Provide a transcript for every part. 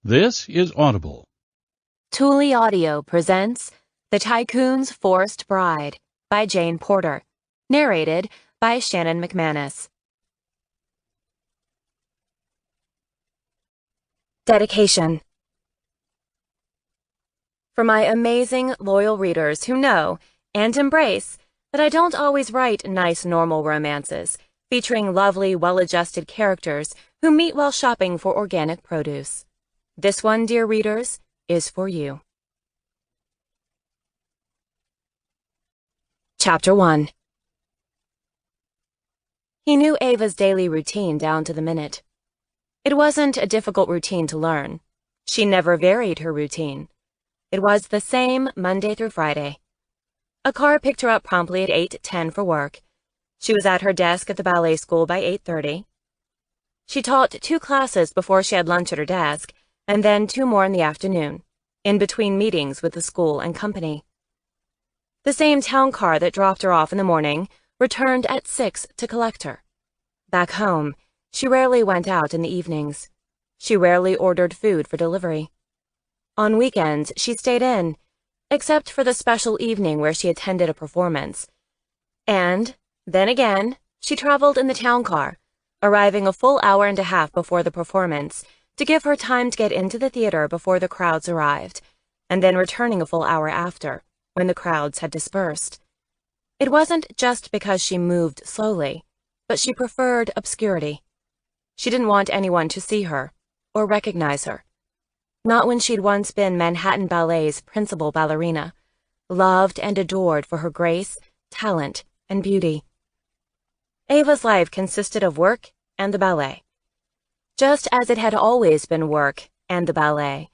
This is Audible. Thule Audio presents The Tycoon's Forced Bride by Jane Porter, narrated by Shannon McManus. Dedication. For my amazing, loyal readers who know and embrace that I don't always write nice, normal romances featuring lovely, well-adjusted characters who meet while shopping for organic produce. This one, dear readers, is for you. Chapter 1. He knew Ava's daily routine down to the minute. It wasn't a difficult routine to learn. She never varied her routine. It was the same Monday through Friday. A car picked her up promptly at 8:10 for work. She was at her desk at the ballet school by 8:30. She taught 2 classes before she had lunch at her desk, and then 2 more in the afternoon, in between meetings with the school and company. The same town car that dropped her off in the morning returned at 6 to collect her. Back home, she rarely went out in the evenings. She rarely ordered food for delivery. On weekends, she stayed in, except for the special evening where she attended a performance. And, then again, she traveled in the town car, arriving a full hour and a half before the performance to give her time to get into the theater before the crowds arrived, and then returning a full hour after, when the crowds had dispersed. It wasn't just because she moved slowly, but she preferred obscurity. She didn't want anyone to see her or recognize her. Not when she'd once been Manhattan Ballet's principal ballerina, loved and adored for her grace, talent, and beauty. Ava's life consisted of work and the ballet, just as it had always been work and the ballet,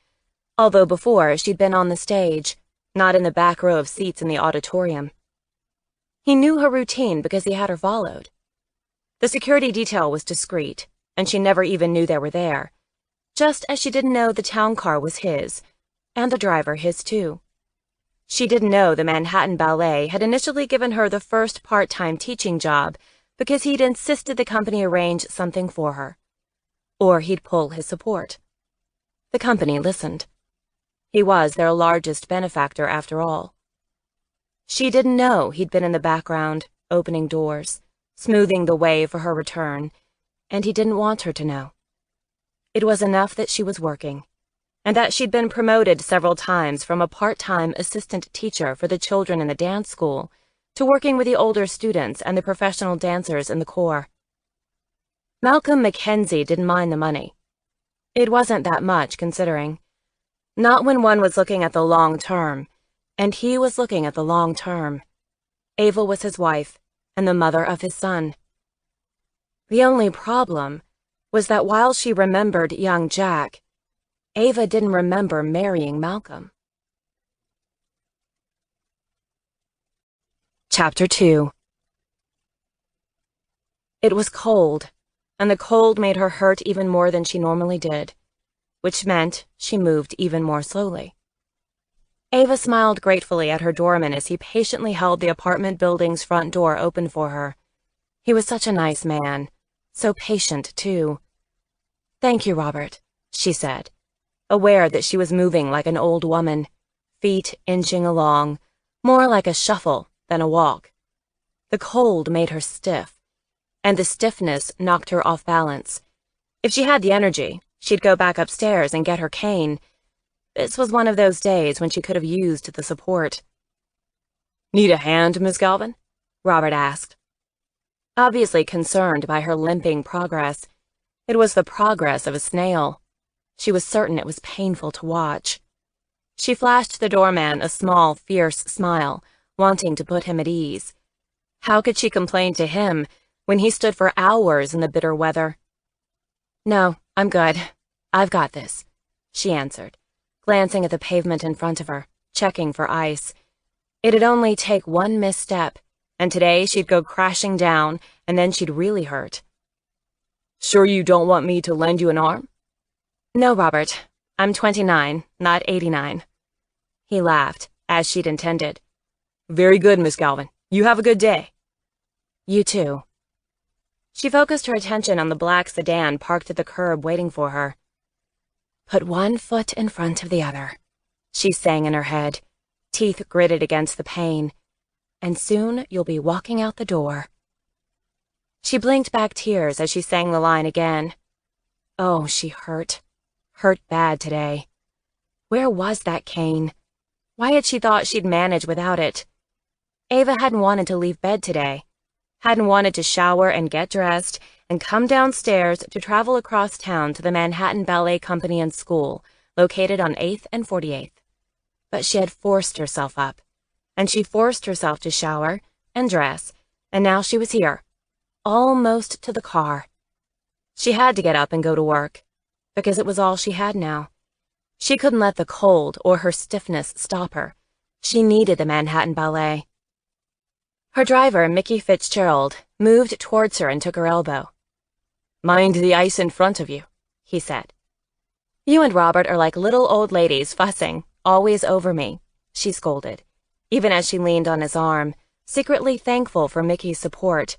although before she'd been on the stage, not in the back row of seats in the auditorium. He knew her routine because he had her followed. The security detail was discreet, and she never even knew they were there, just as she didn't know the town car was his, and the driver his too. She didn't know the Manhattan Ballet had initially given her the first part-time teaching job because he'd insisted the company arrange something for her, or he'd pull his support. The company listened. He was their largest benefactor after all. She didn't know he'd been in the background, opening doors, smoothing the way for her return, and he didn't want her to know. It was enough that she was working, and that she'd been promoted several times from a part-time assistant teacher for the children in the dance school to working with the older students and the professional dancers in the corps. Malcolm Mackenzie didn't mind the money. It wasn't that much, considering. Not when one was looking at the long term, and he was looking at the long term. Ava was his wife, and the mother of his son. The only problem was that while she remembered young Jack, Ava didn't remember marrying Malcolm. Chapter 2. It was cold, and the cold made her hurt even more than she normally did, which meant she moved even more slowly. Ava smiled gratefully at her doorman as he patiently held the apartment building's front door open for her. He was such a nice man, so patient, too. "Thank you, Robert," she said, aware that she was moving like an old woman, feet inching along, more like a shuffle than a walk. The cold made her stiff, and the stiffness knocked her off balance. If she had the energy, she'd go back upstairs and get her cane. This was one of those days when she could have used the support. "Need a hand, Miss Galvin?" Robert asked. Obviously concerned by her limping progress, it was the progress of a snail. She was certain it was painful to watch. She flashed the doorman a small, fierce smile, wanting to put him at ease. How could she complain to him when he stood for hours in the bitter weather? "No, I'm good. I've got this," she answered, glancing at the pavement in front of her, checking for ice. It'd only take one misstep, and today she'd go crashing down, and then she'd really hurt. "Sure you don't want me to lend you an arm?" "No, Robert. I'm 29, not 89. He laughed, as she'd intended. "Very good, Miss Galvin. You have a good day." "You too." She focused her attention on the black sedan parked at the curb waiting for her. Put one foot in front of the other, she sang in her head, teeth gritted against the pain. And soon you'll be walking out the door. She blinked back tears as she sang the line again. Oh, she hurt. Hurt bad today. Where was that cane? Why had she thought she'd manage without it? Ava hadn't wanted to leave bed today. Hadn't wanted to shower and get dressed and come downstairs to travel across town to the Manhattan Ballet Company and School, located on 8th and 48th. But she had forced herself up, and she forced herself to shower and dress, and now she was here, almost to the car. She had to get up and go to work, because it was all she had now. She couldn't let the cold or her stiffness stop her. She needed the Manhattan Ballet. Her driver, Mickey Fitzgerald, moved towards her and took her elbow. "Mind the ice in front of you," he said. "You and Robert are like little old ladies fussing, always over me," she scolded, even as she leaned on his arm, secretly thankful for Mickey's support.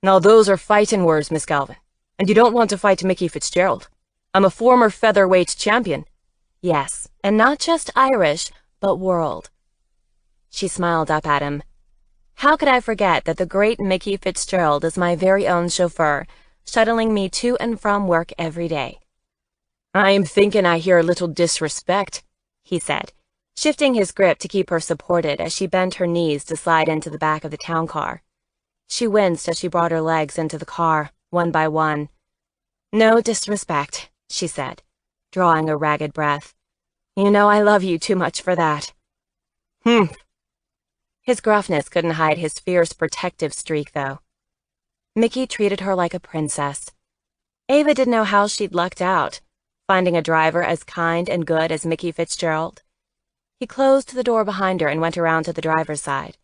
"Now those are fighting words, Miss Galvin, and you don't want to fight Mickey Fitzgerald. I'm a former featherweight champion." "Yes, and not just Irish, but world." She smiled up at him. "How could I forget that the great Mickey Fitzgerald is my very own chauffeur, shuttling me to and from work every day?" "I'm thinking I hear a little disrespect," he said, shifting his grip to keep her supported as she bent her knees to slide into the back of the town car. She winced as she brought her legs into the car, one by one. "No disrespect," she said, drawing a ragged breath. "You know I love you too much for that." "Humph." His gruffness couldn't hide his fierce protective streak, though. Mickey treated her like a princess. Ava didn't know how she'd lucked out, finding a driver as kind and good as Mickey Fitzgerald. He closed the door behind her and went around to the driver's side.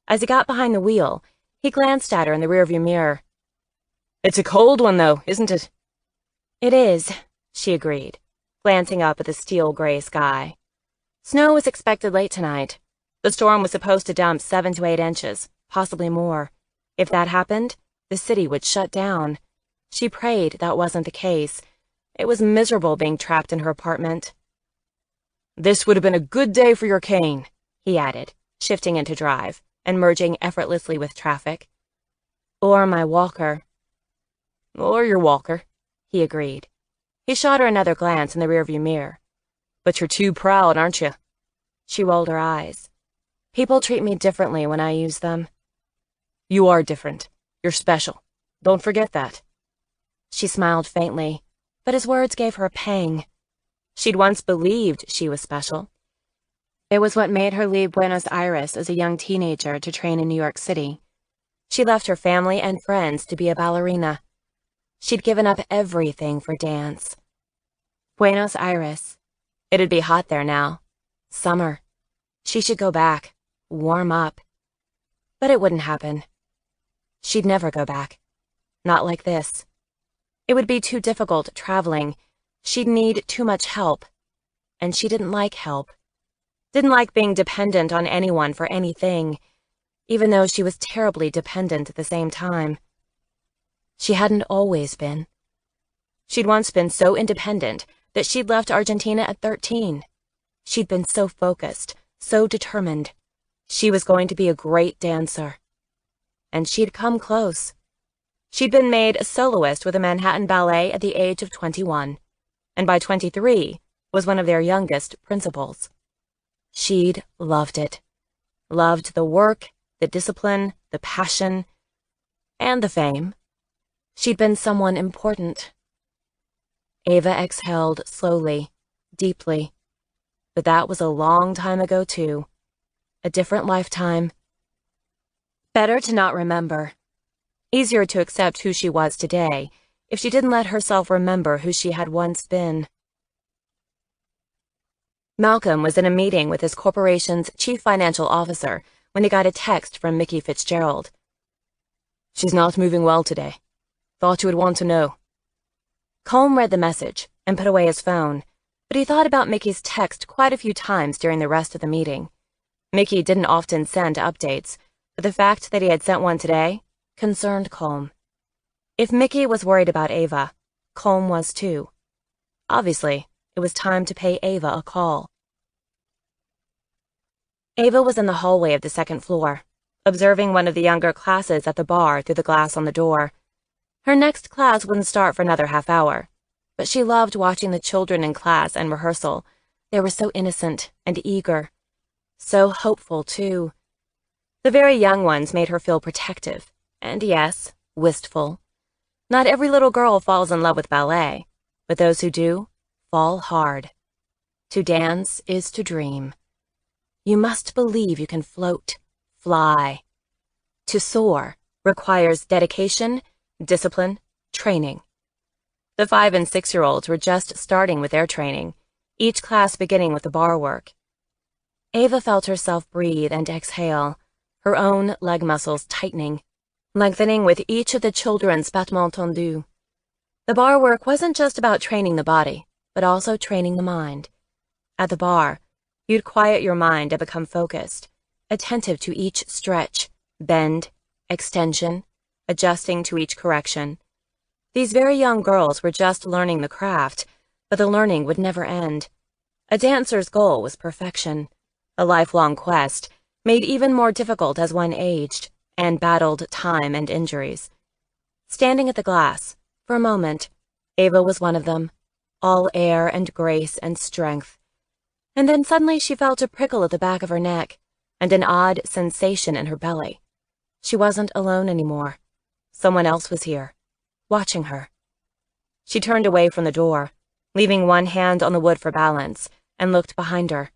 As he got behind the wheel, he glanced at her in the rearview mirror. "It's a cold one, though, isn't it?" "It is," she agreed, glancing up at the steel-gray sky. Snow was expected late tonight. The storm was supposed to dump 7 to 8 inches, possibly more. If that happened, the city would shut down. She prayed that wasn't the case. It was miserable being trapped in her apartment. "This would have been a good day for your cane," he added, shifting into drive and merging effortlessly with traffic. "Or my walker." "Or your walker," he agreed. He shot her another glance in the rearview mirror. "But you're too proud, aren't you?" She rolled her eyes. "People treat me differently when I use them." "You are different. You're special. Don't forget that." She smiled faintly, but his words gave her a pang. She'd once believed she was special. It was what made her leave Buenos Aires as a young teenager to train in New York City. She left her family and friends to be a ballerina. She'd given up everything for dance. Buenos Aires. It'd be hot there now. Summer. She should go back, warm up. But it wouldn't happen. She'd never go back. Not like this. It would be too difficult traveling. She'd need too much help. And she didn't like help. Didn't like being dependent on anyone for anything, even though she was terribly dependent at the same time. She hadn't always been. She'd once been so independent that she'd left Argentina at 13. She'd been so focused, so determined. She was going to be a great dancer. And she'd come close. She'd been made a soloist with the Manhattan Ballet at the age of 21, and by 23 was one of their youngest principals. She'd loved it. Loved the work, the discipline, the passion, and the fame. She'd been someone important. Ava exhaled slowly, deeply. But that was a long time ago, too. A different lifetime. Better to not remember. Easier to accept who she was today if she didn't let herself remember who she had once been. Malcolm was in a meeting with his corporation's chief financial officer when he got a text from Mickey Fitzgerald. "She's not moving well today. Thought you would want to know." Colm read the message and put away his phone, but he thought about Mickey's text quite a few times during the rest of the meeting. Mickey didn't often send updates, but the fact that he had sent one today concerned Colm. If Mickey was worried about Ava, Colm was too. Obviously, It was time to pay Ava a call. Ava was in the hallway of the second floor, observing one of the younger classes at the bar through the glass on the door. Her next class wouldn't start for another half hour, but she loved watching the children in class and rehearsal. They were so innocent and eager. So hopeful, too. The very young ones made her feel protective, and yes, wistful. Not every little girl falls in love with ballet, but those who do fall hard. To dance is to dream. You must believe you can float, fly. To soar requires dedication, discipline, training. The 5- and 6-year-olds were just starting with their training, each class beginning with the bar work. Ava felt herself breathe and exhale, her own leg muscles tightening, lengthening with each of the children's battements tendus. The bar work wasn't just about training the body, but also training the mind. At the bar, you'd quiet your mind and become focused, attentive to each stretch, bend, extension, adjusting to each correction. These very young girls were just learning the craft, but the learning would never end. A dancer's goal was perfection, a lifelong quest, made even more difficult as one aged and battled time and injuries. Standing at the glass, for a moment, Ava was one of them, all air and grace and strength. And then suddenly she felt a prickle at the back of her neck and an odd sensation in her belly. She wasn't alone anymore. Someone else was here, watching her. She turned away from the door, leaving one hand on the wood for balance, and looked behind her.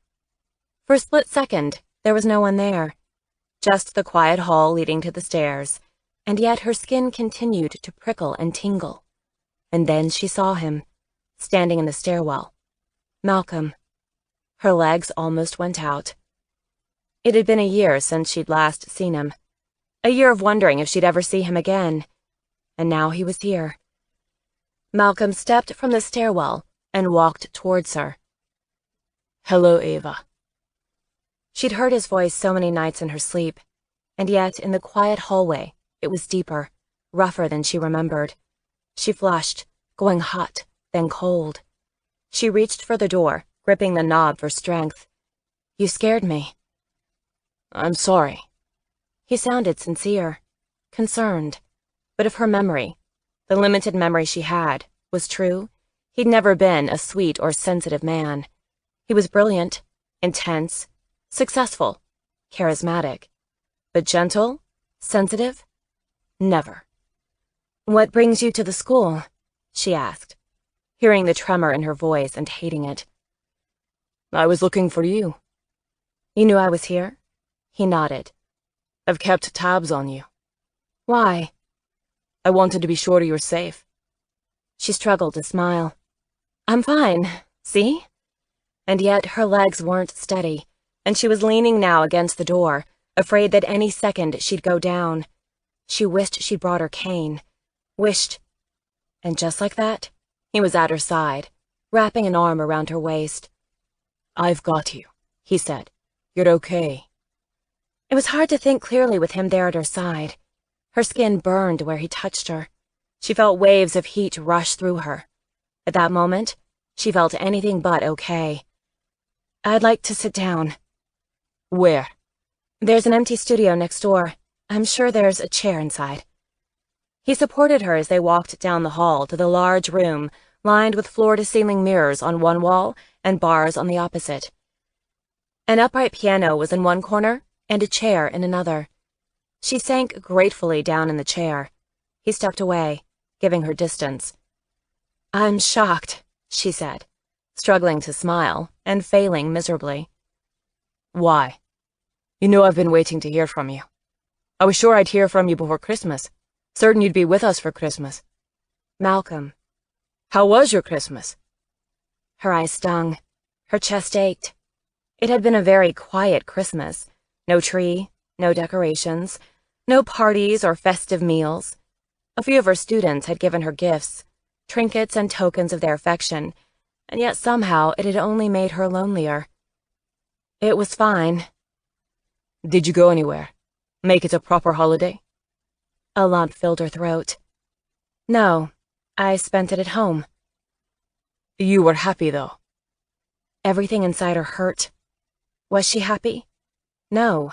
For a split second, there was no one there, just the quiet hall leading to the stairs, and yet her skin continued to prickle and tingle. And then she saw him, standing in the stairwell. Malcolm. Her legs almost went out. It had been a year since she'd last seen him, a year of wondering if she'd ever see him again, and now he was here. Malcolm stepped from the stairwell and walked towards her. "Hello, Ava." She'd heard his voice so many nights in her sleep, and yet in the quiet hallway it was deeper, rougher than she remembered. She flushed, going hot, then cold. She reached for the door, gripping the knob for strength. "You scared me." "I'm sorry." He sounded sincere, concerned, but if her memory, the limited memory she had, was true, he'd never been a sweet or sensitive man. He was brilliant, intense, successful, charismatic, but gentle, sensitive? Never. "What brings you to the school?" she asked, hearing the tremor in her voice and hating it. "I was looking for you." "You knew I was here?" He nodded. "I've kept tabs on you." "Why?" "I wanted to be sure you were safe." She struggled to smile. "I'm fine, see?" And yet her legs weren't steady, and she was leaning now against the door, afraid that any second she'd go down. She wished she'd brought her cane. Wished. And just like that, he was at her side, wrapping an arm around her waist. "I've got you," he said. "You're okay." It was hard to think clearly with him there at her side. Her skin burned where he touched her. She felt waves of heat rush through her. At that moment, she felt anything but okay. "I'd like to sit down." "Where?" "There's an empty studio next door. I'm sure there's a chair inside." He supported her as they walked down the hall to the large room lined with floor-to-ceiling mirrors on one wall and bars on the opposite. An upright piano was in one corner and a chair in another. She sank gratefully down in the chair. He stepped away, giving her distance. "I'm shocked," she said, struggling to smile and failing miserably. "Why? You know I've been waiting to hear from you. I was sure I'd hear from you before Christmas, certain you'd be with us for Christmas." "Malcolm." "How was your Christmas?" Her eyes stung. Her chest ached. It had been a very quiet Christmas. No tree, no decorations, no parties or festive meals. A few of her students had given her gifts, trinkets and tokens of their affection, and yet somehow it had only made her lonelier. "It was fine." "Did you go anywhere? Make it a proper holiday?" A lump filled her throat. "No, I spent it at home." "You were happy, though. Everything inside her hurt. Was she happy? No.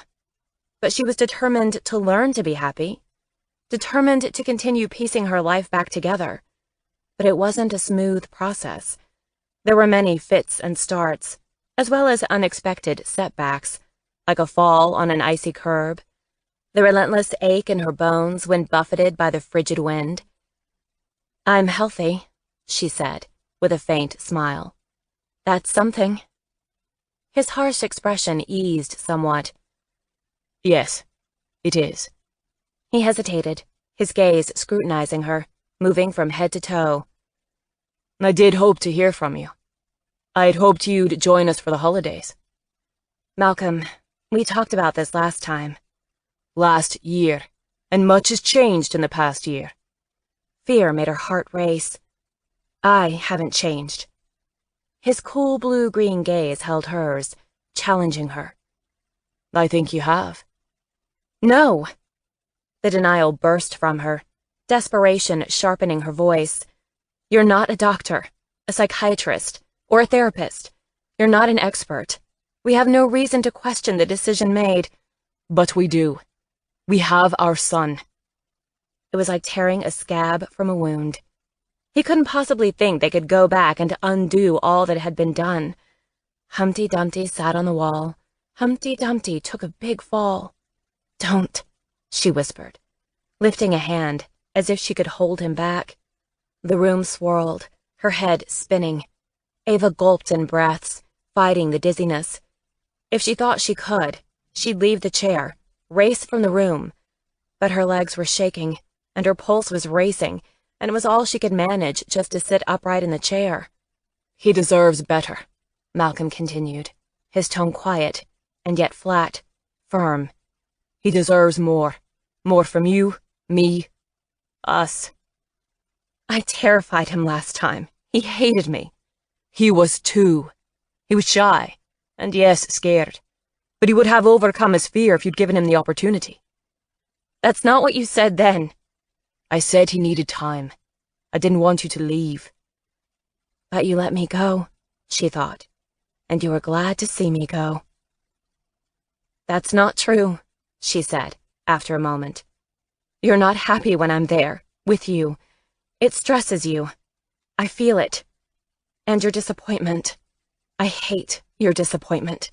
But she was determined to learn to be happy. Determined to continue piecing her life back together. But it wasn't a smooth process. There were many fits and starts, as well as unexpected setbacks, like a fall on an icy curb, the relentless ache in her bones when buffeted by the frigid wind. "I'm healthy," she said, with a faint smile. "That's something." His harsh expression eased somewhat. "Yes, it is." He hesitated, his gaze scrutinizing her, moving from head to toe. "I did hope to hear from you. I had hoped you'd join us for the holidays." "Malcolm, we talked about this last time." "Last year, and much has changed in the past year." Fear made her heart race. "I haven't changed." His cool blue-green gaze held hers, challenging her. "I think you have." "No!" The denial burst from her, desperation sharpening her voice. "You're not a doctor, a psychiatrist, or a therapist. You're not an expert. We have no reason to question the decision made." "But we do. We have our son." It was like tearing a scab from a wound. He couldn't possibly think they could go back and undo all that had been done. Humpty Dumpty sat on the wall. Humpty Dumpty took a big fall. "Don't," she whispered, lifting a hand as if she could hold him back. The room swirled, her head spinning. Ava gulped in breaths, fighting the dizziness. If she thought she could, she'd leave the chair, race from the room. But her legs were shaking, and her pulse was racing, and it was all she could manage just to sit upright in the chair. "He deserves better," Malcolm continued, his tone quiet, and yet flat, firm. "He deserves more. More from you, me, us." "I terrified him last time. He hated me." "He was too. He was shy, and yes, scared. But he would have overcome his fear if you'd given him the opportunity." "That's not what you said then." "I said he needed time. I didn't want you to leave." "But you let me go," she thought, "and you were glad to see me go." "That's not true," she said, after a moment. "You're not happy when I'm there, with you. It stresses you. I feel it. And your disappointment. I hate your disappointment.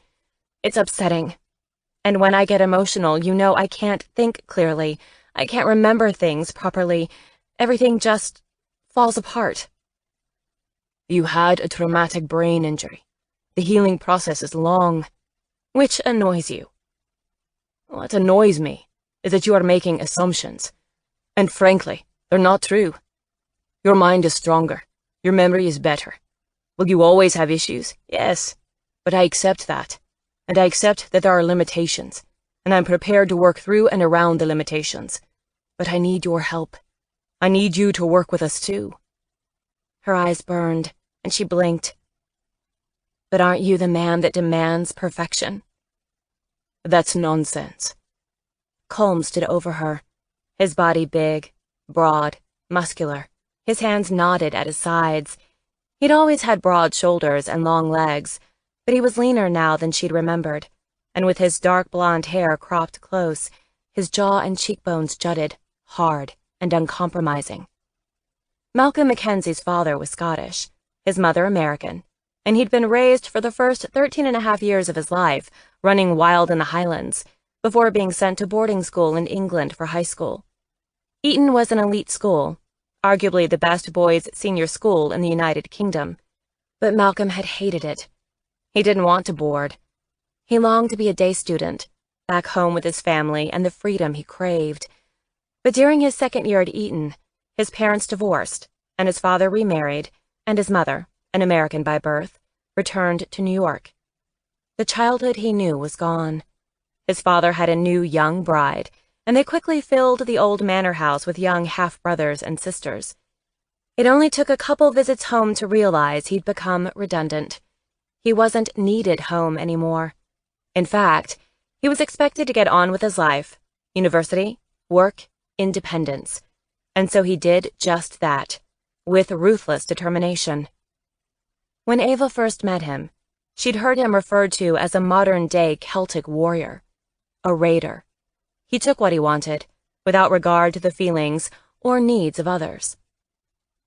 It's upsetting. And when I get emotional, you know I can't think clearly. I can't remember things properly. Everything just falls apart." "You had a traumatic brain injury. The healing process is long." "Which annoys you?" "What annoys me is that you are making assumptions. And frankly, they're not true. Your mind is stronger. Your memory is better. Will you always have issues? Yes. But I accept that. And I accept that there are limitations. And I'm prepared to work through and around the limitations. But I need your help. I need you to work with us too." Her eyes burned, and she blinked. "But aren't you the man that demands perfection?" "That's nonsense." Colm stood over her, his body big, broad, muscular, his hands knotted at his sides. He'd always had broad shoulders and long legs, but he was leaner now than she'd remembered, and with his dark blonde hair cropped close, his jaw and cheekbones jutted, hard and uncompromising. Malcolm Mackenzie's father was Scottish, his mother American, and he'd been raised for the first 13.5 years of his life, running wild in the Highlands, before being sent to boarding school in England for high school. Eton was an elite school, arguably the best boys' senior school in the United Kingdom, but Malcolm had hated it. He didn't want to board. He longed to be a day student, back home with his family and the freedom he craved. But during his second year at Eton, his parents divorced, and his father remarried, and his mother, an American by birth, returned to New York. The childhood he knew was gone. His father had a new young bride, and they quickly filled the old manor house with young half-brothers and sisters. It only took a couple visits home to realize he'd become redundant. He wasn't needed home anymore. In fact, he was expected to get on with his life, university, work, independence. And so he did just that, with ruthless determination. When Ava first met him, She'd heard him referred to as a modern-day Celtic warrior, a raider. He took what he wanted, without regard to the feelings or needs of others.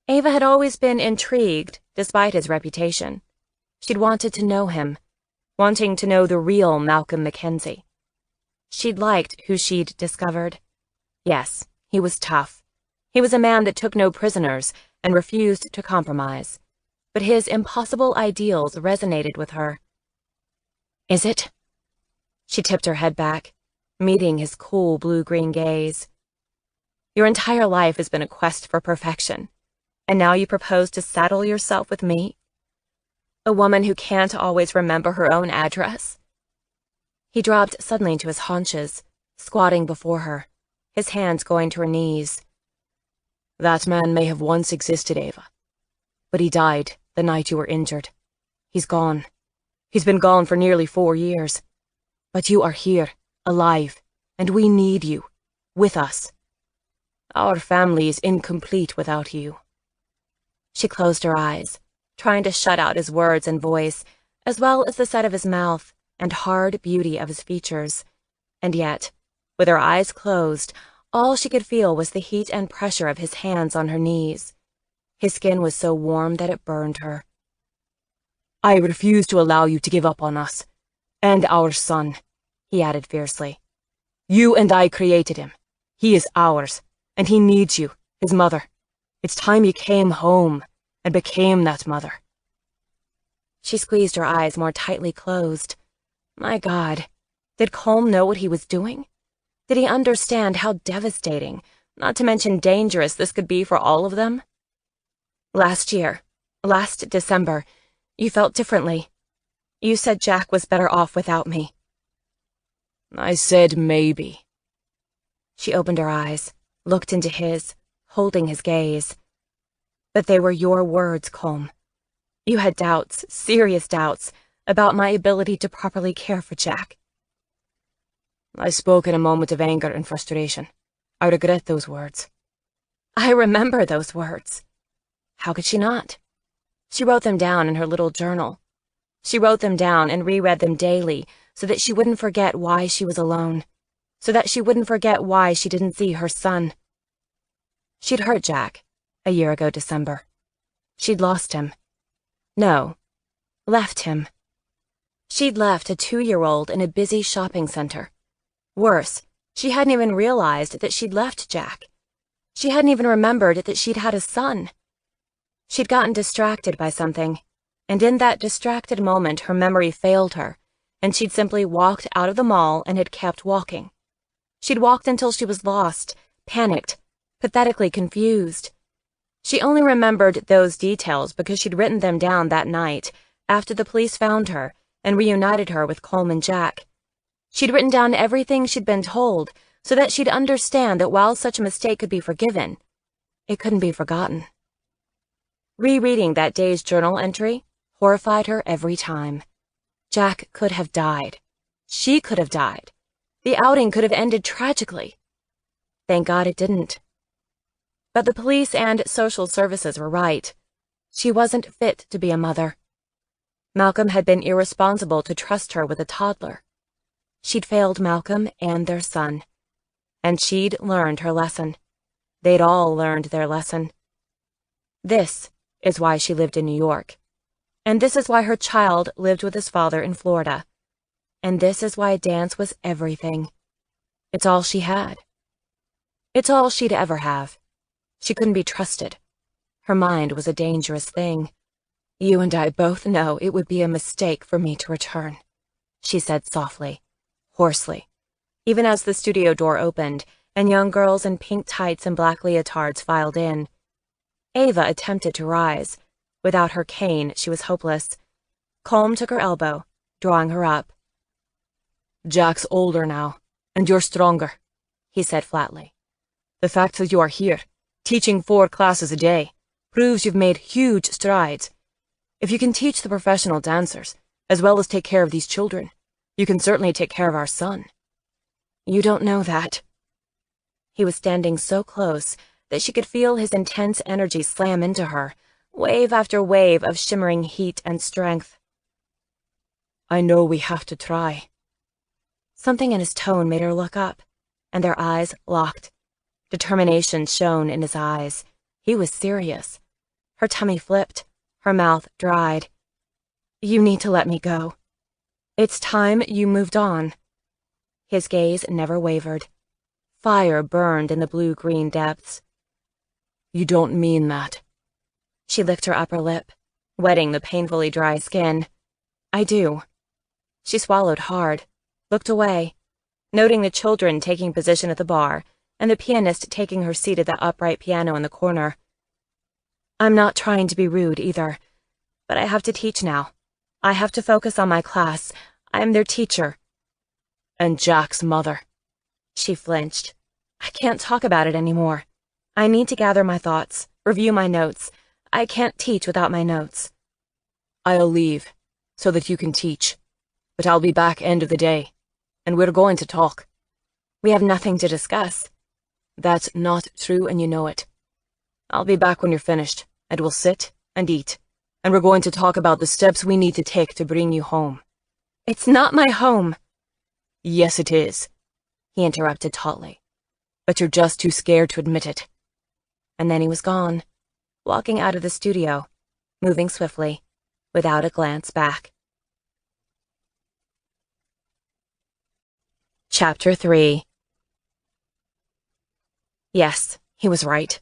Ava had always been intrigued, despite his reputation. She'd wanted to know him, wanting to know the real Malcolm Mackenzie. She'd liked who she'd discovered. Yes, he was tough. He was a man that took no prisoners and refused to compromise. But his impossible ideals resonated with her. Is it? She tipped her head back, meeting his cool blue-green gaze. Your entire life has been a quest for perfection, and now you propose to saddle yourself with me? A woman who can't always remember her own address? He dropped suddenly to his haunches, squatting before her, his hands going to her knees. That man may have once existed, Ava, but he died the night you were injured. He's gone. He's been gone for nearly 4 years. But you are here, alive, and we need you, with us. Our family is incomplete without you. She closed her eyes, trying to shut out his words and voice, as well as the set of his mouth and hard beauty of his features. And yet, with her eyes closed, all she could feel was the heat and pressure of his hands on her knees. His skin was so warm that it burned her. I refuse to allow you to give up on us. And our son, he added fiercely. You and I created him. He is ours, and he needs you, his mother. It's time you came home and became that mother. She squeezed her eyes more tightly closed. My God, did Colm know what he was doing? Did he understand how devastating, not to mention dangerous, this could be for all of them? Last December, you felt differently. You said Jack was better off without me. I said maybe. She opened her eyes, looked into his, holding his gaze. But they were your words, Colm. You had doubts, serious doubts, about my ability to properly care for Jack. I spoke in a moment of anger and frustration. I regret those words. I remember those words. How could she not? She wrote them down in her little journal. She wrote them down and reread them daily so that she wouldn't forget why she was alone, so that she wouldn't forget why she didn't see her son. She'd hurt Jack a year ago December. She'd lost him. No, left him. She'd left a 2-year-old in a busy shopping center. Worse, she hadn't even realized that she'd left Jack. She hadn't even remembered that she'd had a son. She'd gotten distracted by something, and in that distracted moment her memory failed her, and she'd simply walked out of the mall and had kept walking. She'd walked until she was lost, panicked, pathetically confused. She only remembered those details because she'd written them down that night, after the police found her and reunited her with Colm and Jack. She'd written down everything she'd been told so that she'd understand that while such a mistake could be forgiven, it couldn't be forgotten. Rereading that day's journal entry horrified her every time. Jack could have died. She could have died. The outing could have ended tragically. Thank God it didn't. But the police and social services were right. She wasn't fit to be a mother. Malcolm had been irresponsible to trust her with a toddler. She'd failed Malcolm and their son. And she'd learned her lesson. They'd all learned their lesson. This is why she lived in New York. And this is why her child lived with his father in Florida. And this is why a dance was everything. It's all she had. It's all she'd ever have. She couldn't be trusted. Her mind was a dangerous thing. You and I both know it would be a mistake for me to return, she said softly, hoarsely, even as the studio door opened and young girls in pink tights and black leotards filed in. Ava attempted to rise. Without her cane, she was hopeless. Colm took her elbow, drawing her up. Jack's older now, and you're stronger, he said flatly. The fact that you are here, teaching 4 classes a day, proves you've made huge strides. If you can teach the professional dancers, as well as take care of these children, you can certainly take care of our son. You don't know that. He was standing so close that she could feel his intense energy slam into her, wave after wave of shimmering heat and strength. I know we have to try. Something in his tone made her look up, and their eyes locked. Determination shone in his eyes. He was serious. Her tummy flipped. Her mouth dried. You need to let me go. It's time you moved on. His gaze never wavered. Fire burned in the blue-green depths. You don't mean that. She licked her upper lip, wetting the painfully dry skin. I do. She swallowed hard, looked away, noting the children taking position at the bar and the pianist taking her seat at the upright piano in the corner. I'm not trying to be rude either, but I have to teach now. I have to focus on my class. I am their teacher. And Jack's mother. She flinched. I can't talk about it anymore. I need to gather my thoughts, review my notes. I can't teach without my notes. I'll leave, so that you can teach. But I'll be back end of the day, and we're going to talk. We have nothing to discuss. That's not true, and you know it. I'll be back when you're finished, and we'll sit and eat, and we're going to talk about the steps we need to take to bring you home. It's not my home. Yes, it is, he interrupted tautly. But you're just too scared to admit it. And then he was gone, walking out of the studio, moving swiftly, without a glance back. Chapter 3. Yes, he was right.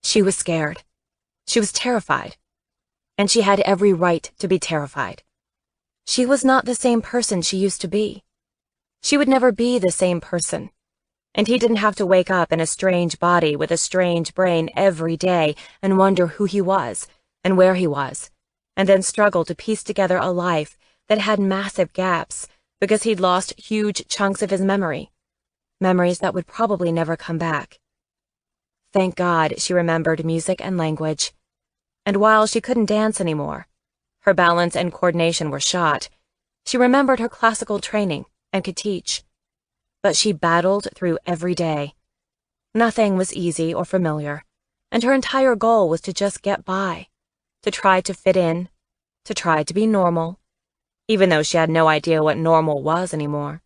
She was scared. She was terrified. And she had every right to be terrified. She was not the same person she used to be. She would never be the same person. And he didn't have to wake up in a strange body with a strange brain every day and wonder who he was and where he was, and then struggle to piece together a life that had massive gaps because he'd lost huge chunks of his memory, memories that would probably never come back. Thank God she remembered music and language. And while she couldn't dance anymore, her balance and coordination were shot, she remembered her classical training and could teach. But she battled through every day. Nothing was easy or familiar, and her entire goal was to just get by, to try to fit in, to try to be normal, even though she had no idea what normal was anymore.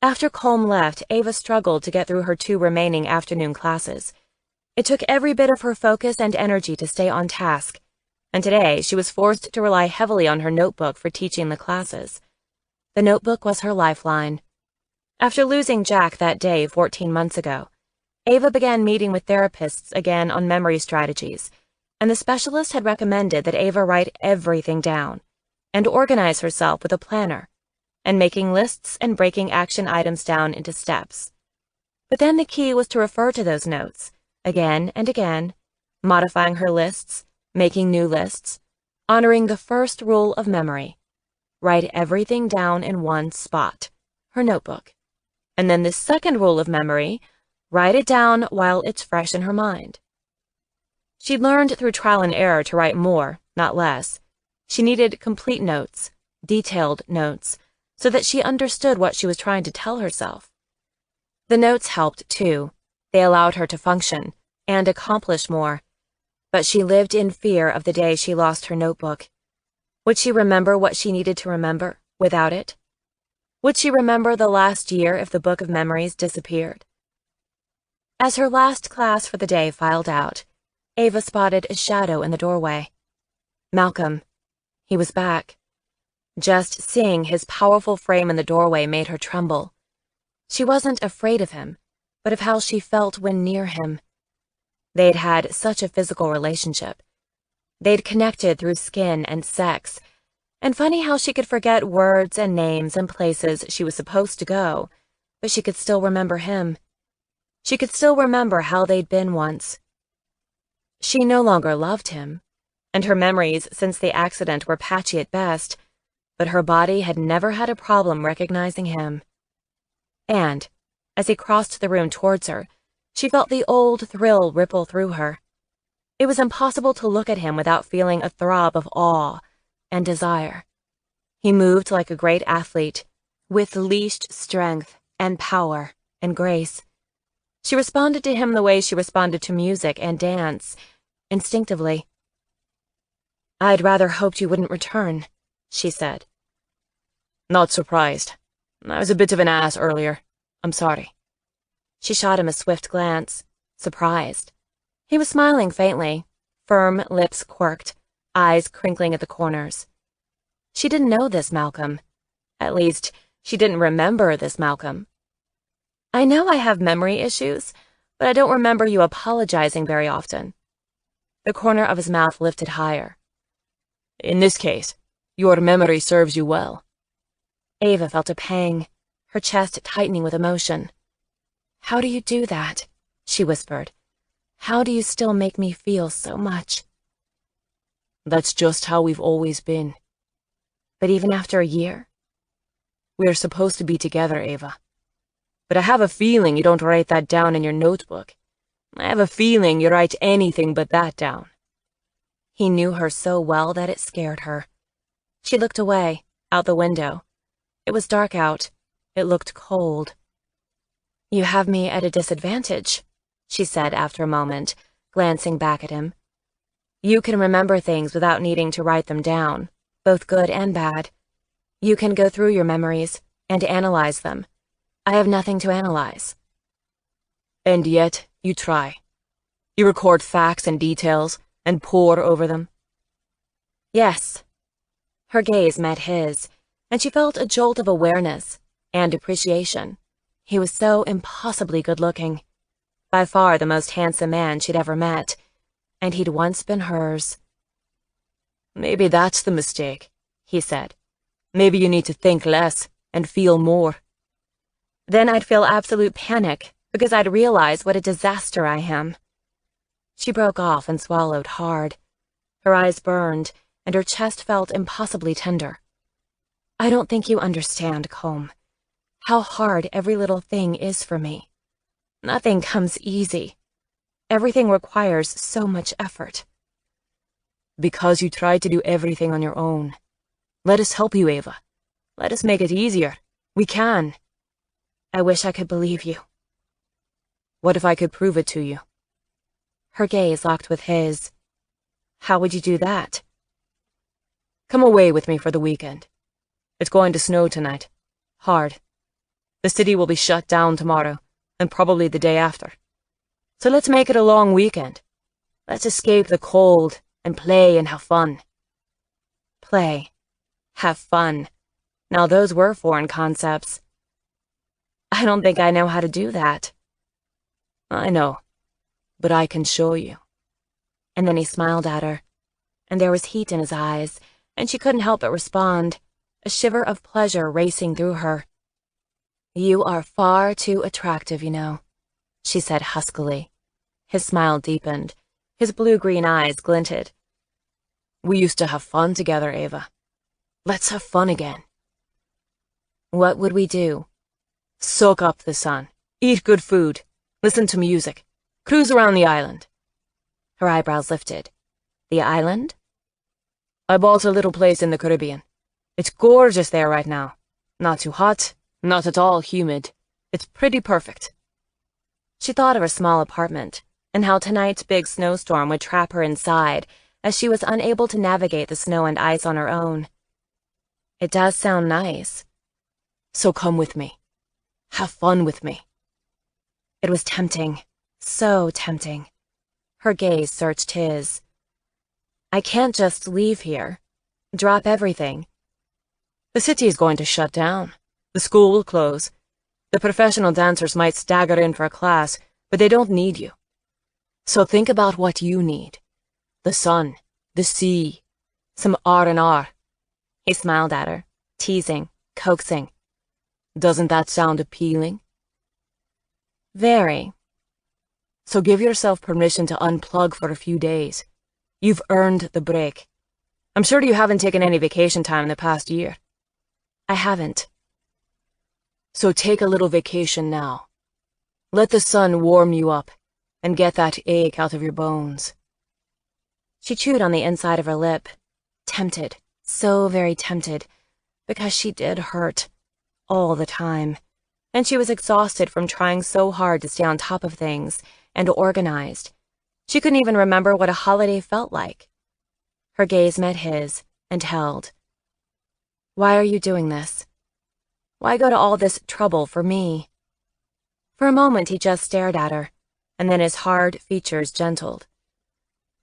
After Colm left, Ava struggled to get through her 2 remaining afternoon classes. It took every bit of her focus and energy to stay on task, and today she was forced to rely heavily on her notebook for teaching the classes. The notebook was her lifeline. After losing Jack that day 14 months ago, Ava began meeting with therapists again on memory strategies, and the specialist had recommended that Ava write everything down and organize herself with a planner, and making lists and breaking action items down into steps. But then the key was to refer to those notes, again and again, modifying her lists, making new lists, honoring the first rule of memory. Write everything down in one spot, her notebook. And then the second rule of memory, write it down while it's fresh in her mind. She'd learned through trial and error to write more, not less. She needed complete notes, detailed notes, so that she understood what she was trying to tell herself. The notes helped, too. They allowed her to function and accomplish more. But she lived in fear of the day she lost her notebook. Would she remember what she needed to remember without it? Would she remember the last year if the book of memories disappeared? As her last class for the day filed out, Ava spotted a shadow in the doorway. Malcolm. He was back. Just seeing his powerful frame in the doorway made her tremble. She wasn't afraid of him, but of how she felt when near him. They'd had such a physical relationship. They'd connected through skin and sex, and funny how she could forget words and names and places she was supposed to go, but she could still remember him. She could still remember how they'd been once. She no longer loved him, and her memories since the accident were patchy at best, but her body had never had a problem recognizing him. And, as he crossed the room towards her, she felt the old thrill ripple through her. It was impossible to look at him without feeling a throb of awe and desire. He moved like a great athlete, with leashed strength and power and grace. She responded to him the way she responded to music and dance, instinctively. "I'd rather hoped you wouldn't return," she said. Not surprised. I was a bit of an ass earlier. I'm sorry. She shot him a swift glance, surprised. He was smiling faintly, firm lips quirked, eyes crinkling at the corners. She didn't know this Malcolm. At least, she didn't remember this Malcolm. I know I have memory issues, but I don't remember you apologizing very often. The corner of his mouth lifted higher. In this case, your memory serves you well. Ava felt a pang, her chest tightening with emotion. How do you do that? She whispered. How do you still make me feel so much? That's just how we've always been. But even after a year? We're supposed to be together, Ava. But I have a feeling you don't write that down in your notebook. I have a feeling you write anything but that down. He knew her so well that it scared her. She looked away, out the window. It was dark out. It looked cold. You have me at a disadvantage, she said after a moment, glancing back at him. You can remember things without needing to write them down, both good and bad. You can go through your memories and analyze them. I have nothing to analyze. And yet, you try. You record facts and details and pore over them. Yes. Her gaze met his, and she felt a jolt of awareness and appreciation. He was so impossibly good-looking. By far the most handsome man she'd ever met, and he'd once been hers. Maybe that's the mistake, he said. Maybe you need to think less and feel more. Then I'd feel absolute panic, because I'd realize what a disaster I am. She broke off and swallowed hard. Her eyes burned, and her chest felt impossibly tender. I don't think you understand, Colm, how hard every little thing is for me. Nothing comes easy. Everything requires so much effort. Because you tried to do everything on your own. Let us help you, Ava. Let us make it easier. We can. I wish I could believe you. What if I could prove it to you? Her gaze locked with his. How would you do that? Come away with me for the weekend. It's going to snow tonight. Hard. The city will be shut down tomorrow, and probably the day after. So let's make it a long weekend. Let's escape the cold and play and have fun. Play. Have fun. Now those were foreign concepts. I don't think I know how to do that. I know, but I can show you. And then he smiled at her, and there was heat in his eyes, and she couldn't help but respond, a shiver of pleasure racing through her. You are far too attractive, you know, she said huskily. His smile deepened. His blue-green eyes glinted. We used to have fun together, Ava. Let's have fun again. What would we do? Soak up the sun, eat good food, listen to music, cruise around the island. Her eyebrows lifted. The island? I bought a little place in the Caribbean. It's gorgeous there right now. Not too hot, not at all humid. It's pretty perfect. She thought of her small apartment, and how tonight's big snowstorm would trap her inside, as she was unable to navigate the snow and ice on her own. It does sound nice. So come with me. Have fun with me. It was tempting, so tempting. Her gaze searched his. I can't just leave here. Drop everything. The city is going to shut down. The school will close. The professional dancers might stagger in for a class, but they don't need you. So think about what you need. The sun, the sea, some R&R. He smiled at her, teasing, coaxing. Doesn't that sound appealing? Very. So give yourself permission to unplug for a few days. You've earned the break. I'm sure you haven't taken any vacation time in the past year. I haven't. So take a little vacation now. Let the sun warm you up and get that ache out of your bones. She chewed on the inside of her lip, tempted, so very tempted, because she did hurt, all the time, and she was exhausted from trying so hard to stay on top of things and organized. She couldn't even remember what a holiday felt like. Her gaze met his and held. Why are you doing this? Why go to all this trouble for me? For a moment he just stared at her, and then his hard features gentled.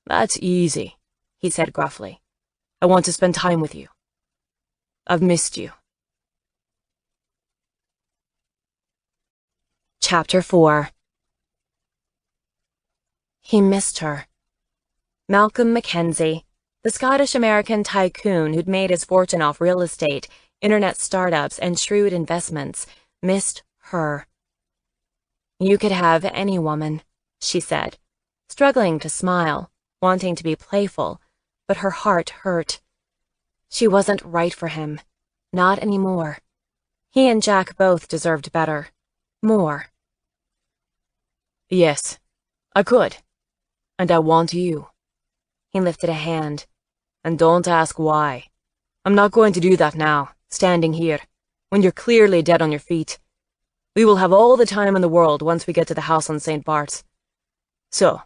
That's easy, he said gruffly. I want to spend time with you. I've missed you. Chapter 4. He missed her. Malcolm Mackenzie, the Scottish-American tycoon who'd made his fortune off real estate, internet startups, and shrewd investments, missed her. You could have any woman, she said, struggling to smile, wanting to be playful, but her heart hurt. She wasn't right for him. Not anymore. He and Jack both deserved better. More. Yes, I could. And I want you. He lifted a hand. And don't ask why. I'm not going to do that now, standing here, when you're clearly dead on your feet. We will have all the time in the world once we get to the house on St. Bart's. So,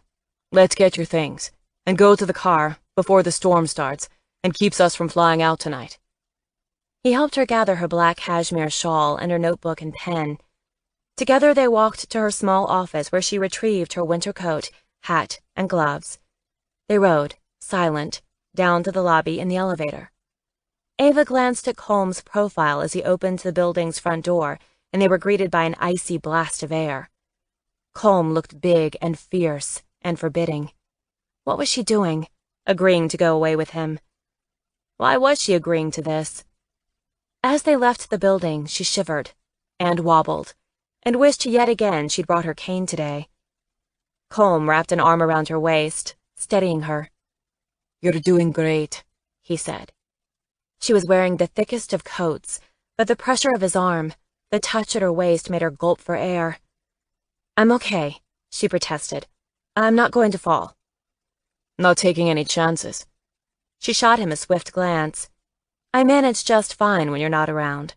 let's get your things, and go to the car before the storm starts and keeps us from flying out tonight. He helped her gather her black cashmere shawl and her notebook and pen. Together they walked to her small office where she retrieved her winter coat, hat, and gloves. They rode, silent, down to the lobby in the elevator. Ava glanced at Colm's profile as he opened the building's front door, and they were greeted by an icy blast of air. Colm looked big and fierce and forbidding. What was she doing, agreeing to go away with him? Why was she agreeing to this? As they left the building, she shivered and wobbled, and wished yet again she'd brought her cane today. Colm wrapped an arm around her waist, steadying her. You're doing great, he said. She was wearing the thickest of coats, but the pressure of his arm, the touch at her waist made her gulp for air. I'm okay, she protested. I'm not going to fall. Not taking any chances. She shot him a swift glance. I manage just fine when you're not around.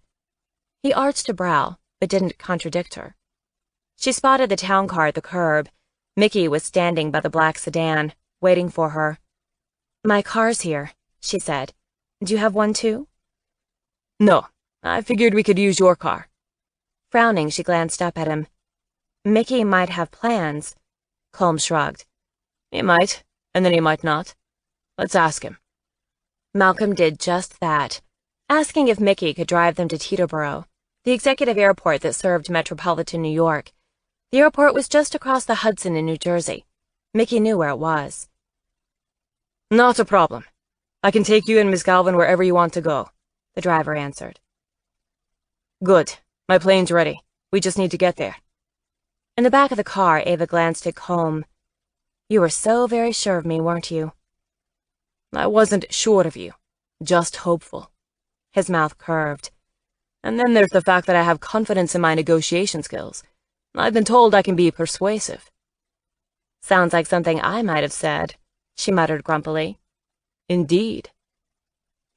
He arched a brow, but didn't contradict her. She spotted the town car at the curb. Mickey was standing by the black sedan, waiting for her. My car's here, she said. Do you have one too? No, I figured we could use your car. Frowning, she glanced up at him. Mickey might have plans. Colm shrugged. He might, and then he might not. Let's ask him. Malcolm did just that, asking if Mickey could drive them to Teterboro, the executive airport that served metropolitan New York. The airport was just across the Hudson in New Jersey. Mickey knew where it was. Not a problem. I can take you and Miss Galvin wherever you want to go, the driver answered. Good. My plane's ready. We just need to get there. In the back of the car, Ava glanced at Colm. You were so very sure of me, weren't you? I wasn't sure of you. Just hopeful. His mouth curved. And then there's the fact that I have confidence in my negotiation skills. I've been told I can be persuasive. Sounds like something I might have said, she muttered grumpily. Indeed.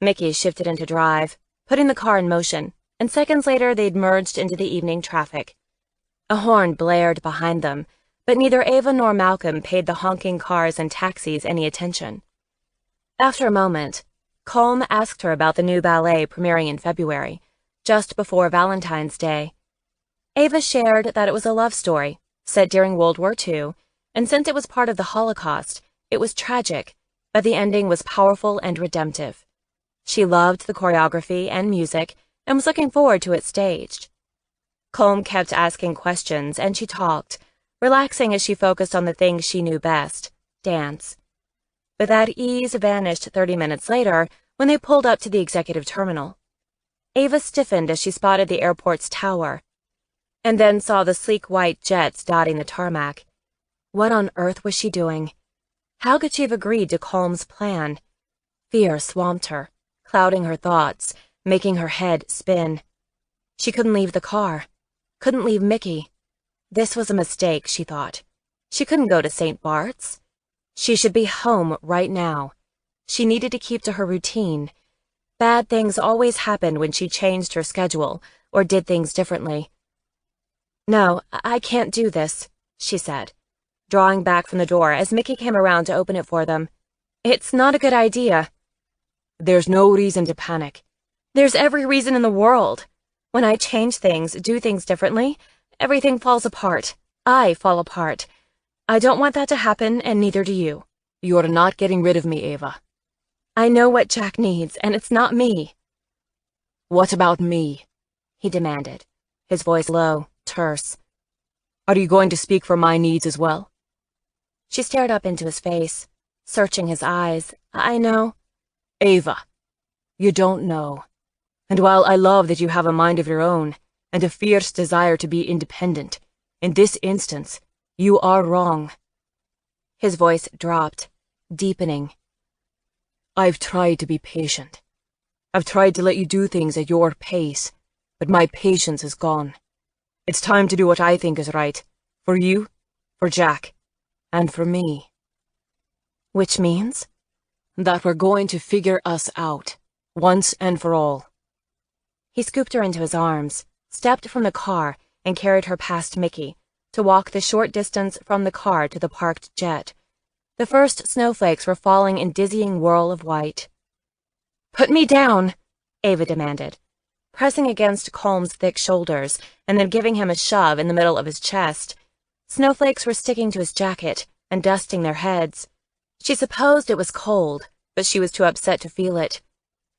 Mickey shifted into drive, putting the car in motion, and seconds later they'd merged into the evening traffic. A horn blared behind them, but neither Ava nor Malcolm paid the honking cars and taxis any attention. After a moment, Colm asked her about the new ballet premiering in February, just before Valentine's Day. Ava shared that it was a love story, set during World War II, and since it was part of the Holocaust, it was tragic, but the ending was powerful and redemptive. She loved the choreography and music and was looking forward to it staged. Colm kept asking questions, and she talked, relaxing as she focused on the things she knew best, dance. But that ease vanished 30 minutes later when they pulled up to the executive terminal. Ava stiffened as she spotted the airport's tower, and then saw the sleek white jets dotting the tarmac. What on earth was she doing? How could she have agreed to Colm's plan? Fear swamped her, clouding her thoughts, making her head spin. She couldn't leave the car, couldn't leave Mickey. This was a mistake, she thought. She couldn't go to St. Bart's. She should be home right now. She needed to keep to her routine. Bad things always happened when she changed her schedule or did things differently. No, I can't do this, she said, drawing back from the door as Mickey came around to open it for them. It's not a good idea. There's no reason to panic. There's every reason in the world. When I change things, do things differently, everything falls apart. I fall apart. I don't want that to happen, and neither do you. You're not getting rid of me, Ava. I know what Jack needs, and it's not me. What about me? He demanded, his voice low, terse. Are you going to speak for my needs as well? She stared up into his face, searching his eyes. I know. Ava, you don't know. And while I love that you have a mind of your own, and a fierce desire to be independent, in this instance, you are wrong. His voice dropped, deepening. I've tried to be patient. I've tried to let you do things at your pace, but my patience is gone. It's time to do what I think is right, for you, for Jack, and for me. Which means? That we're going to figure us out, once and for all. He scooped her into his arms, stepped from the car, and carried her past Mickey, to walk the short distance from the car to the parked jet. The first snowflakes were falling in dizzying whirl of white. "Put me down," Ava demanded, pressing against Colm's thick shoulders and then giving him a shove in the middle of his chest. Snowflakes were sticking to his jacket and dusting their heads. She supposed it was cold, but she was too upset to feel it.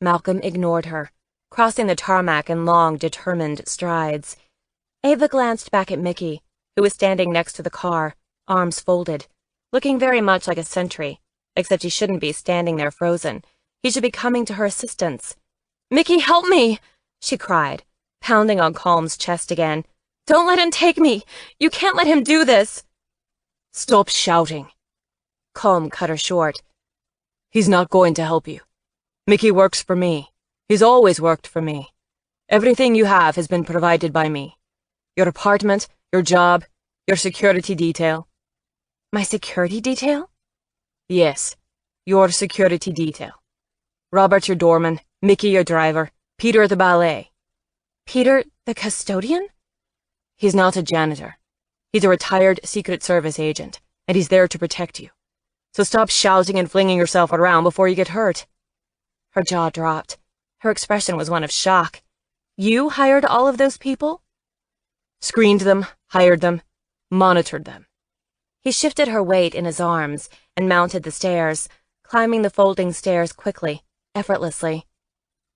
Malcolm ignored her, crossing the tarmac in long, determined strides. Ava glanced back at Mickey, who was standing next to the car, arms folded, looking very much like a sentry, except he shouldn't be standing there frozen. He should be coming to her assistance. "Mickey, help me!" she cried, pounding on Colm's chest again. "Don't let him take me! You can't let him do this!" "Stop shouting!" Colm cut her short. "He's not going to help you. Mickey works for me. He's always worked for me. Everything you have has been provided by me. Your apartment, your job, your security detail." "My security detail?" "Yes, your security detail. Robert your doorman, Mickey your driver, Peter the ballet." "Peter the custodian?" "He's not a janitor. He's a retired Secret Service agent, and he's there to protect you. So stop shouting and flinging yourself around before you get hurt." Her jaw dropped. Her expression was one of shock. "You hired all of those people?" "Screened them, hired them, monitored them." He shifted her weight in his arms and mounted the stairs, climbing the folding stairs quickly, effortlessly.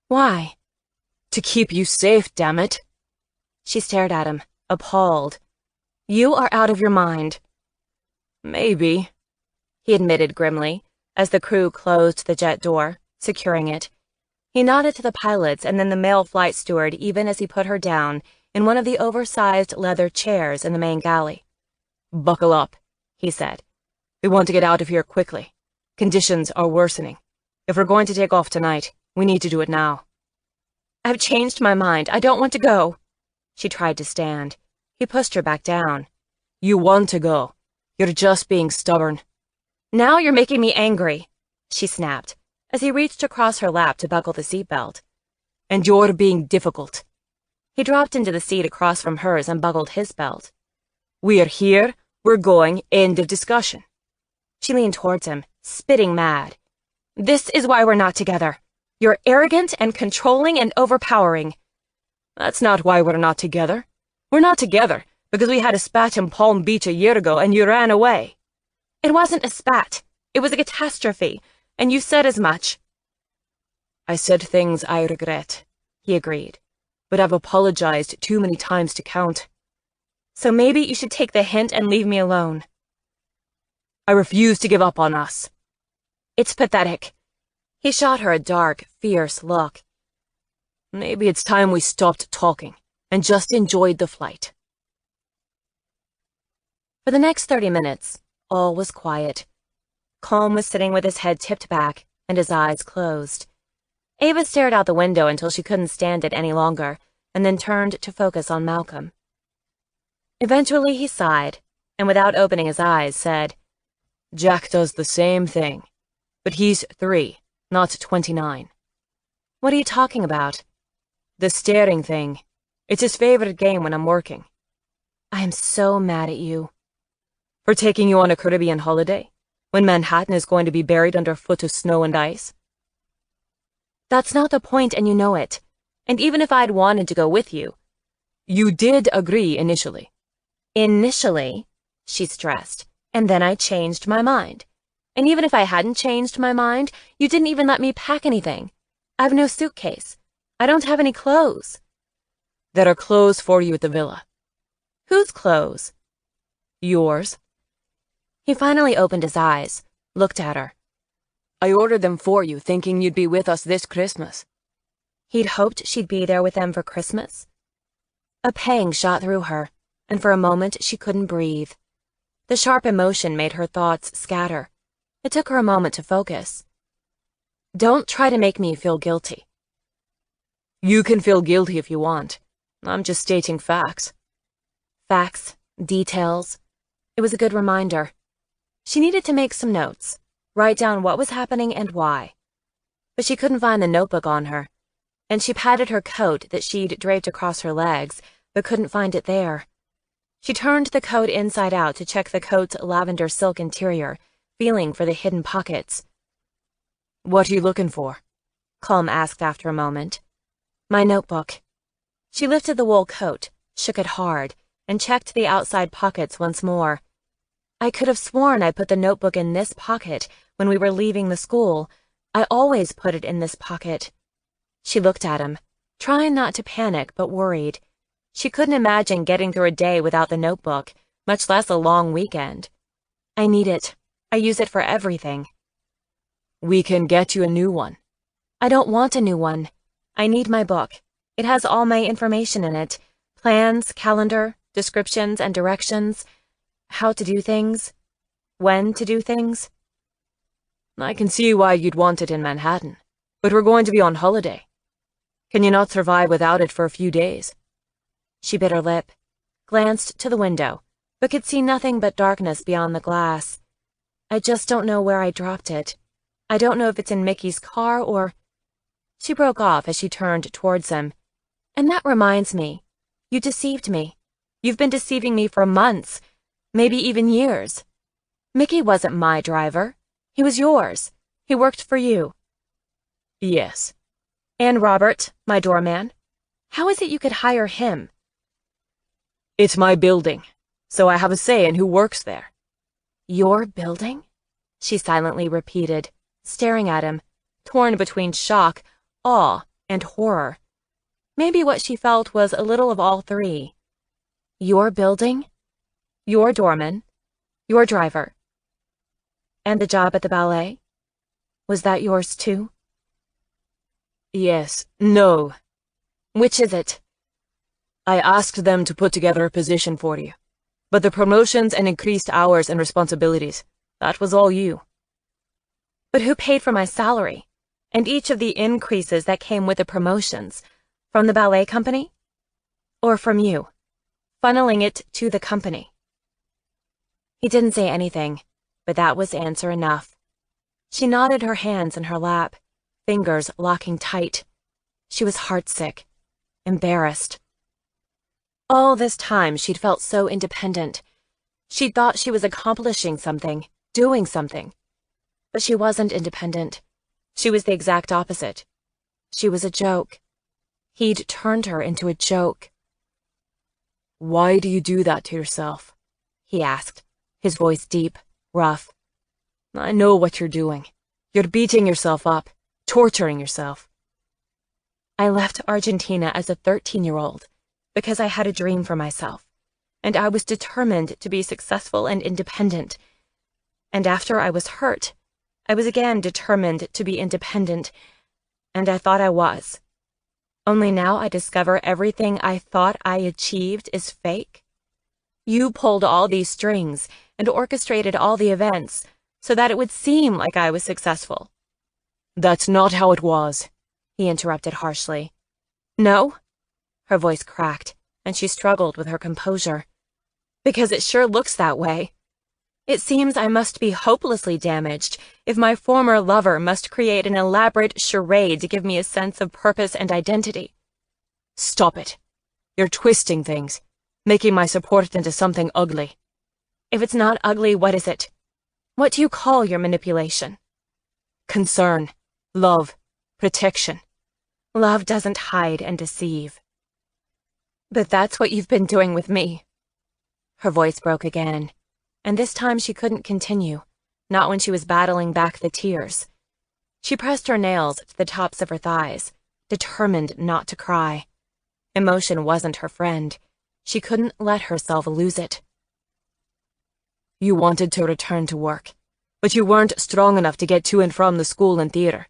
"Why?" "To keep you safe, damn it." She stared at him, appalled. "You are out of your mind." "Maybe," he admitted grimly, as the crew closed the jet door, securing it. He nodded to the pilots and then the male flight steward even as he put her down in one of the oversized leather chairs in the main galley. "Buckle up," he said. "We want to get out of here quickly. Conditions are worsening. If we're going to take off tonight, we need to do it now." "I've changed my mind. I don't want to go." She tried to stand. He pushed her back down. "You want to go. You're just being stubborn." "Now you're making me angry," she snapped, as he reached across her lap to buckle the seatbelt. "And you're being difficult." He dropped into the seat across from hers and buckled his belt. "We're here, we're going, end of discussion." She leaned towards him, spitting mad. "This is why we're not together. You're arrogant and controlling and overpowering." "That's not why we're not together. We're not together because we had a spat in Palm Beach a year ago and you ran away." "It wasn't a spat. It was a catastrophe, and you said as much." "I said things I regret," he agreed, "but I've apologized too many times to count." "So maybe you should take the hint and leave me alone." "I refuse to give up on us." "It's pathetic." He shot her a dark, fierce look. "Maybe it's time we stopped talking and just enjoyed the flight." For the next 30 minutes, all was quiet. Colm was sitting with his head tipped back and his eyes closed. Ava stared out the window until she couldn't stand it any longer, and then turned to focus on Malcolm. Eventually he sighed, and without opening his eyes, said, "Jack does the same thing, but he's 3, not 29. "What are you talking about?" "The staring thing. It's his favorite game when I'm working." "I am so mad at you." "For taking you on a Caribbean holiday, when Manhattan is going to be buried under a foot of snow and ice?" "That's not the point, and you know it. And even if I'd wanted to go with you— You did agree initially. Initially, she stressed, and then I changed my mind. And even if I hadn't changed my mind, you didn't even let me pack anything. I've no suitcase. I don't have any clothes. There are clothes for you at the villa. Whose clothes? Yours. He finally opened his eyes, looked at her. I ordered them for you, thinking you'd be with us this Christmas. He'd hoped she'd be there with them for Christmas. A pang shot through her, and for a moment she couldn't breathe. The sharp emotion made her thoughts scatter. It took her a moment to focus. Don't try to make me feel guilty. You can feel guilty if you want. I'm just stating facts. Facts, details. It was a good reminder. She needed to make some notes, write down what was happening and why. But she couldn't find the notebook on her, and she patted her coat that she'd draped across her legs, but couldn't find it there. She turned the coat inside out to check the coat's lavender silk interior, feeling for the hidden pockets. What are you looking for? Colm asked after a moment. My notebook. She lifted the wool coat, shook it hard, and checked the outside pockets once more. I could have sworn I put the notebook in this pocket when we were leaving the school. I always put it in this pocket. She looked at him, trying not to panic but worried. She couldn't imagine getting through a day without the notebook, much less a long weekend. I need it. I use it for everything. We can get you a new one. I don't want a new one. I need my book. It has all my information in it. Plans, calendar, descriptions, and directions. How to do things. When to do things. I can see why you'd want it in Manhattan, but we're going to be on holiday. Can you not survive without it for a few days? She bit her lip, glanced to the window, but could see nothing but darkness beyond the glass. I just don't know where I dropped it. I don't know if it's in Mickey's car or— She broke off as she turned towards him. And that reminds me. You deceived me. You've been deceiving me for months, maybe even years. Mickey wasn't my driver. He was yours. He worked for you. Yes. And Robert, my doorman. How is it you could hire him? It's my building, so I have a say in who works there. Your building? She silently repeated, staring at him, torn between shock, awe, and horror. Maybe what she felt was a little of all three. Your building? Your doorman? Your driver? And the job at the ballet? Was that yours too? Yes. No. Which is it? I asked them to put together a position for you, but the promotions and increased hours and responsibilities, that was all you. But who paid for my salary, and each of the increases that came with the promotions? From the ballet company? Or from you, funneling it to the company? He didn't say anything, but that was answer enough. She nodded her hands in her lap, fingers locking tight. She was heartsick, embarrassed. All this time she'd felt so independent. She'd thought she was accomplishing something, doing something. But she wasn't independent. She was the exact opposite. She was a joke. He'd turned her into a joke. Why do you do that to yourself? He asked, his voice deep, rough. I know what you're doing. You're beating yourself up, torturing yourself. I left Argentina as a 13-year-old because I had a dream for myself, and I was determined to be successful and independent. And after I was hurt, I was again determined to be independent, and I thought I was. Only now I discover everything I thought I achieved is fake. You pulled all these strings and orchestrated all the events so that it would seem like I was successful. That's not how it was, he interrupted harshly. No? Her voice cracked, and she struggled with her composure. Because it sure looks that way. It seems I must be hopelessly damaged if my former lover must create an elaborate charade to give me a sense of purpose and identity. Stop it. You're twisting things, making my support into something ugly. If it's not ugly, what is it? What do you call your manipulation? Concern, love, protection. Love doesn't hide and deceive. But that's what you've been doing with me. Her voice broke again, and this time she couldn't continue, not when she was battling back the tears. She pressed her nails to the tops of her thighs, determined not to cry. Emotion wasn't her friend. She couldn't let herself lose it. You wanted to return to work, but you weren't strong enough to get to and from the school and theater.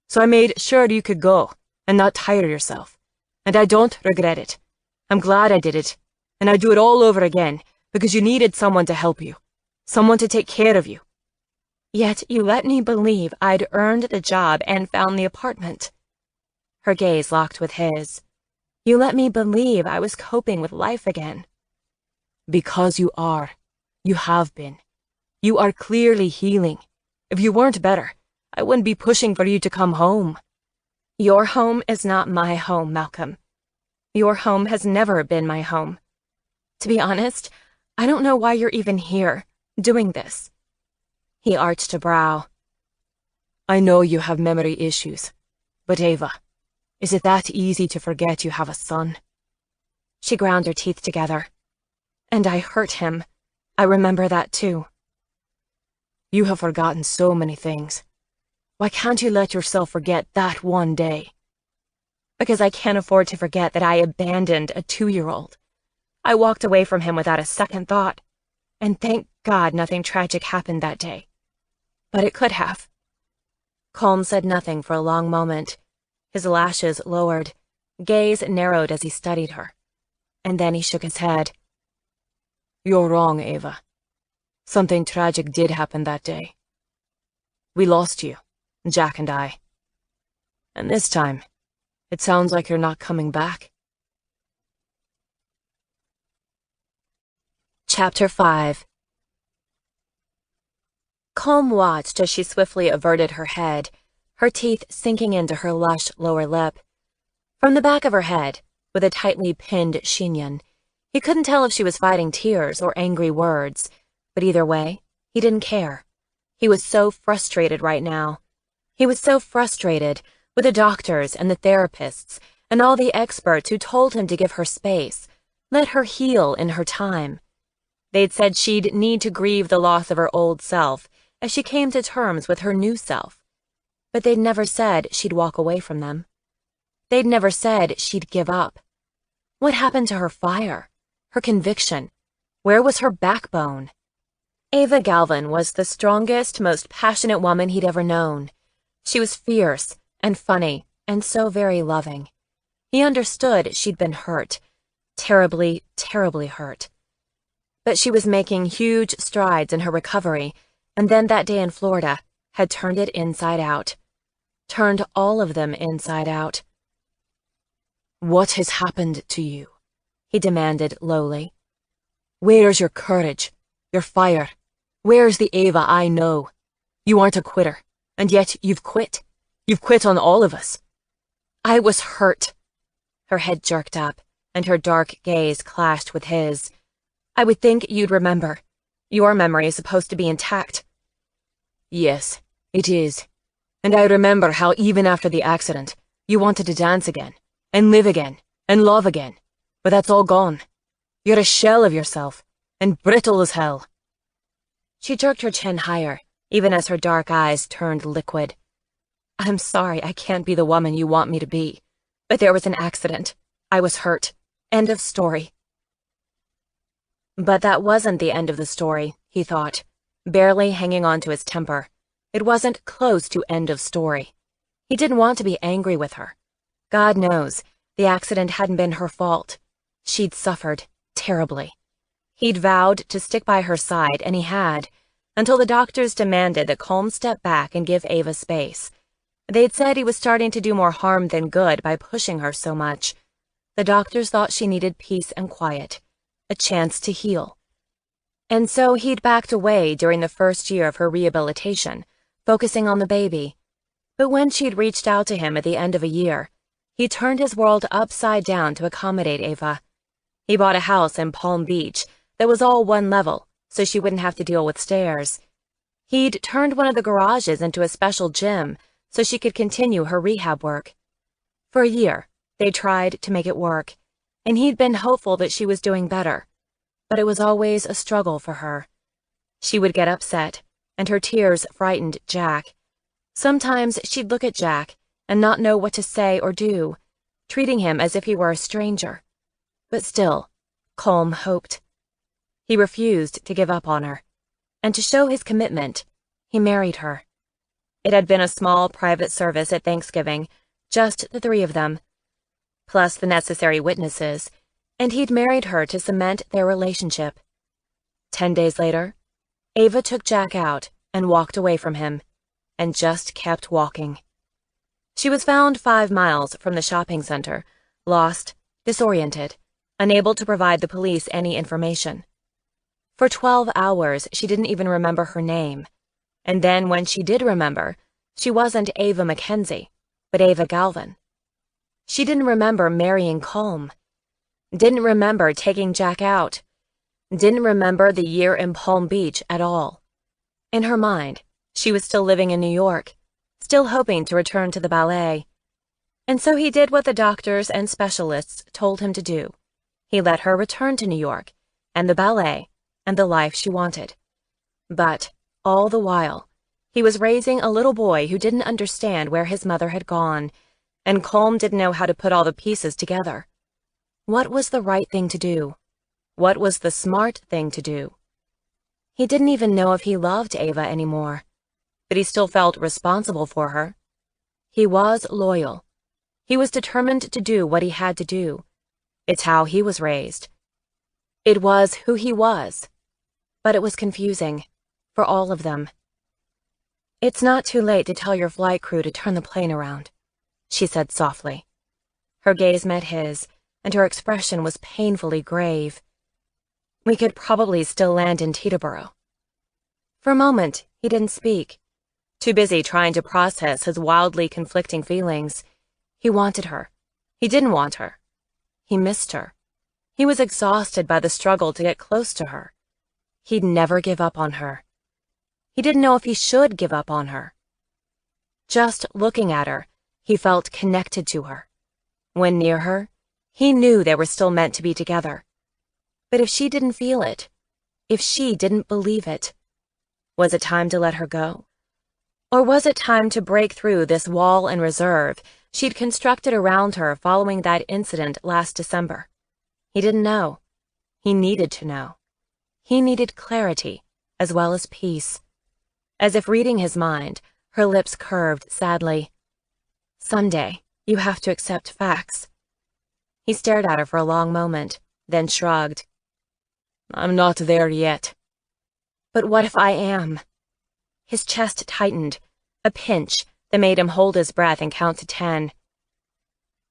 So I made sure you could go and not tire yourself. And I don't regret it. I'm glad I did it, and I'd do it all over again because you needed someone to help you, someone to take care of you. Yet you let me believe I'd earned the job and found the apartment. Her gaze locked with his. You let me believe I was coping with life again. Because you are. You have been. You are clearly healing. If you weren't better, I wouldn't be pushing for you to come home. Your home is not my home, Malcolm. Your home has never been my home. To be honest, I don't know why you're even here, doing this. He arched a brow. I know you have memory issues, but Ava, is it that easy to forget you have a son? She ground her teeth together. And I hurt him. I remember that too. You have forgotten so many things. Why can't you let yourself forget that one day? Because I can't afford to forget that I abandoned a 2-year-old. I walked away from him without a second thought. And thank God nothing tragic happened that day. But it could have. Colm said nothing for a long moment. His lashes lowered, gaze narrowed as he studied her. And then he shook his head. You're wrong, Ava. Something tragic did happen that day. We lost you, Jack and I. And this time, it sounds like you're not coming back. Chapter 5. Colm watched as she swiftly averted her head, her teeth sinking into her lush lower lip. From the back of her head, with a tightly pinned chignon, he couldn't tell if she was fighting tears or angry words, but either way, he didn't care. He was so frustrated right now. He was so frustrated with the doctors and the therapists and all the experts who told him to give her space, let her heal in her time. They'd said she'd need to grieve the loss of her old self as she came to terms with her new self. But they'd never said she'd walk away from them. They'd never said she'd give up. What happened to her fire? Her conviction? Where was her backbone? Ava Galvin was the strongest, most passionate woman he'd ever known. She was fierce and funny and so very loving. He understood she'd been hurt. Terribly, terribly hurt. But she was making huge strides in her recovery, and then that day in Florida had turned it inside out. Turned all of them inside out. What has happened to you? He demanded lowly. Where's your courage, your fire? Where's the Ava I know? You aren't a quitter, and yet you've quit. You've quit on all of us. I was hurt. Her head jerked up, and her dark gaze clashed with his. I would think you'd remember. Your memory is supposed to be intact. Yes, it is. And I remember how even after the accident, you wanted to dance again, and live again, and love again. But that's all gone. You're a shell of yourself, and brittle as hell. She jerked her chin higher, even as her dark eyes turned liquid. I'm sorry I can't be the woman you want me to be. But there was an accident. I was hurt. End of story. But that wasn't the end of the story, he thought, barely hanging on to his temper. It wasn't close to end of story. He didn't want to be angry with her. God knows, the accident hadn't been her fault. She'd suffered terribly. He'd vowed to stick by her side, and he had, until the doctors demanded that Colm step back and give Ava space. They'd said he was starting to do more harm than good by pushing her so much. The doctors thought she needed peace and quiet, a chance to heal. And so he'd backed away during the first year of her rehabilitation, focusing on the baby. But when she'd reached out to him at the end of a year, he turned his world upside down to accommodate Ava. He bought a house in Palm Beach that was all one level, so she wouldn't have to deal with stairs. He'd turned one of the garages into a special gym so she could continue her rehab work. For a year, they tried to make it work, and he'd been hopeful that she was doing better, but it was always a struggle for her. She would get upset, and her tears frightened Jack. Sometimes she'd look at Jack and not know what to say or do, treating him as if he were a stranger. But still, Colm hoped. He refused to give up on her, and to show his commitment, he married her. It had been a small private service at Thanksgiving, just the three of them, plus the necessary witnesses, and he'd married her to cement their relationship. 10 days later, Ava took Jack out and walked away from him, and just kept walking. She was found 5 miles from the shopping center, lost, disoriented, unable to provide the police any information. For 12 hours, she didn't even remember her name, and then when she did remember, she wasn't Ava Mackenzie, but Ava Galvin. She didn't remember marrying Colm, didn't remember taking Jack out, didn't remember the year in Palm Beach at all. In her mind, she was still living in New York, still hoping to return to the ballet. And so he did what the doctors and specialists told him to do. He let her return to New York, and the ballet, and the life she wanted. But, all the while, he was raising a little boy who didn't understand where his mother had gone, and Colm didn't know how to put all the pieces together. What was the right thing to do? What was the smart thing to do? He didn't even know if he loved Ava anymore, but he still felt responsible for her. He was loyal. He was determined to do what he had to do. It's how he was raised. It was who he was, but it was confusing for all of them. "It's not too late to tell your flight crew to turn the plane around," she said softly. Her gaze met his, and her expression was painfully grave. "We could probably still land in Teterboro." For a moment, he didn't speak, too busy trying to process his wildly conflicting feelings. He wanted her. He didn't want her. He missed her. He was exhausted by the struggle to get close to her. He'd never give up on her. He didn't know if he should give up on her. Just looking at her, he felt connected to her. When near her, he knew they were still meant to be together. But if she didn't feel it, if she didn't believe it, was it time to let her go? Or was it time to break through this wall and reserve she'd constructed around her following that incident last December? He didn't know. He needed to know. He needed clarity as well as peace. As if reading his mind, her lips curved sadly. "Someday, you have to accept facts." He stared at her for a long moment, then shrugged. "I'm not there yet." "But what if I am?" His chest tightened, a pinch that made him hold his breath and count to 10.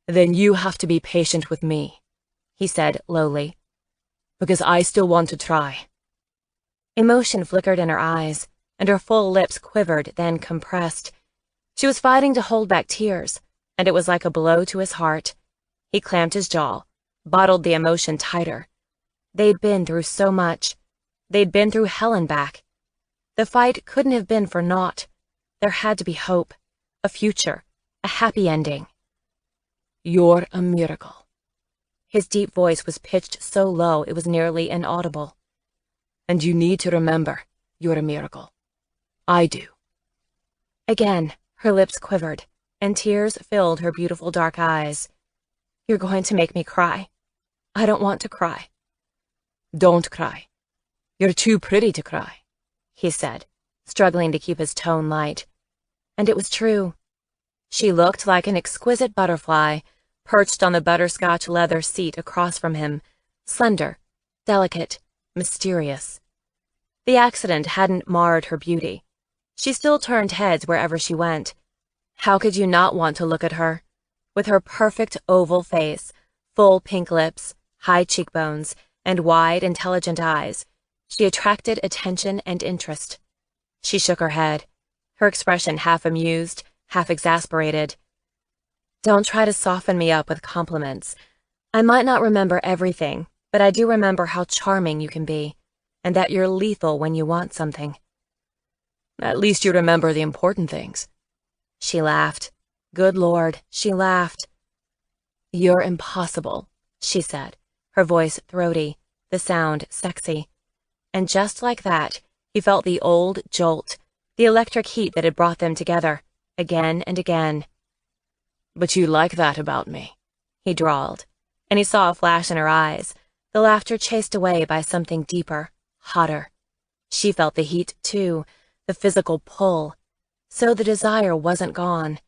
"Then you have to be patient with me," he said lowly, "because I still want to try." Emotion flickered in her eyes, and her full lips quivered, then compressed. She was fighting to hold back tears, and it was like a blow to his heart. He clamped his jaw, bottled the emotion tighter. They'd been through so much. They'd been through hell and back. The fight couldn't have been for naught. There had to be hope, a future, a happy ending. "You're a miracle." His deep voice was pitched so low it was nearly inaudible. "And you need to remember, you're a miracle. I do." Again, her lips quivered, and tears filled her beautiful dark eyes. "You're going to make me cry. I don't want to cry." "Don't cry. You're too pretty to cry," he said, struggling to keep his tone light. And it was true. She looked like an exquisite butterfly, perched on the butterscotch leather seat across from him, slender, delicate, mysterious. The accident hadn't marred her beauty. She still turned heads wherever she went. How could you not want to look at her? With her perfect oval face, full pink lips, high cheekbones, and wide, intelligent eyes, she attracted attention and interest. She shook her head, her expression half amused, half exasperated. "Don't try to soften me up with compliments. I might not remember everything, but I do remember how charming you can be, and that you're lethal when you want something." "At least you remember the important things." She laughed. Good Lord, she laughed. "You're impossible," she said, her voice throaty, the sound sexy. And just like that, he felt the old jolt, the electric heat that had brought them together, again and again. "But you like that about me," he drawled, and he saw a flash in her eyes, the laughter chased away by something deeper, hotter. She felt the heat, too, the physical pull. So the desire wasn't gone.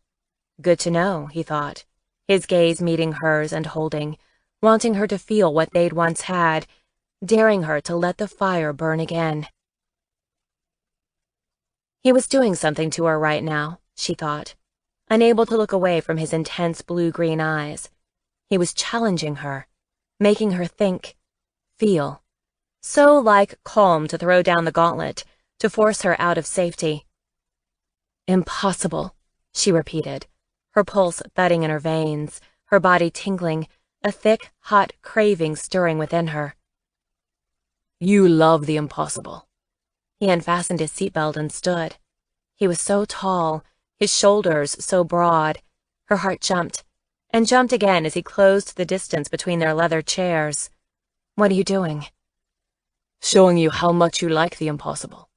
Good to know, he thought, his gaze meeting hers and holding, wanting her to feel what they'd once had, daring her to let the fire burn again. He was doing something to her right now, she thought, unable to look away from his intense blue-green eyes. He was challenging her, making her think, feel. So like calm to throw down the gauntlet, to force her out of safety. "Impossible," she repeated, her pulse thudding in her veins, her body tingling, a thick, hot craving stirring within her. "You love the impossible." He unfastened his seatbelt and stood. He was so tall, his shoulders so broad. Her heart jumped, and jumped again as he closed the distance between their leather chairs. "What are you doing?" "Showing you how much you like the impossible."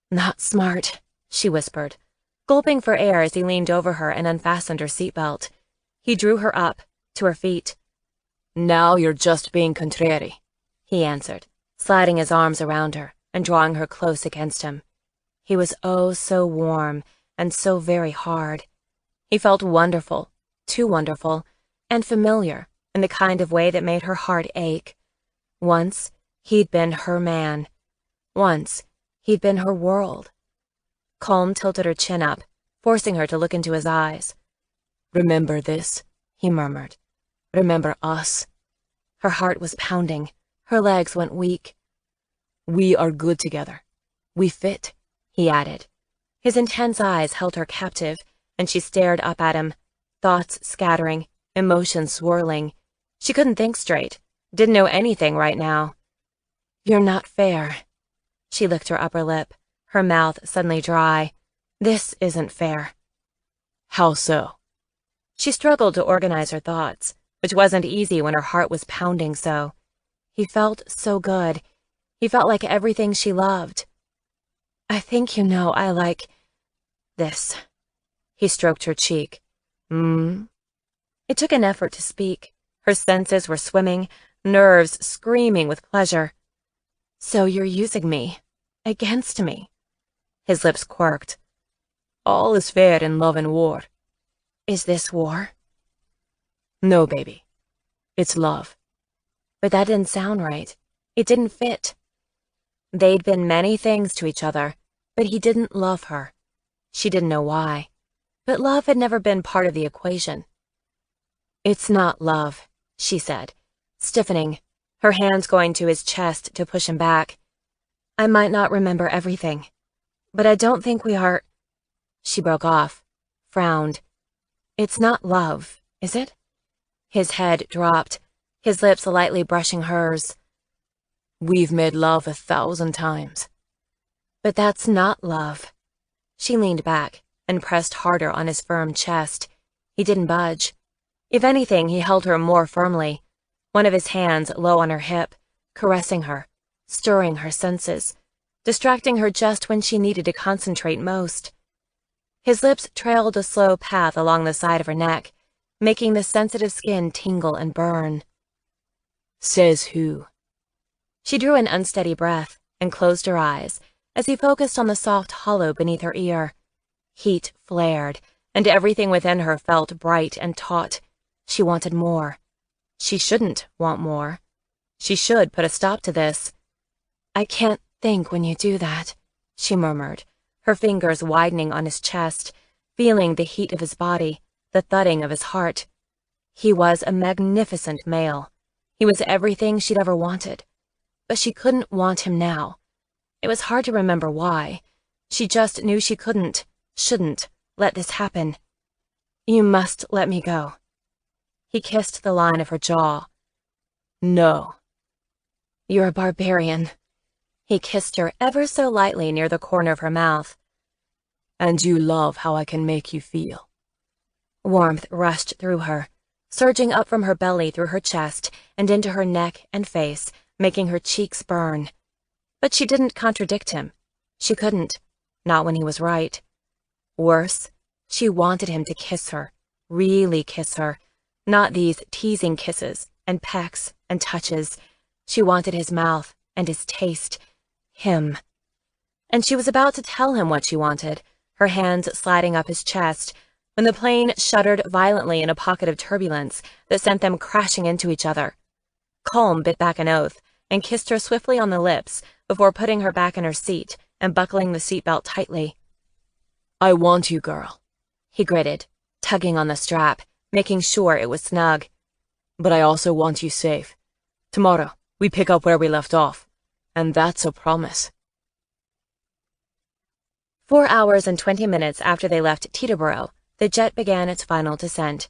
"Not smart," she whispered, gulping for air as he leaned over her and unfastened her seatbelt. He drew her up, to her feet. "Now you're just being contrary," he answered, sliding his arms around her and drawing her close against him. He was oh so warm and so very hard. He felt wonderful, too wonderful, and familiar in the kind of way that made her heart ache. Once, he'd been her man. Once, he'd been her world. Calm tilted her chin up, forcing her to look into his eyes. "Remember this," he murmured. "Remember us." Her heart was pounding. Her legs went weak. "We are good together. We fit," he added. His intense eyes held her captive, and she stared up at him, thoughts scattering, emotions swirling. She couldn't think straight, didn't know anything right now. "You're not fair." She licked her upper lip, her mouth suddenly dry. "This isn't fair." "How so?" She struggled to organize her thoughts, which wasn't easy when her heart was pounding so. He felt so good. He felt like everything she loved. "I think you know I like this." He stroked her cheek. It took an effort to speak. Her senses were swimming, nerves screaming with pleasure. "So you're using me. Against me." His lips quirked. "All is fair in love and war." "Is this war?" "No, baby. It's love." But that didn't sound right. It didn't fit. They'd been many things to each other, but he didn't love her. She didn't know why. But love had never been part of the equation. "It's not love," she said, stiffening, her hands going to his chest to push him back. "I might not remember everything, but I don't think we are—" She broke off, frowned. "It's not love, is it?" His head dropped, his lips lightly brushing hers. "We've made love 1,000 times." "But that's not love." She leaned back and pressed harder on his firm chest. He didn't budge. If anything, he held her more firmly, one of his hands low on her hip, caressing her, stirring her senses, distracting her just when she needed to concentrate most. His lips trailed a slow path along the side of her neck, making the sensitive skin tingle and burn. "Says who?" She drew an unsteady breath and closed her eyes as he focused on the soft hollow beneath her ear. Heat flared, and everything within her felt bright and taut. She wanted more. She shouldn't want more. She should put a stop to this. "I can't think when you do that," she murmured, her fingers widening on his chest, feeling the heat of his body, the thudding of his heart. He was a magnificent male. He was everything she'd ever wanted. But she couldn't want him now. It was hard to remember why. She just knew she shouldn't let this happen. "You must let me go." He kissed the line of her jaw. "No." "You're a barbarian." He kissed her ever so lightly near the corner of her mouth. "And you love how I can make you feel." Warmth rushed through her, surging up from her belly through her chest and into her neck and face, making her cheeks burn. But she didn't contradict him. She couldn't, not when he was right. Worse, she wanted him to kiss her, really kiss her, not these teasing kisses and pecks and touches. She wanted his mouth and his taste, him. And she was about to tell him what she wanted, her hands sliding up his chest, when the plane shuddered violently in a pocket of turbulence that sent them crashing into each other. Colm bit back an oath and kissed her swiftly on the lips before putting her back in her seat and buckling the seatbelt tightly. I want you, girl, he gritted, tugging on the strap, making sure it was snug. But I also want you safe. Tomorrow, we pick up where we left off, and that's a promise. 4 hours and 20 minutes after they left Teterboro, the jet began its final descent.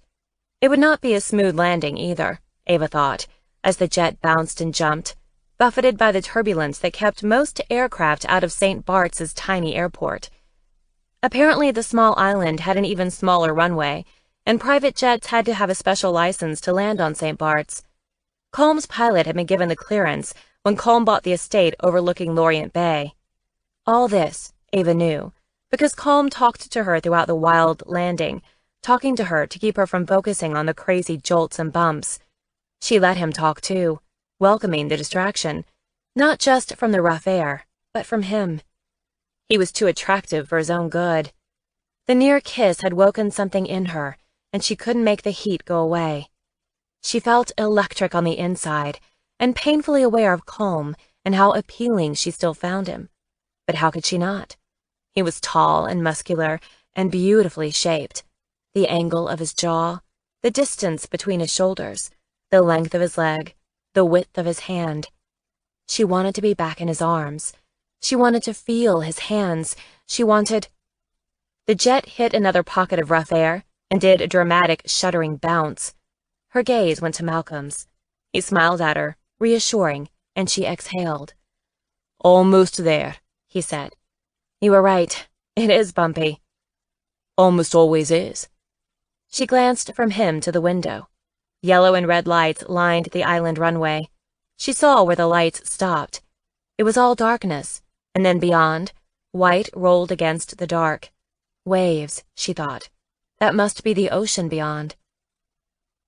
It would not be a smooth landing either, Ava thought, as the jet bounced and jumped, buffeted by the turbulence that kept most aircraft out of St. Bart's tiny airport. Apparently, the small island had an even smaller runway, and private jets had to have a special license to land on St. Bart's. Colm's pilot had been given the clearance when Colm bought the estate overlooking Lorient Bay. All this, Ava knew, because Colm talked to her throughout the wild landing, talking to her to keep her from focusing on the crazy jolts and bumps. She let him talk too, welcoming the distraction, not just from the rough air, but from him. He was too attractive for his own good. The near kiss had woken something in her, and she couldn't make the heat go away. She felt electric on the inside, and painfully aware of Colm and how appealing she still found him. But how could she not? He was tall and muscular and beautifully shaped. The angle of his jaw, the distance between his shoulders, the length of his leg, the width of his hand. She wanted to be back in his arms. She wanted to feel his hands. She wanted... The jet hit another pocket of rough air and did a dramatic, shuddering bounce. Her gaze went to Malcolm's. He smiled at her, reassuring, and she exhaled. Almost there, he said. You were right. It is bumpy. Almost always is. She glanced from him to the window. Yellow and red lights lined the island runway. She saw where the lights stopped. It was all darkness, and then beyond, white rolled against the dark. Waves, she thought. That must be the ocean beyond.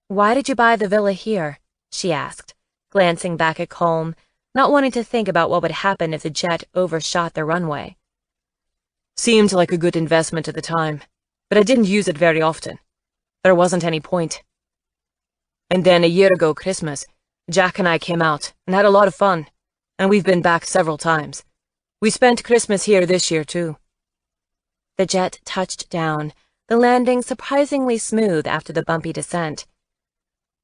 Why did you buy the villa here? She asked, glancing back at Colm, not wanting to think about what would happen if the jet overshot the runway. Seemed like a good investment at the time, but I didn't use it very often. There wasn't any point. And then a year ago Christmas, Jack and I came out and had a lot of fun, and we've been back several times. We spent Christmas here this year, too. The jet touched down, the landing surprisingly smooth after the bumpy descent.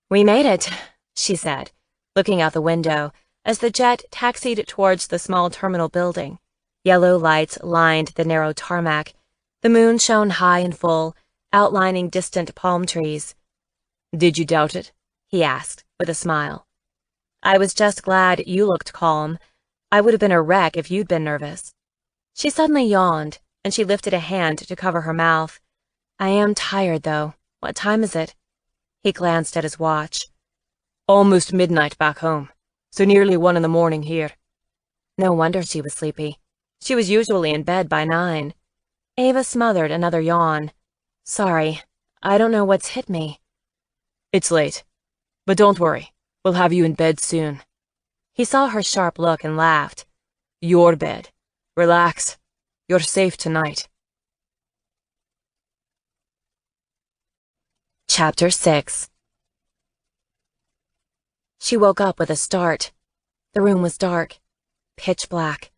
We made it, she said, looking out the window as the jet taxied towards the small terminal building. Yellow lights lined the narrow tarmac. The moon shone high and full, outlining distant palm trees. Did you doubt it? He asked, with a smile. I was just glad you looked calm. I would have been a wreck if you'd been nervous. She suddenly yawned, and she lifted a hand to cover her mouth. I am tired, though. What time is it? He glanced at his watch. Almost midnight back home, so nearly 1 a.m. here. No wonder she was sleepy. She was usually in bed by 9. Ava smothered another yawn. Sorry, I don't know what's hit me. It's late, but don't worry. We'll have you in bed soon. He saw her sharp look and laughed. Your bed. Relax. You're safe tonight. Chapter 6. She woke up with a start. The room was dark, pitch black.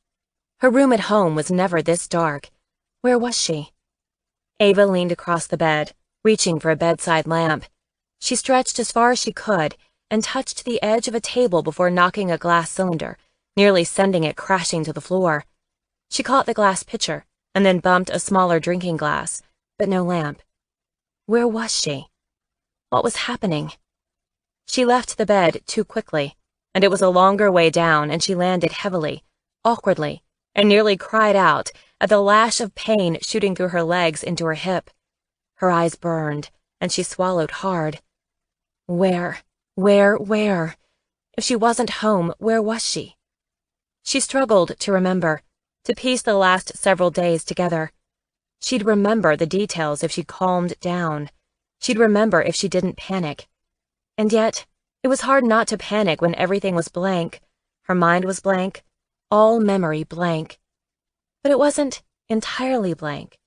Her room at home was never this dark. Where was she? Ava leaned across the bed, reaching for a bedside lamp. She stretched as far as she could and touched the edge of a table before knocking a glass cylinder, nearly sending it crashing to the floor. She caught the glass pitcher and then bumped a smaller drinking glass, but no lamp. Where was she? What was happening? She left the bed too quickly, and it was a longer way down, and she landed heavily, awkwardly, and nearly cried out at the lash of pain shooting through her legs into her hip. Her eyes burned, and she swallowed hard. Where? Where? If she wasn't home, where was she? She struggled to remember, to piece the last several days together. She'd remember the details if she calmed down. She'd remember if she didn't panic. And yet, it was hard not to panic when everything was blank. Her mind was blank, all memory blank. But it wasn't entirely blank.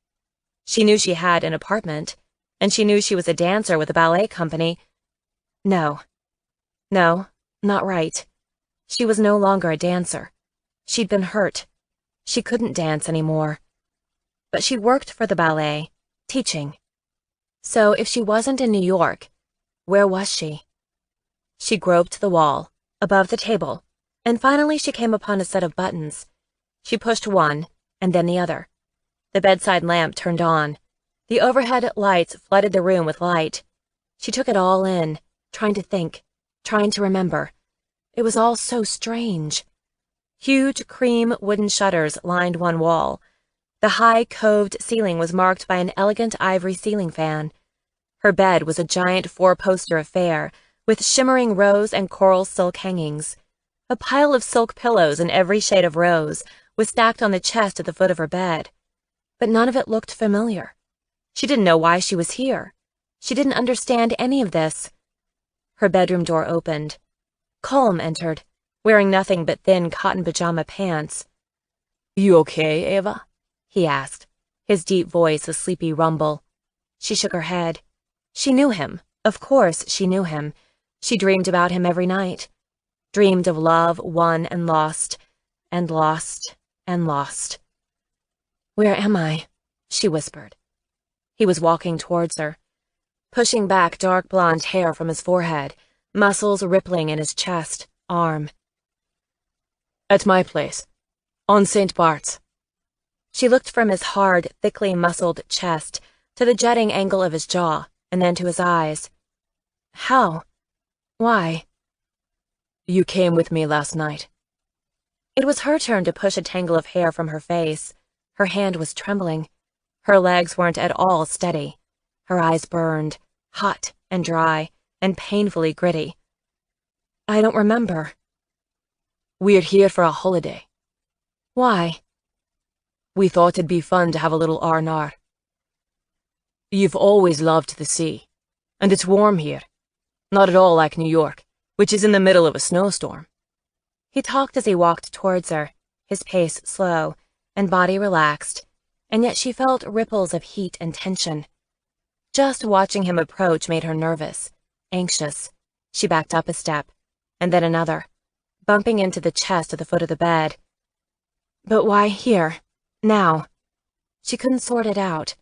She knew she had an apartment, and she knew she was a dancer with a ballet company. No, not right. She was no longer a dancer. She'd been hurt. She couldn't dance anymore. But she worked for the ballet, teaching. So if she wasn't in New York, where was she? She groped the wall, above the table, and finally she came upon a set of buttons. She pushed one, and then the other. The bedside lamp turned on. The overhead lights flooded the room with light. She took it all in, trying to think, trying to remember. It was all so strange. Huge cream wooden shutters lined one wall. The high, coved ceiling was marked by an elegant ivory ceiling fan. Her bed was a giant four-poster affair, with shimmering rose and coral silk hangings. A pile of silk pillows in every shade of rose was stacked on the chest at the foot of her bed. But none of it looked familiar. She didn't know why she was here. She didn't understand any of this. Her bedroom door opened. Colm entered, wearing nothing but thin cotton pajama pants. You okay, Eva? He asked, his deep voice a sleepy rumble. She shook her head. She knew him. Of course she knew him. She dreamed about him every night. Dreamed of love won and lost, and lost, and lost. Where am I? She whispered. He was walking towards her, pushing back dark blonde hair from his forehead, muscles rippling in his chest, arm. At my place, on St. Bart's. She looked from his hard, thickly muscled chest to the jutting angle of his jaw, and then to his eyes. How? Why? You came with me last night. It was her turn to push a tangle of hair from her face. Her hand was trembling. Her legs weren't at all steady. Her eyes burned, hot and dry, and painfully gritty. I don't remember. We're here for a holiday. Why? We thought it'd be fun to have a little R&R. You've always loved the sea, and it's warm here. Not at all like New York, which is in the middle of a snowstorm. He talked as he walked towards her, his pace slow, and body relaxed, and yet she felt ripples of heat and tension. Just watching him approach made her nervous, anxious. She backed up a step, and then another, bumping into the chest at the foot of the bed. But why here? Now? She couldn't sort it out.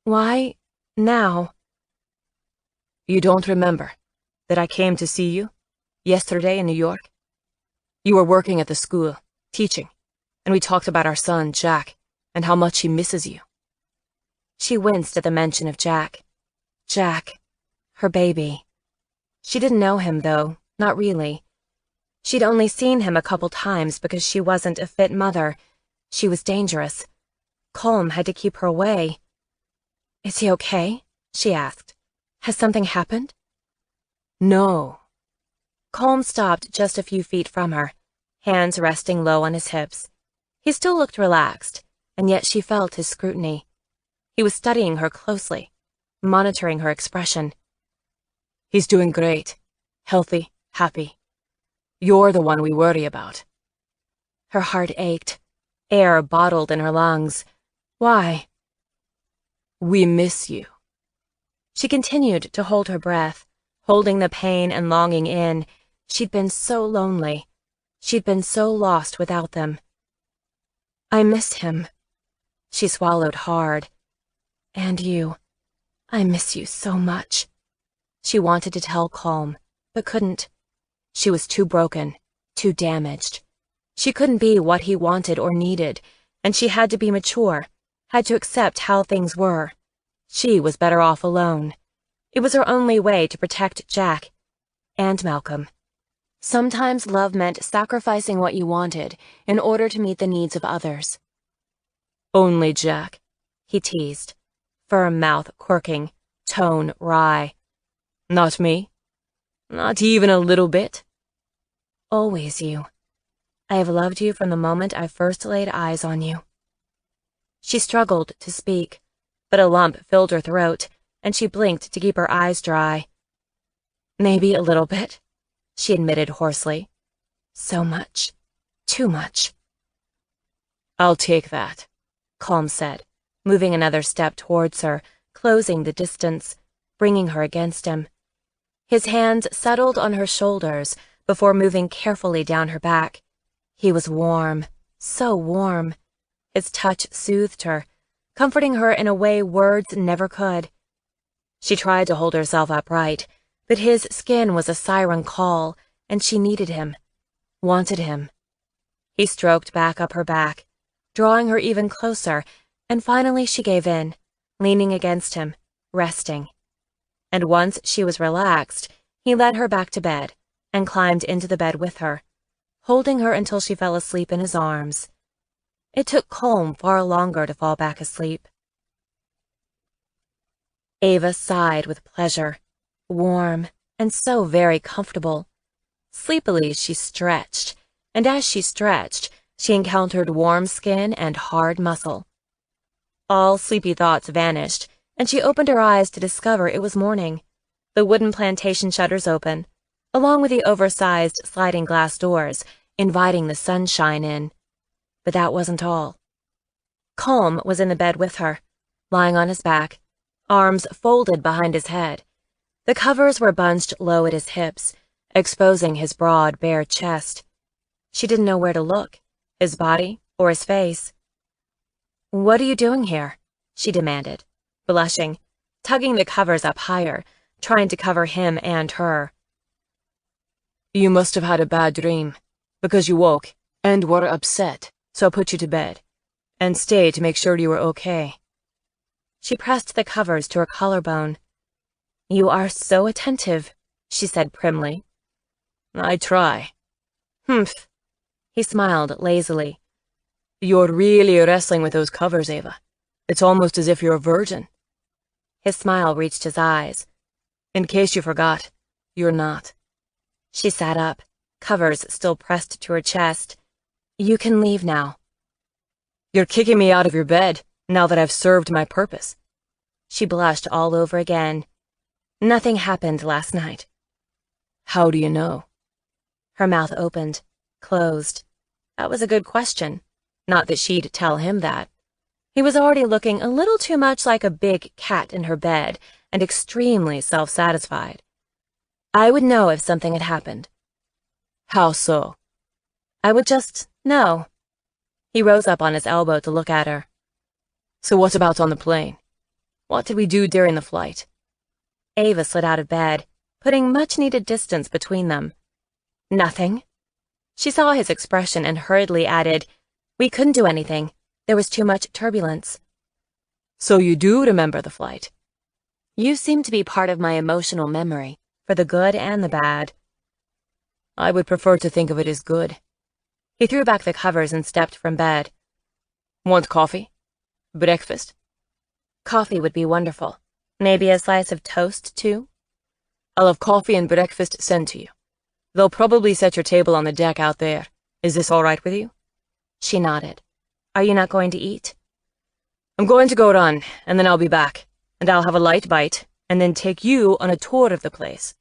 Why now? You don't remember that I came to see you yesterday in New York? You were working at the school, teaching, and we talked about our son, Jack, and how much he misses you. She winced at the mention of Jack. Jack, her baby. She didn't know him, though, not really. She'd only seen him a couple times because she wasn't a fit mother. She was dangerous. Colm had to keep her away. Is he okay? She asked. Has something happened? No. Colm stopped just a few feet from her, hands resting low on his hips. He still looked relaxed, and yet she felt his scrutiny. He was studying her closely, monitoring her expression. He's doing great. Healthy, happy. You're the one we worry about. Her heart ached, air bottled in her lungs. Why? We miss you. She continued to hold her breath, holding the pain and longing in. She'd been so lonely. She'd been so lost without them. I miss him. She swallowed hard. And you. I miss you so much. She wanted to tell Colm, but couldn't. She was too broken, too damaged. She couldn't be what he wanted or needed, and she had to be mature, had to accept how things were. She was better off alone. It was her only way to protect Jack and Malcolm. Sometimes love meant sacrificing what you wanted in order to meet the needs of others. Only Jack, he teased, firm mouth quirking, tone wry. Not me? Not even a little bit? Always you. I have loved you from the moment I first laid eyes on you. She struggled to speak, but a lump filled her throat, and she blinked to keep her eyes dry. Maybe a little bit, she admitted hoarsely. So much. Too much. I'll take that, Colm said, moving another step towards her, closing the distance, bringing her against him. His hands settled on her shoulders before moving carefully down her back. He was warm, so warm. His touch soothed her, comforting her in a way words never could. She tried to hold herself upright, but his skin was a siren call, and she needed him, wanted him. He stroked back up her back, drawing her even closer, and finally she gave in, leaning against him, resting. And once she was relaxed, he led her back to bed and climbed into the bed with her, holding her until she fell asleep in his arms. It took Colm far longer to fall back asleep. Ava sighed with pleasure, warm and so very comfortable. Sleepily she stretched, and as she stretched, she encountered warm skin and hard muscle. All sleepy thoughts vanished, and she opened her eyes to discover it was morning. The wooden plantation shutters open, along with the oversized sliding glass doors, inviting the sunshine in. But that wasn't all. Colm was in the bed with her, lying on his back, arms folded behind his head. The covers were bunched low at his hips, exposing his broad, bare chest. She didn't know where to look, his body or his face. "What are you doing here?" she demanded, blushing, tugging the covers up higher, trying to cover him and her. You must have had a bad dream, because you woke and were upset, so I put you to bed, and stayed to make sure you were okay. She pressed the covers to her collarbone. "You are so attentive," she said primly. I try. Humph. He smiled lazily. You're really wrestling with those covers, Ava. It's almost as if you're a virgin. His smile reached his eyes. In case you forgot, you're not. She sat up, covers still pressed to her chest. "You can leave now." You're kicking me out of your bed, now that I've served my purpose. She blushed all over again. "Nothing happened last night." How do you know? Her mouth opened, closed. That was a good question. Not that she'd tell him that. He was already looking a little too much like a big cat in her bed and extremely self-satisfied. "I would know if something had happened." How so? "I would just know." He rose up on his elbow to look at her. So what about on the plane? What did we do during the flight? Ava slid out of bed, putting much-needed distance between them. "Nothing." She saw his expression and hurriedly added, "We couldn't do anything. There was too much turbulence." So you do remember the flight? "You seem to be part of my emotional memory, for the good and the bad." I would prefer to think of it as good. He threw back the covers and stepped from bed. Want coffee? Breakfast? Coffee would be wonderful. Maybe a slice of toast, too? I'll have coffee and breakfast sent to you. They'll probably set your table on the deck out there. Is this all right with you? She nodded. "Are you not going to eat?" I'm going to go run, and then I'll be back, and I'll have a light bite, and then take you on a tour of the place.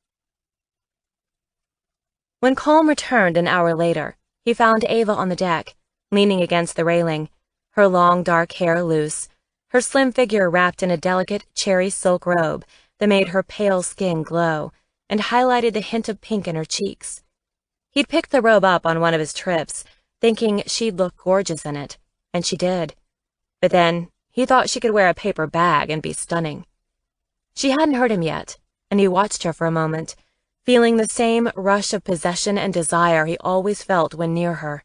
When Colm returned an hour later, he found Ava on the deck, leaning against the railing, her long dark hair loose, her slim figure wrapped in a delicate cherry silk robe that made her pale skin glow and highlighted the hint of pink in her cheeks. He'd picked the robe up on one of his trips, thinking she'd look gorgeous in it, and she did. But then he thought she could wear a paper bag and be stunning. She hadn't heard him yet, and he watched her for a moment, feeling the same rush of possession and desire he always felt when near her.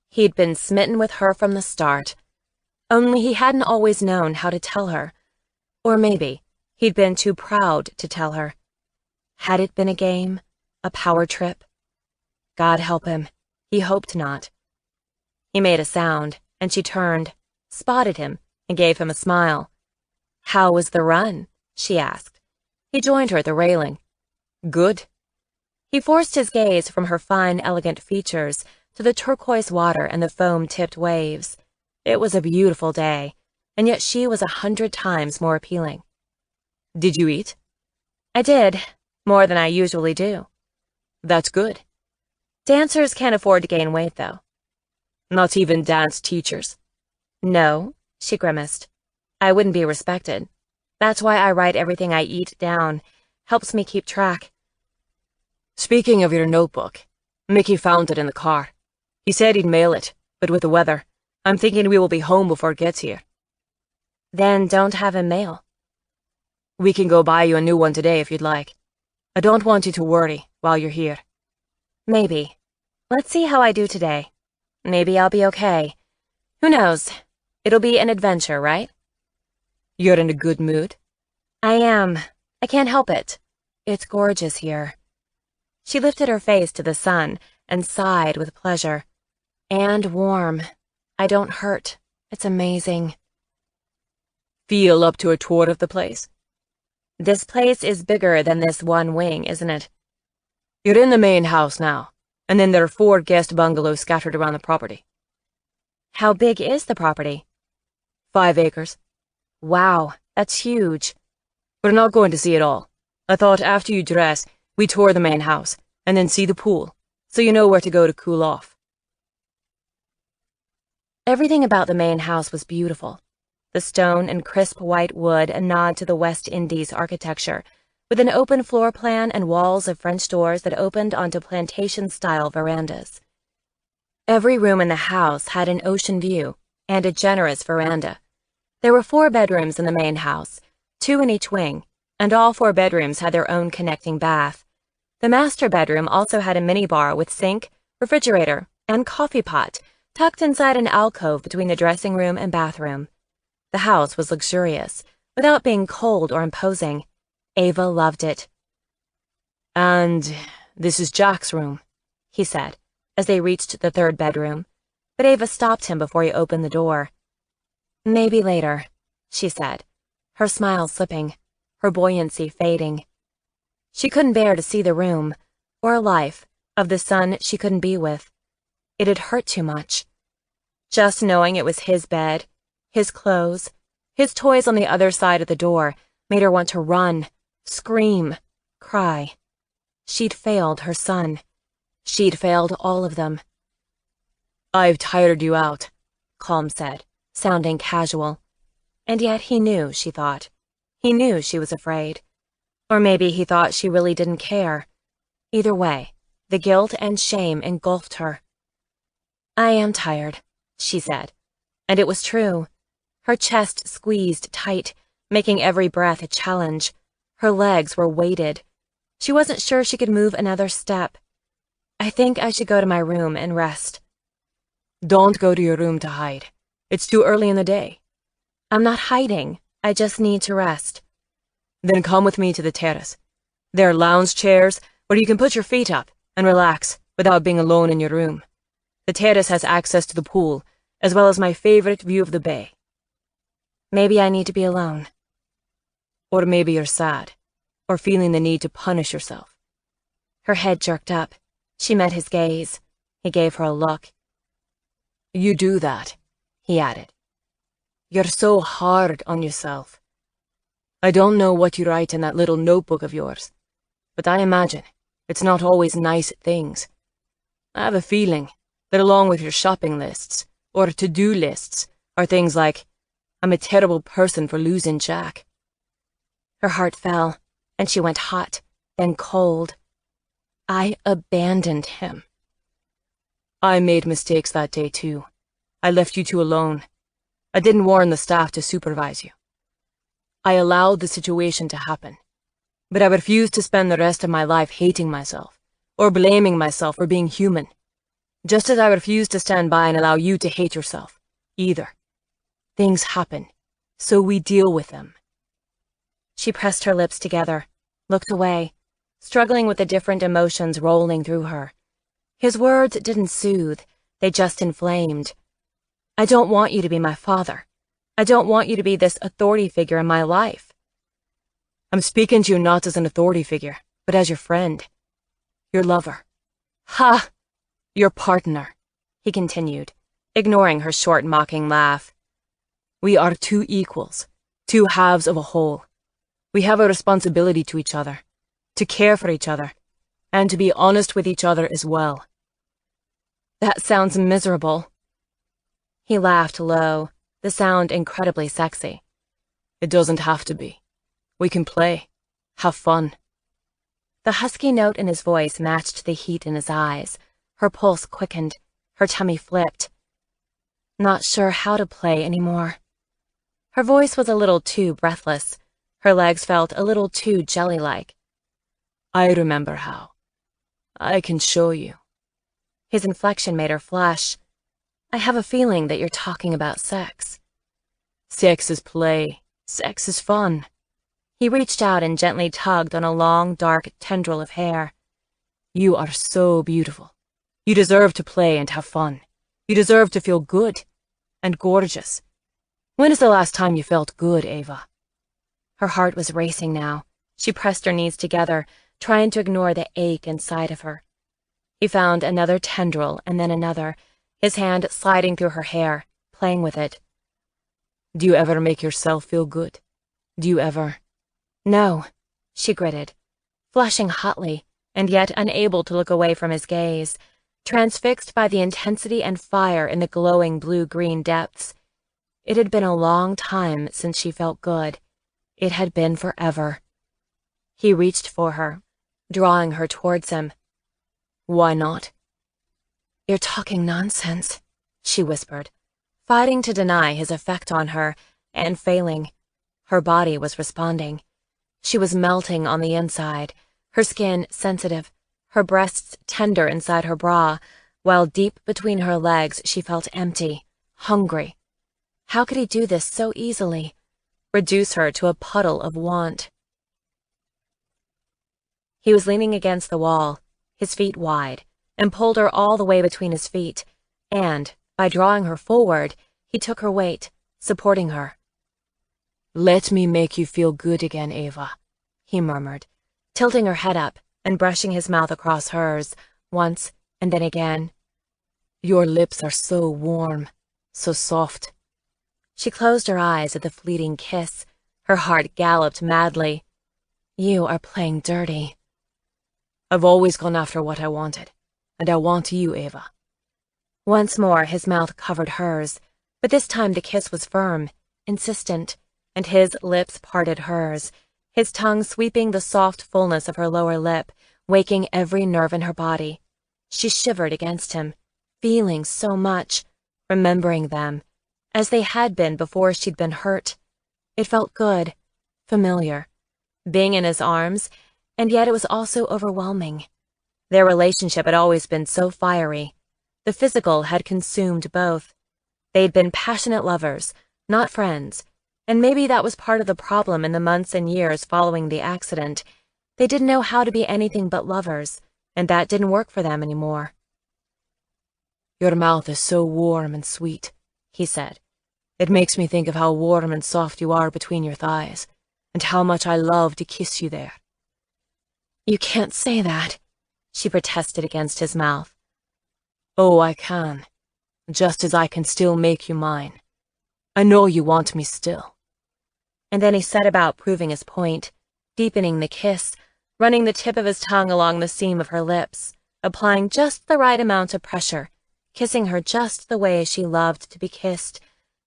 He'd been smitten with her from the start, only he hadn't always known how to tell her. Or maybe he'd been too proud to tell her. Had it been a game? A power trip? God help him. He hoped not. He made a sound, and she turned, spotted him, and gave him a smile. "How was the run?" she asked. He joined her at the railing. Good. He forced his gaze from her fine, elegant features to the turquoise water and the foam-tipped waves. It was a beautiful day, and yet she was 100 times more appealing. Did you eat? I did, more than I usually do. That's good. Dancers can't afford to gain weight, though. Not even dance teachers? No, she grimaced. I wouldn't be respected. That's why I write everything I eat down. Helps me keep track. Speaking of your notebook, Mickey found it in the car. He said he'd mail it, but with the weather, I'm thinking we will be home before it gets here. Then don't have him mail. We can go buy you a new one today if you'd like. I don't want you to worry while you're here. Maybe. Let's see how I do today. Maybe I'll be okay. Who knows? It'll be an adventure, right? You're in a good mood? I am. I can't help it. It's gorgeous here. She lifted her face to the sun and sighed with pleasure. And warm. I don't hurt. It's amazing. Feel up to a tour of the place? This place is bigger than this one wing, isn't it? You're in the main house now, and then there are 4 guest bungalows scattered around the property. How big is the property? 5 acres. Wow, that's huge. We're not going to see it all. I thought after you dress, we tour the main house, and then see the pool, so you know where to go to cool off. Everything about the main house was beautiful. The stone and crisp white wood a nod to the West Indies architecture, with an open floor plan and walls of French doors that opened onto plantation-style verandas. Every room in the house had an ocean view and a generous veranda. There were 4 bedrooms in the main house, 2 in each wing, and all 4 bedrooms had their own connecting bath. The master bedroom also had a minibar with sink, refrigerator, and coffee pot tucked inside an alcove between the dressing room and bathroom. The house was luxurious, without being cold or imposing. Ava loved it. And this is Jack's room, he said, as they reached the 3rd bedroom, but Ava stopped him before he opened the door. Maybe later, she said, her smile slipping, her buoyancy fading. She couldn't bear to see the room, or a life, of the son she couldn't be with. It had hurt too much. Just knowing it was his bed, his clothes, his toys on the other side of the door made her want to run, scream, cry. She'd failed her son. She'd failed all of them. I've tired you out, Colm said, sounding casual. And yet he knew, she thought. He knew she was afraid. Or maybe he thought she really didn't care. Either way, the guilt and shame engulfed her. I am tired, she said. And it was true. Her chest squeezed tight, making every breath a challenge. Her legs were weighted. She wasn't sure she could move another step. I think I should go to my room and rest. Don't go to your room to hide. It's too early in the day. I'm not hiding. I just need to rest. Then come with me to the terrace. There are lounge chairs where you can put your feet up and relax without being alone in your room. The terrace has access to the pool, as well as my favorite view of the bay. Maybe I need to be alone. Or maybe you're sad, or feeling the need to punish yourself. Her head jerked up. She met his gaze. He gave her a look. You do that, he added. You're so hard on yourself. I don't know what you write in that little notebook of yours, but I imagine it's not always nice things. I have a feeling that along with your shopping lists, or to-do lists, are things like, I'm a terrible person for losing Jack. Her heart fell, and she went hot, then cold. I abandoned him. I made mistakes that day too. I left you two alone. I didn't warn the staff to supervise you. I allowed the situation to happen, but I refused to spend the rest of my life hating myself, or blaming myself for being human, just as I refused to stand by and allow you to hate yourself, either. Things happen, so we deal with them. She pressed her lips together, looked away, struggling with the different emotions rolling through her. His words didn't soothe, they just inflamed. I don't want you to be my father. I don't want you to be this authority figure in my life. I'm speaking to you not as an authority figure, but as your friend. Your lover. Ha! Your partner, he continued, ignoring her short, mocking laugh. We are two equals, two halves of a whole. We have a responsibility to each other, to care for each other, and to be honest with each other as well. That sounds miserable. He laughed low, the sound incredibly sexy. It doesn't have to be. We can play, have fun. The husky note in his voice matched the heat in his eyes. Her pulse quickened, her tummy flipped. Not sure how to play anymore. Her voice was a little too breathless. Her legs felt a little too jelly-like. I remember how. I can show you. His inflection made her flush. I have a feeling that you're talking about sex. Sex is play. Sex is fun. He reached out and gently tugged on a long, dark tendril of hair. You are so beautiful. You deserve to play and have fun. You deserve to feel good and gorgeous. When is the last time you felt good, Ava? Her heart was racing now. She pressed her knees together, trying to ignore the ache inside of her. He found another tendril and then another, his hand sliding through her hair, playing with it. Do you ever make yourself feel good? Do you ever? No, she gritted, flushing hotly, and yet unable to look away from his gaze, transfixed by the intensity and fire in the glowing blue-green depths. It had been a long time since she felt good. It had been forever. He reached for her, drawing her towards him. Why not? You're talking nonsense, she whispered, fighting to deny his effect on her, and failing. Her body was responding. She was melting on the inside, her skin sensitive, her breasts tender inside her bra, while deep between her legs she felt empty, hungry. How could he do this so easily? Reduce her to a puddle of want. He was leaning against the wall, his feet wide, and pulled her all the way between his feet, and, by drawing her forward, he took her weight, supporting her. Let me make you feel good again, Ava, he murmured, tilting her head up and brushing his mouth across hers, once and then again. Your lips are so warm, so soft. She closed her eyes at the fleeting kiss. Her heart galloped madly. You are playing dirty. I've always gone after what I wanted, and I want you, Ava. Once more his mouth covered hers, but this time the kiss was firm, insistent, and his lips parted hers, his tongue sweeping the soft fullness of her lower lip, waking every nerve in her body. She shivered against him, feeling so much, remembering them, as they had been before she'd been hurt. It felt good, familiar, being in his arms, and yet it was also overwhelming. Their relationship had always been so fiery. The physical had consumed both. They'd been passionate lovers, not friends, and maybe that was part of the problem in the months and years following the accident. They didn't know how to be anything but lovers, and that didn't work for them anymore. Your mouth is so warm and sweet, he said. It makes me think of how warm and soft you are between your thighs, and how much I love to kiss you there. You can't say that, she protested against his mouth. Oh, I can, just as I can still make you mine. I know you want me still. And then he set about proving his point, deepening the kiss, running the tip of his tongue along the seam of her lips, applying just the right amount of pressure, kissing her just the way she loved to be kissed,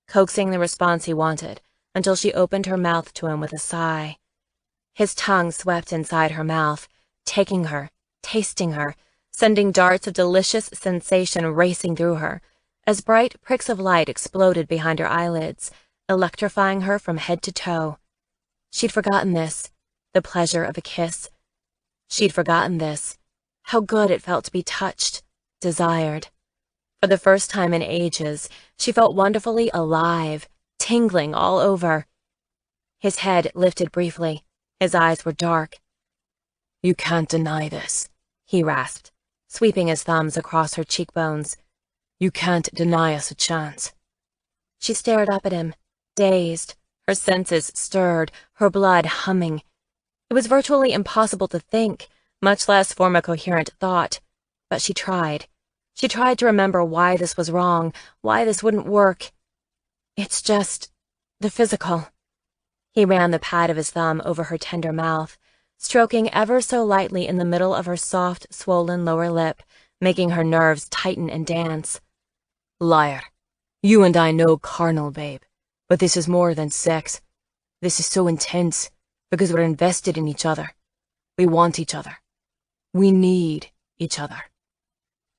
coaxing the response he wanted, until she opened her mouth to him with a sigh. His tongue swept inside her mouth, taking her, tasting her, sending darts of delicious sensation racing through her, as bright pricks of light exploded behind her eyelids, electrifying her from head to toe. She'd forgotten this, the pleasure of a kiss. She'd forgotten this, how good it felt to be touched, desired. For the first time in ages, she felt wonderfully alive, tingling all over. His head lifted briefly. His eyes were dark. You can't deny this, he rasped, sweeping his thumbs across her cheekbones. You can't deny us a chance. She stared up at him, dazed, her senses stirred, her blood humming. It was virtually impossible to think, much less form a coherent thought. But she tried. She tried to remember why this was wrong, why this wouldn't work. It's just the physical. He ran the pad of his thumb over her tender mouth, stroking ever so lightly in the middle of her soft, swollen lower lip, making her nerves tighten and dance. Liar. You and I know carnal, babe, but this is more than sex. This is so intense, because we're invested in each other. We want each other. We need each other.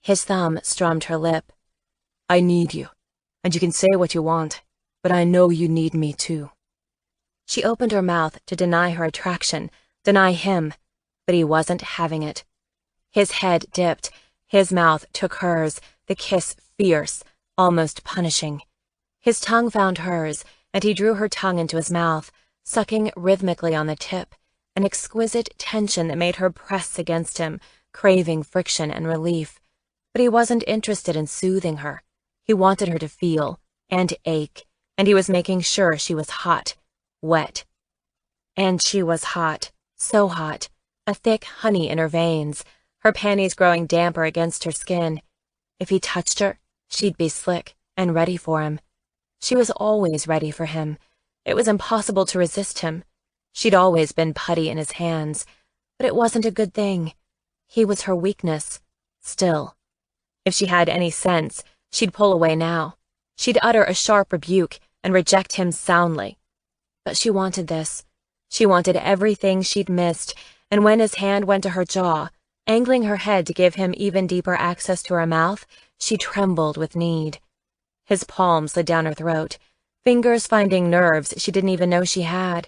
His thumb strummed her lip. I need you, and you can say what you want, but I know you need me too. She opened her mouth to deny her attraction, deny him, but he wasn't having it. His head dipped, his mouth took hers, the kiss fierce, almost punishing. His tongue found hers, and he drew her tongue into his mouth, sucking rhythmically on the tip, an exquisite tension that made her press against him, craving friction and relief. But he wasn't interested in soothing her. He wanted her to feel, and ache, and he was making sure she was hot, wet. And she was hot, so hot, a thick honey in her veins, her panties growing damper against her skin. If he touched her, she'd be slick and ready for him. She was always ready for him. It was impossible to resist him. She'd always been putty in his hands, but it wasn't a good thing. He was her weakness, still. If she had any sense, she'd pull away now. She'd utter a sharp rebuke and reject him soundly. But she wanted this. She wanted everything she'd missed, and when his hand went to her jaw, angling her head to give him even deeper access to her mouth, she trembled with need. His palm slid down her throat, fingers finding nerves she didn't even know she had.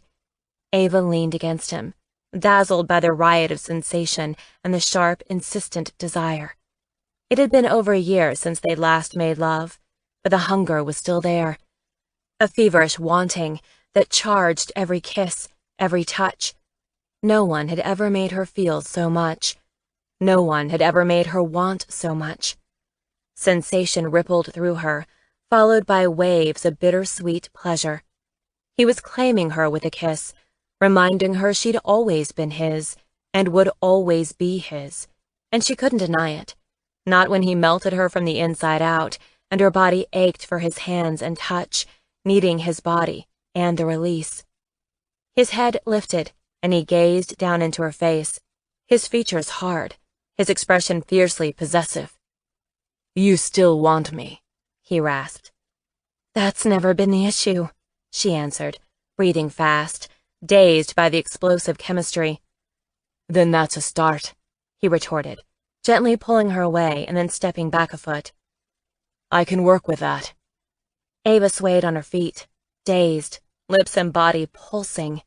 Ava leaned against him, dazzled by the riot of sensation and the sharp, insistent desire. It had been over a year since they'd last made love, but the hunger was still there. A feverish wanting that charged every kiss, every touch. No one had ever made her feel so much. No one had ever made her want so much. Sensation rippled through her, followed by waves of bittersweet pleasure. He was claiming her with a kiss, reminding her she'd always been his, and would always be his, and she couldn't deny it. Not when he melted her from the inside out, and her body ached for his hands and touch, needing his body and the release. His head lifted, and he gazed down into her face, his features hard, his expression fiercely possessive. You still want me, he rasped. That's never been the issue, she answered, breathing fast, dazed by the explosive chemistry. Then that's a start, he retorted, gently pulling her away and then stepping back a foot. I can work with that. Ava swayed on her feet, dazed, lips and body pulsing.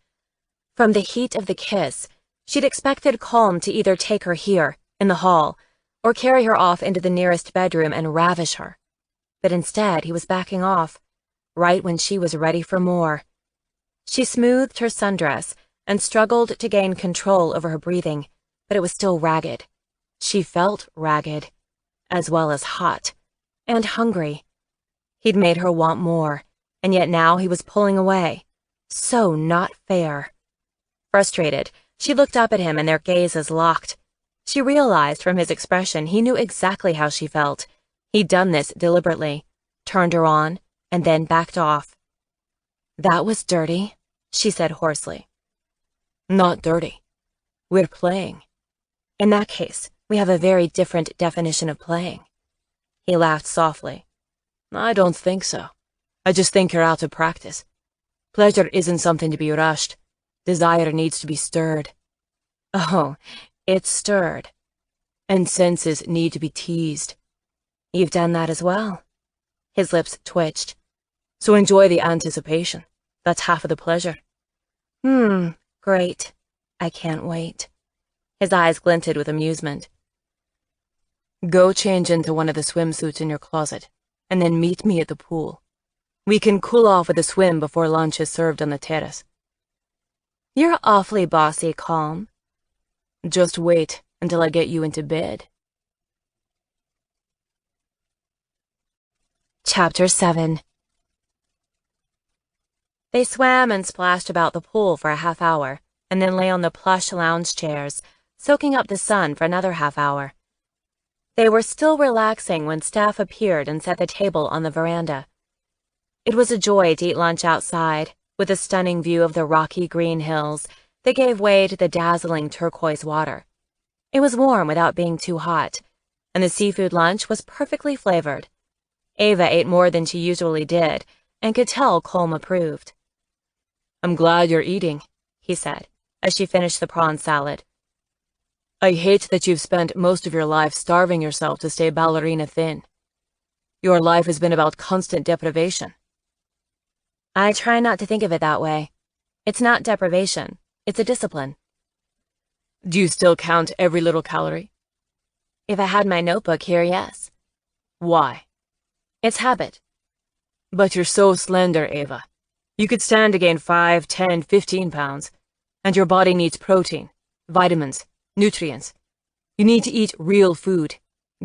From the heat of the kiss, she'd expected Calm to either take her here, in the hall, or carry her off into the nearest bedroom and ravish her. But instead, he was backing off, right when she was ready for more. She smoothed her sundress and struggled to gain control over her breathing, but it was still ragged. She felt ragged, as well as hot, and hungry. He'd made her want more, and yet now he was pulling away. So not fair. Frustrated, she looked up at him and their gazes locked. She realized from his expression he knew exactly how she felt. He'd done this deliberately, turned her on, and then backed off. That was dirty, she said hoarsely. Not dirty. We're playing. In that case, we have a very different definition of playing. He laughed softly. I don't think so. I just think you're out of practice. Pleasure isn't something to be rushed. Desire needs to be stirred. Oh, it's stirred. And senses need to be teased. You've done that as well. His lips twitched. So enjoy the anticipation. That's half of the pleasure. Great. I can't wait. His eyes glinted with amusement. Go change into one of the swimsuits in your closet, and then meet me at the pool. We can cool off with a swim before lunch is served on the terrace. You're awfully bossy, Calm. Just wait until I get you into bed. Chapter 7. They swam and splashed about the pool for a half hour, and then lay on the plush lounge chairs, soaking up the sun for another half-hour. They were still relaxing when staff appeared and set the table on the veranda. It was a joy to eat lunch outside, with a stunning view of the rocky green hills that gave way to the dazzling turquoise water. It was warm without being too hot, and the seafood lunch was perfectly flavored. Ava ate more than she usually did, and could tell Colm approved. "I'm glad you're eating," he said, as she finished the prawn salad. "I hate that you've spent most of your life starving yourself to stay ballerina thin. Your life has been about constant deprivation." I try not to think of it that way. It's not deprivation, it's a discipline. Do you still count every little calorie? If I had my notebook here, yes. Why? It's habit. But you're so slender, Ava. You could stand to gain 5, 10, 15 pounds, and your body needs protein, vitamins, nutrients. You need to eat real food,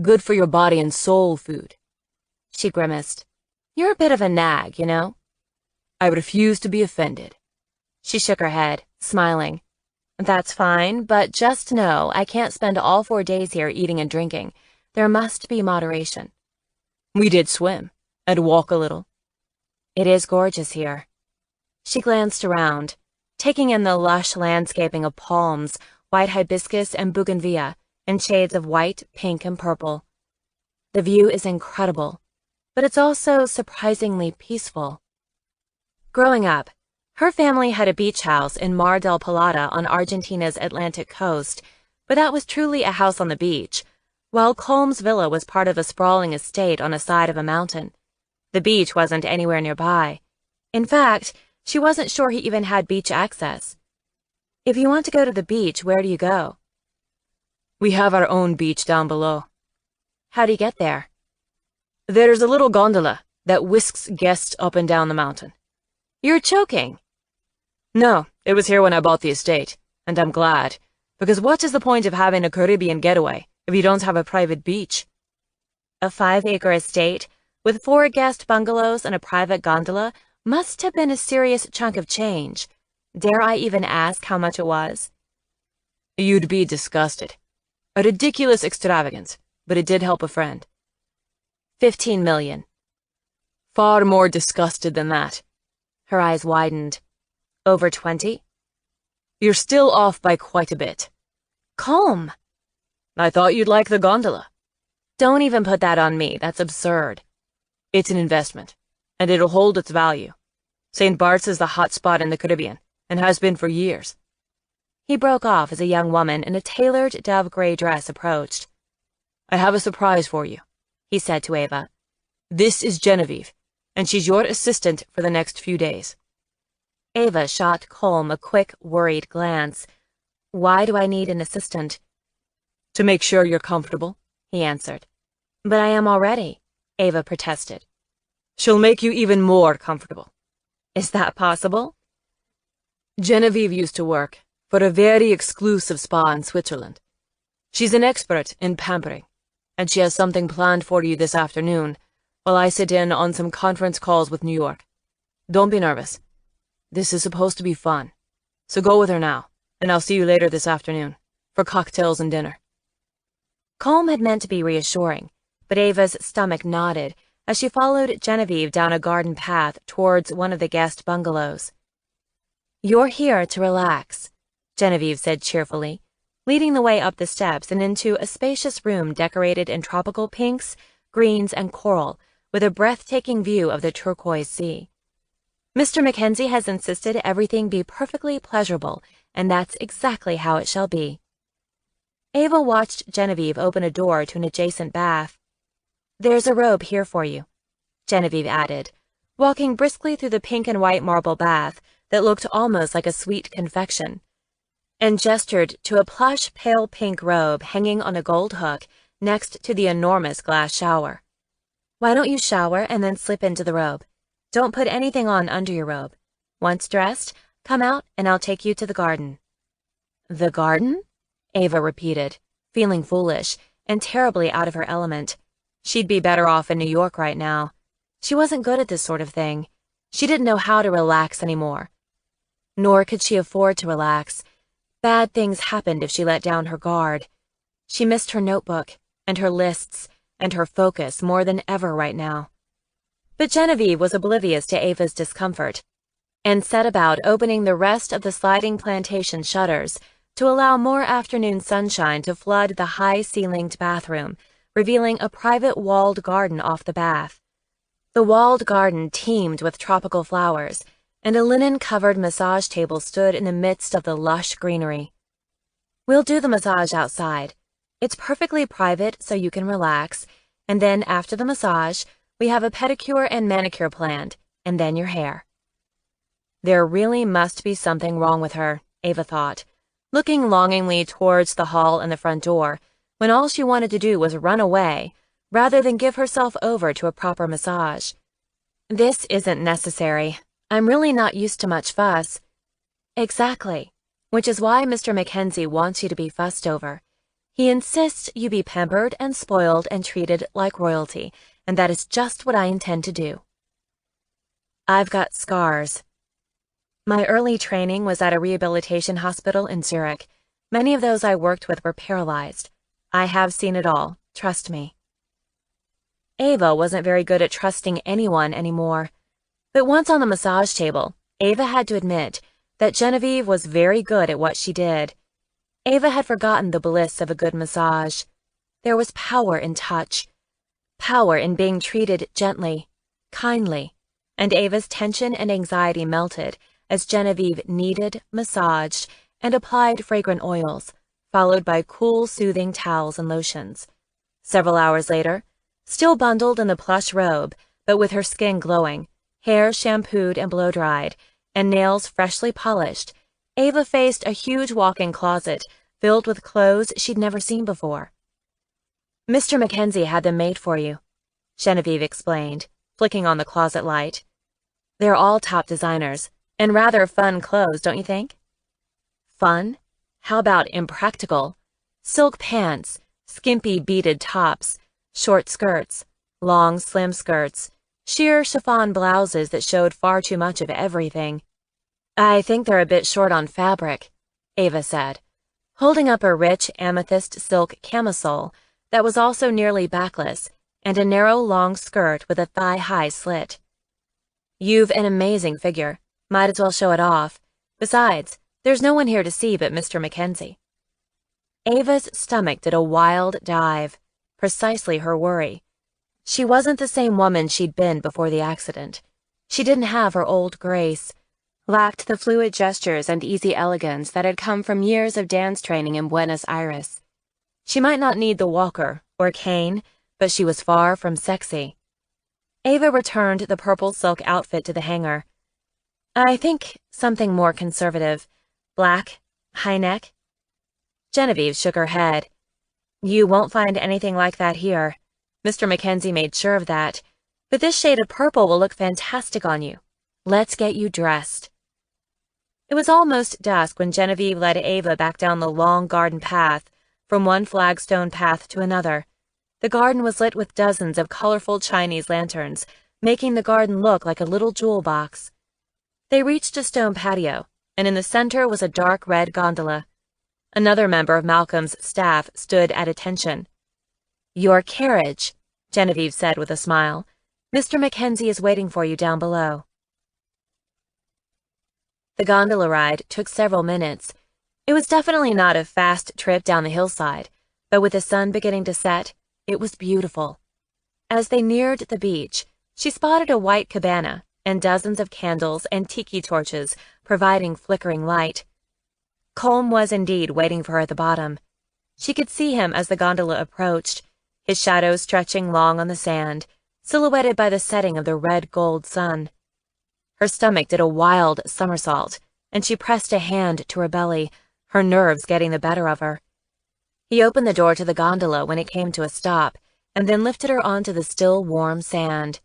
good for your body and soul food. She grimaced. You're a bit of a nag, you know? I refuse to be offended. She shook her head, smiling. That's fine, but just know I can't spend all 4 days here eating and drinking. There must be moderation. We did swim, and walk a little. It is gorgeous here. She glanced around, taking in the lush landscaping of palms, white hibiscus and bougainvillea, in shades of white, pink, and purple. The view is incredible, but it's also surprisingly peaceful. Growing up, her family had a beach house in Mar del Plata on Argentina's Atlantic coast, but that was truly a house on the beach, while Colm's villa was part of a sprawling estate on the side of a mountain. The beach wasn't anywhere nearby. In fact, she wasn't sure he even had beach access. If you want to go to the beach, where do you go? We have our own beach down below. How do you get there? There's a little gondola that whisks guests up and down the mountain. You're choking. No, it was here when I bought the estate, and I'm glad, because what is the point of having a Caribbean getaway if you don't have a private beach? A 5-acre estate with 4 guest bungalows and a private gondola must have been a serious chunk of change. Dare I even ask how much it was? You'd be disgusted. A ridiculous extravagance, but it did help a friend. 15 million. Far more disgusted than that. Her eyes widened. Over 20? You're still off by quite a bit. Colm. I thought you'd like the gondola. Don't even put that on me. That's absurd. It's an investment, and it'll hold its value. St. Bart's is the hot spot in the Caribbean, and has been for years. He broke off as a young woman in a tailored dove-gray dress approached. I have a surprise for you, he said to Ava. This is Genevieve, and she's your assistant for the next few days. Ava shot Colm a quick, worried glance. Why do I need an assistant? To make sure you're comfortable, he answered. But I am already, Ava protested. She'll make you even more comfortable. Is that possible? Genevieve used to work for a very exclusive spa in Switzerland. She's an expert in pampering, and she has something planned for you this afternoon while I sit in on some conference calls with New York. Don't be nervous. This is supposed to be fun. So go with her now, and I'll see you later this afternoon for cocktails and dinner. Colm had meant to be reassuring, but Ava's stomach knotted as she followed Genevieve down a garden path towards one of the guest bungalows. You're here to relax, Genevieve said cheerfully, leading the way up the steps and into a spacious room decorated in tropical pinks, greens, and coral, with a breathtaking view of the turquoise sea. Mr. Mackenzie has insisted everything be perfectly pleasurable, and that's exactly how it shall be. Ava watched Genevieve open a door to an adjacent bath. There's a robe here for you, Genevieve added, walking briskly through the pink and white marble bath that looked almost like a sweet confection, and gestured to a plush pale pink robe hanging on a gold hook next to the enormous glass shower. Why don't you shower and then slip into the robe? Don't put anything on under your robe. Once dressed, come out and I'll take you to the garden. The garden? Ava repeated, feeling foolish and terribly out of her element. She'd be better off in New York right now. She wasn't good at this sort of thing. She didn't know how to relax anymore. Nor could she afford to relax. Bad things happened if she let down her guard. She missed her notebook, and her lists, and her focus more than ever right now. But Genevieve was oblivious to Ava's discomfort, and set about opening the rest of the sliding plantation shutters to allow more afternoon sunshine to flood the high-ceilinged bathroom, revealing a private walled garden off the bath. The walled garden teemed with tropical flowers, and a linen-covered massage table stood in the midst of the lush greenery. "We'll do the massage outside. It's perfectly private so you can relax, and then after the massage, we have a pedicure and manicure planned, and then your hair." There really must be something wrong with her, Ava thought, looking longingly towards the hall and the front door, when all she wanted to do was run away, rather than give herself over to a proper massage. "This isn't necessary. I'm really not used to much fuss." "Exactly, which is why Mr. Mackenzie wants you to be fussed over. He insists you be pampered and spoiled and treated like royalty, and that is just what I intend to do." "I've got scars. My early training was at a rehabilitation hospital in Zurich. Many of those I worked with were paralyzed. I have seen it all, trust me." Ava wasn't very good at trusting anyone anymore. But once on the massage table, Ava had to admit that Genevieve was very good at what she did. Ava had forgotten the bliss of a good massage. There was power in touch, power in being treated gently, kindly, and Ava's tension and anxiety melted as Genevieve kneaded, massaged, and applied fragrant oils, followed by cool, soothing towels and lotions. Several hours later, still bundled in the plush robe, but with her skin glowing, hair shampooed and blow-dried, and nails freshly polished, Ava faced a huge walk-in closet filled with clothes she'd never seen before. "Mr. Mackenzie had them made for you," Genevieve explained, flicking on the closet light. "They're all top designers, and rather fun clothes, don't you think?" "Fun? How about impractical? Silk pants, skimpy beaded tops, short skirts, long slim skirts, sheer chiffon blouses that showed far too much of everything." "I think they're a bit short on fabric," Ava said, holding up a rich amethyst silk camisole that was also nearly backless and a narrow long skirt with a thigh-high slit. "You've an amazing figure. Might as well show it off. Besides, there's no one here to see but Mr. Mackenzie." Ava's stomach did a wild dive, precisely her worry. She wasn't the same woman she'd been before the accident. She didn't have her old grace, lacked the fluid gestures and easy elegance that had come from years of dance training in Buenos Aires. She might not need the walker or cane, but she was far from sexy. Ava returned the purple silk outfit to the hanger. "I think something more conservative. Black, high neck." Genevieve shook her head. "You won't find anything like that here. Mr. Mackenzie made sure of that. But this shade of purple will look fantastic on you. Let's get you dressed." It was almost dusk when Genevieve led Ava back down the long garden path, from one flagstone path to another. The garden was lit with dozens of colorful Chinese lanterns, making the garden look like a little jewel box. They reached a stone patio, and in the center was a dark red gondola. Another member of Malcolm's staff stood at attention. "Your carriage," Genevieve said with a smile. "Mr. Mackenzie is waiting for you down below." The gondola ride took several minutes. It was definitely not a fast trip down the hillside, but with the sun beginning to set, it was beautiful. As they neared the beach, she spotted a white cabana and dozens of candles and tiki torches providing flickering light. Colm was indeed waiting for her at the bottom. She could see him as the gondola approached, his shadow stretching long on the sand, silhouetted by the setting of the red-gold sun. Her stomach did a wild somersault, and she pressed a hand to her belly, her nerves getting the better of her. He opened the door to the gondola when it came to a stop, and then lifted her onto the still warm sand.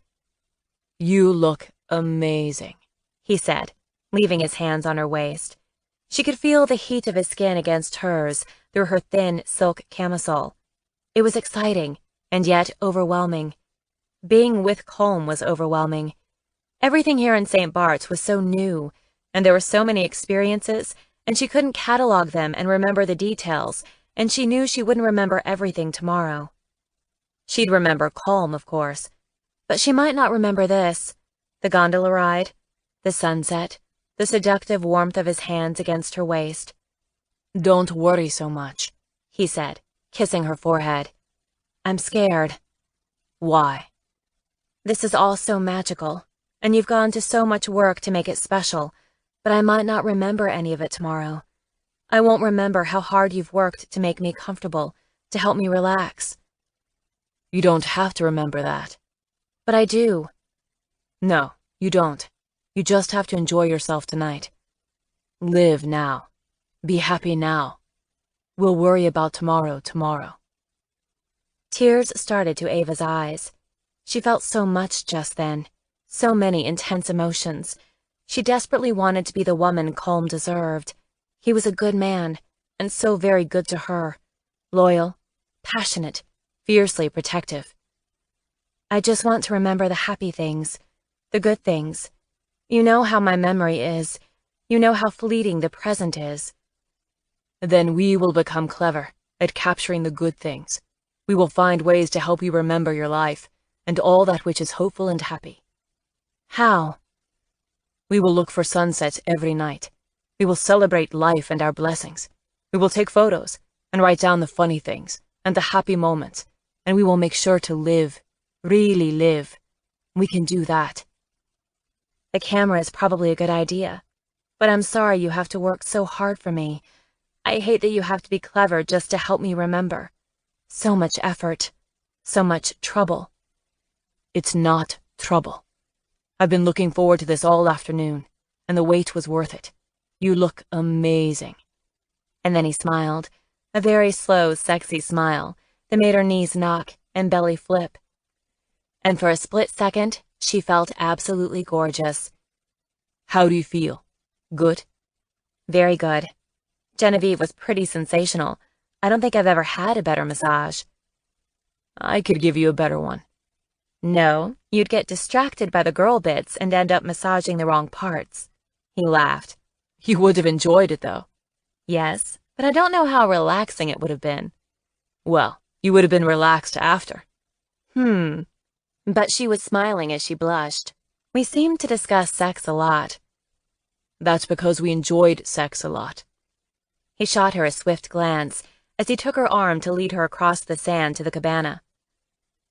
"You look amazing," he said, leaving his hands on her waist. She could feel the heat of his skin against hers through her thin silk camisole. It was exciting, and yet overwhelming. Being with Colm was overwhelming. Everything here in St. Bart's was so new, and there were so many experiences and she couldn't catalog them and remember the details, and she knew she wouldn't remember everything tomorrow. She'd remember Colm, of course, but she might not remember this: the gondola ride, the sunset, the seductive warmth of his hands against her waist. "Don't worry so much," he said, kissing her forehead. "I'm scared." "Why?" "This is all so magical, and you've gone to so much work to make it special, but I might not remember any of it tomorrow. I won't remember how hard you've worked to make me comfortable, to help me relax." "You don't have to remember that." "But I do." "No, you don't. You just have to enjoy yourself tonight. Live now. Be happy now. We'll worry about tomorrow. Tears started to Ava's eyes. She felt so much just then, so many intense emotions. She desperately wanted to be the woman Colm deserved. He was a good man, and so very good to her. Loyal, passionate, fiercely protective. "I just want to remember the happy things, the good things. You know how my memory is. You know how fleeting the present is." "Then we will become clever at capturing the good things. We will find ways to help you remember your life, and all that which is hopeful and happy." "How?" "We will look for sunsets every night. We will celebrate life and our blessings. We will take photos and write down the funny things and the happy moments, and we will make sure to live, really live. We can do that." "The camera is probably a good idea, but I'm sorry you have to work so hard for me. I hate that you have to be clever just to help me remember. So much effort, so much trouble." "It's not trouble. I've been looking forward to this all afternoon, and the wait was worth it. You look amazing." And then he smiled, a very slow, sexy smile that made her knees knock and belly flip. And for a split second, she felt absolutely gorgeous. "How do you feel? Good?" "Very good. Genevieve was pretty sensational. I don't think I've ever had a better massage." "I could give you a better one." "No, you'd get distracted by the girl bits and end up massaging the wrong parts." He laughed. "You would have enjoyed it, though." "Yes, but I don't know how relaxing it would have been." "Well, you would have been relaxed after." But she was smiling as she blushed. "We seemed to discuss sex a lot." "That's because we enjoyed sex a lot." He shot her a swift glance as he took her arm to lead her across the sand to the cabana.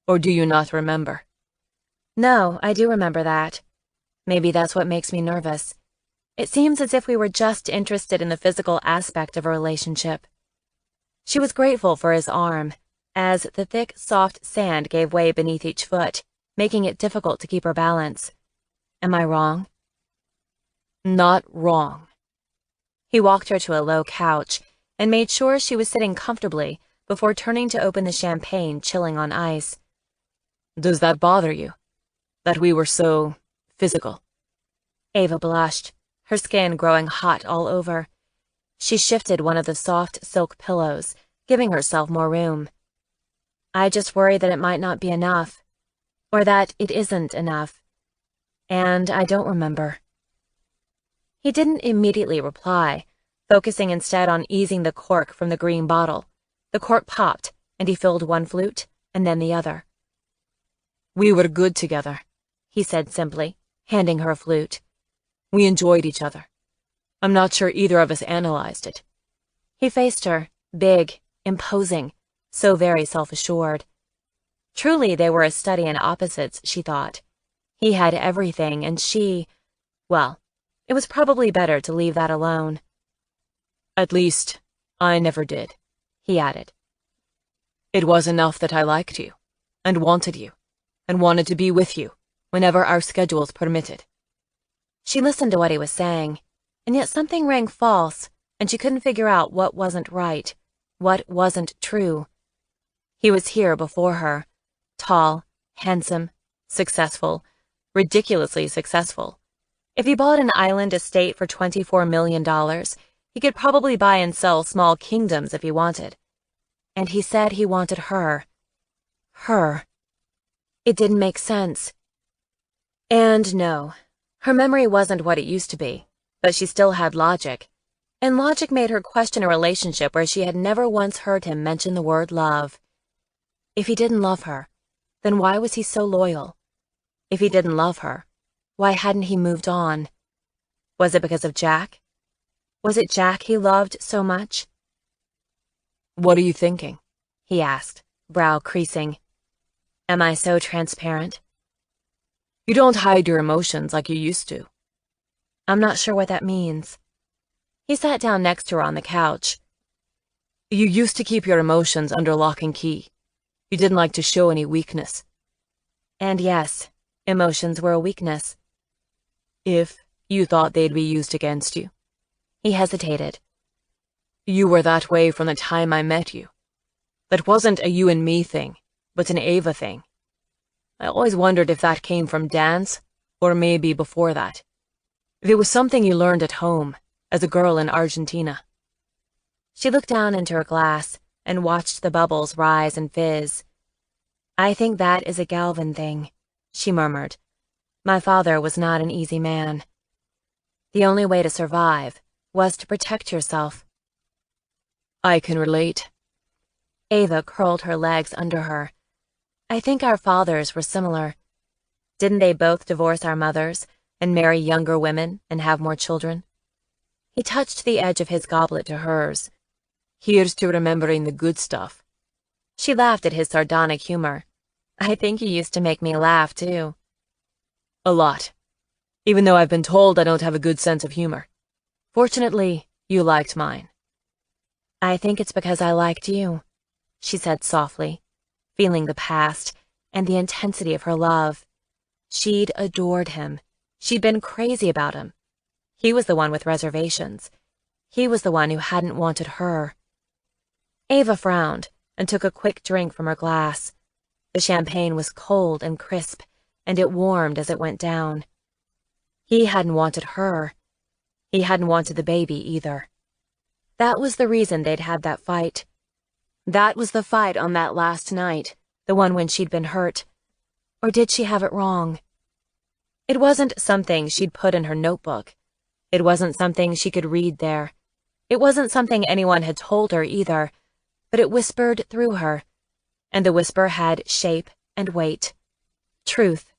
"Or do you not remember?" "No, I do remember that. Maybe that's what makes me nervous. It seems as if we were just interested in the physical aspect of a relationship." She was grateful for his arm, as the thick, soft sand gave way beneath each foot, making it difficult to keep her balance. "Am I wrong?" "Not wrong." He walked her to a low couch and made sure she was sitting comfortably before turning to open the champagne chilling on ice. "Does that bother you? That we were so physical?" Ava blushed, her skin growing hot all over. She shifted one of the soft silk pillows, giving herself more room. "I just worry that it might not be enough, or that it isn't enough. And I don't remember." He didn't immediately reply, focusing instead on easing the cork from the green bottle. The cork popped, and he filled one flute, and then the other. "We were good together," he said simply, handing her a flute. "We enjoyed each other. I'm not sure either of us analyzed it." He faced her, big, imposing, so very self-assured. Truly they were a study in opposites, she thought. He had everything, and she, well, it was probably better to leave that alone. "At least, I never did," he added. "It was enough that I liked you, and wanted to be with you, whenever our schedules permitted." She listened to what he was saying, and yet something rang false, and she couldn't figure out what wasn't right, what wasn't true. He was here before her, tall, handsome, successful, ridiculously successful. If he bought an island estate for $24 million, he could probably buy and sell small kingdoms if he wanted. And he said he wanted her. Her. It didn't make sense. And no, her memory wasn't what it used to be, but she still had logic. And logic made her question a relationship where she had never once heard him mention the word love. If he didn't love her, then why was he so loyal? If he didn't love her, why hadn't he moved on? Was it because of Jack? Was it Jack he loved so much? "What are you thinking?" he asked, brow creasing. Am I so transparent? "You don't hide your emotions like you used to." I'm not sure what that means. He sat down next to her on the couch. "You used to keep your emotions under lock and key. You didn't like to show any weakness." And yes, emotions were a weakness. "If you thought they'd be used against you." He hesitated. "You were that way from the time I met you. That wasn't a you and me thing, but an Ava thing. I always wondered if that came from dance, or maybe before that. If it was something you learned at home, as a girl in Argentina." She looked down into her glass and watched the bubbles rise and fizz. "I think that is a Galvin thing," she murmured. "My father was not an easy man. The only way to survive was to protect yourself." "I can relate." Ava curled her legs under her. "I think our fathers were similar. Didn't they both divorce our mothers and marry younger women and have more children?" He touched the edge of his goblet to hers. "Here's to remembering the good stuff." She laughed at his sardonic humor. "I think you used to make me laugh, too." "A lot. Even though I've been told I don't have a good sense of humor. Fortunately, you liked mine." "I think it's because I liked you," she said softly, feeling the past and the intensity of her love. She'd adored him. She'd been crazy about him. He was the one with reservations. He was the one who hadn't wanted her. Ava frowned and took a quick drink from her glass. The champagne was cold and crisp, and it warmed as it went down. He hadn't wanted her. He hadn't wanted the baby either. That was the reason they'd had that fight. That was the fight on that last night, the one when she'd been hurt. Or did she have it wrong? It wasn't something she'd put in her notebook. It wasn't something she could read there. It wasn't something anyone had told her either, but it whispered through her, and the whisper had shape and weight. Truth.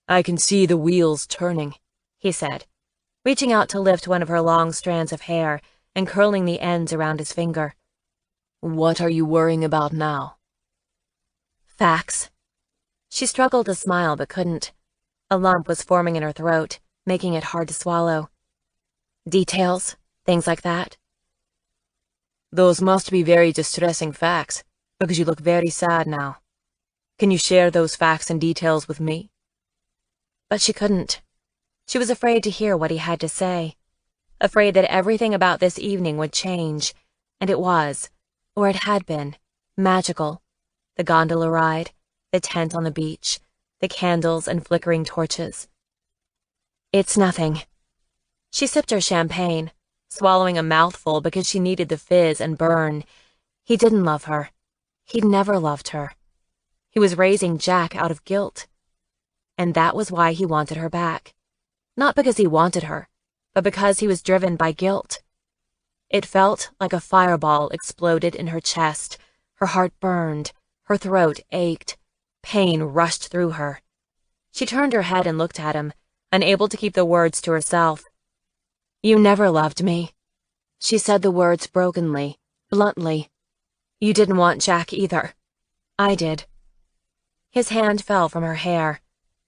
"I can see the wheels turning," he said, reaching out to lift one of her long strands of hair and curling the ends around his finger. "What are you worrying about now?" "Facts." She struggled to smile but couldn't. A lump was forming in her throat, making it hard to swallow. "Details, things like that." "Those must be very distressing facts, because you look very sad now. Can you share those facts and details with me?" But she couldn't. She was afraid to hear what he had to say, afraid that everything about this evening would change, and it was, or it had been, magical. The gondola ride, the tent on the beach, the candles and flickering torches. "It's nothing." She sipped her champagne, swallowing a mouthful because she needed the fizz and burn. He didn't love her. He'd never loved her. He was raising Jack out of guilt. And that was why he wanted her back. Not because he wanted her, but because he was driven by guilt. It felt like a fireball exploded in her chest. Her heart burned. Her throat ached. Pain rushed through her. She turned her head and looked at him, unable to keep the words to herself. "You never loved me." She said the words brokenly, bluntly. "You didn't want Jack either. I did." His hand fell from her hair.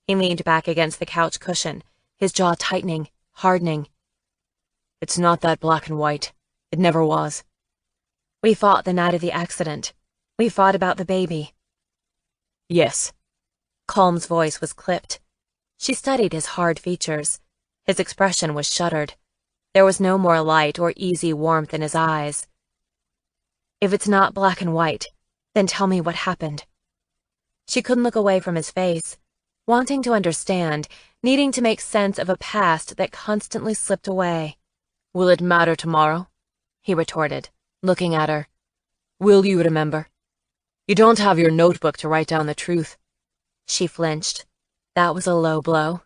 He leaned back against the couch cushion, his jaw tightening, hardening. "It's not that black and white. It never was." "We fought the night of the accident. We fought about the baby." "Yes." Colm's voice was clipped. She studied his hard features. His expression was shuttered. There was no more light or easy warmth in his eyes. "If it's not black and white, then tell me what happened." She couldn't look away from his face, wanting to understand, needing to make sense of a past that constantly slipped away. "Will it matter tomorrow?" he retorted, looking at her. "Will you remember? You don't have your notebook to write down the truth." She flinched. That was a low blow.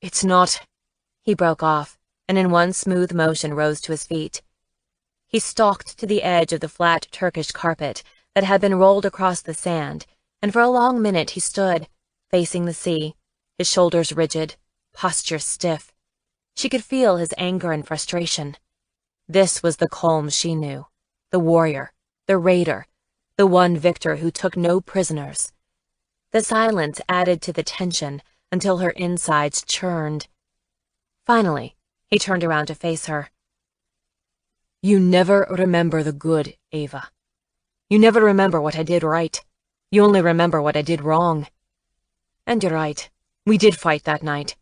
"It's not," he broke off. and in one smooth motion rose to his feet. He stalked to the edge of the flat Turkish carpet that had been rolled across the sand, and for a long minute he stood, facing the sea, his shoulders rigid, posture stiff. She could feel his anger and frustration. This was the Colm she knew, the warrior, the raider, the one victor who took no prisoners. The silence added to the tension until her insides churned. Finally, he turned around to face her. You never remember the good, Ava. You never remember what I did right. You only remember what I did wrong. And you're right. We did fight that night.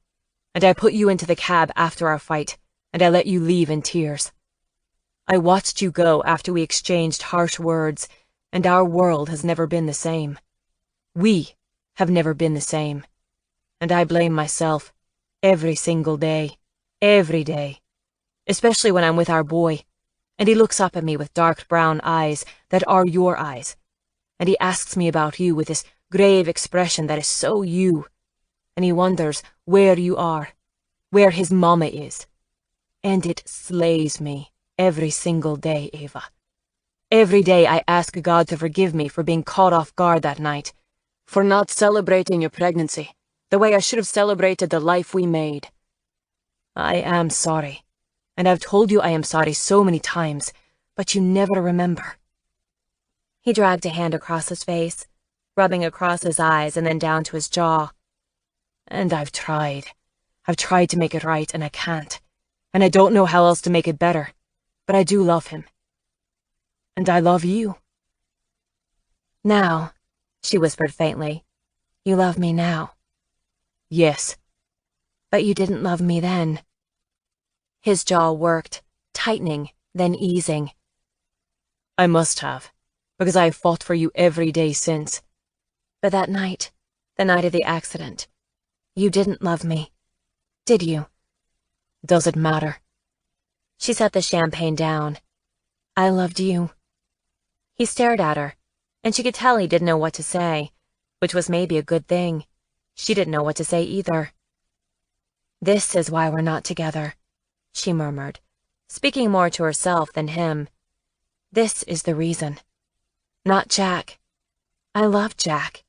And I put you into the cab after our fight, and I let you leave in tears. I watched you go after we exchanged harsh words, and our world has never been the same. We have never been the same. And I blame myself every single day, every day. Especially when I'm with our boy, and he looks up at me with dark brown eyes that are your eyes, and he asks me about you with this grave expression that is so you, and he wonders where you are, where his mama is. And it slays me every single day, Ava. Every day I ask God to forgive me for being caught off guard that night, for not celebrating your pregnancy the way I should have celebrated the life we made. I am sorry, and I've told you I am sorry so many times, but you never remember. He dragged a hand across his face, rubbing across his eyes and then down to his jaw. And I've tried. I've tried to make it right, and I can't. And I don't know how else to make it better, but I do love him. And I love you. Now, she whispered faintly, you love me now. Yes. But you didn't love me then. His jaw worked, tightening, then easing. I must have, because I have fought for you every day since. But that night, the night of the accident, you didn't love me, did you? Does it matter? She set the champagne down. I loved you. He stared at her, and she could tell he didn't know what to say, which was maybe a good thing. She didn't know what to say either. This is why we're not together, she murmured, speaking more to herself than him. This is the reason. Not Jack. I love Jack.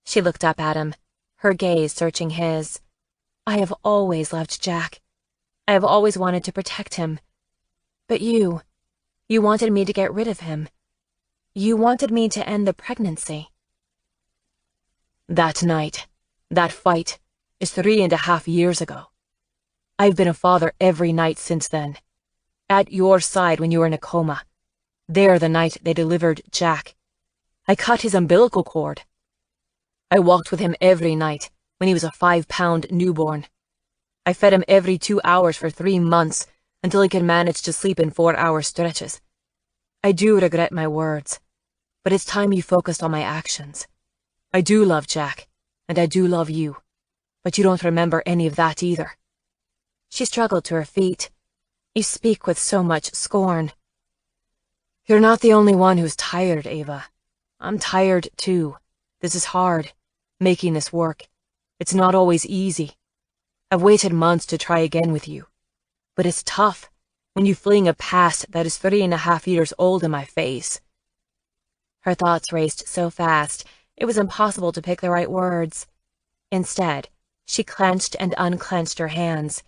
She looked up at him, her gaze searching his. I have always loved Jack. I have always wanted to protect him. But you wanted me to get rid of him. You wanted me to end the pregnancy. That night, that fight, is 3.5 years ago. I've been a father every night since then. At your side when you were in a coma. There the night they delivered Jack. I cut his umbilical cord. I walked with him every night when he was a 5-pound newborn. I fed him every 2 hours for 3 months until he could manage to sleep in 4-hour stretches. I do regret my words, but it's time you focused on my actions. I do love Jack, and I do love you, but you don't remember any of that either. She struggled to her feet. You speak with so much scorn. You're not the only one who's tired, Ava. I'm tired, too. This is hard, making this work. It's not always easy. I've waited months to try again with you. But it's tough when you fling a past that is 3.5 years old in my face. Her thoughts raced so fast, it was impossible to pick the right words. Instead, she clenched and unclenched her hands.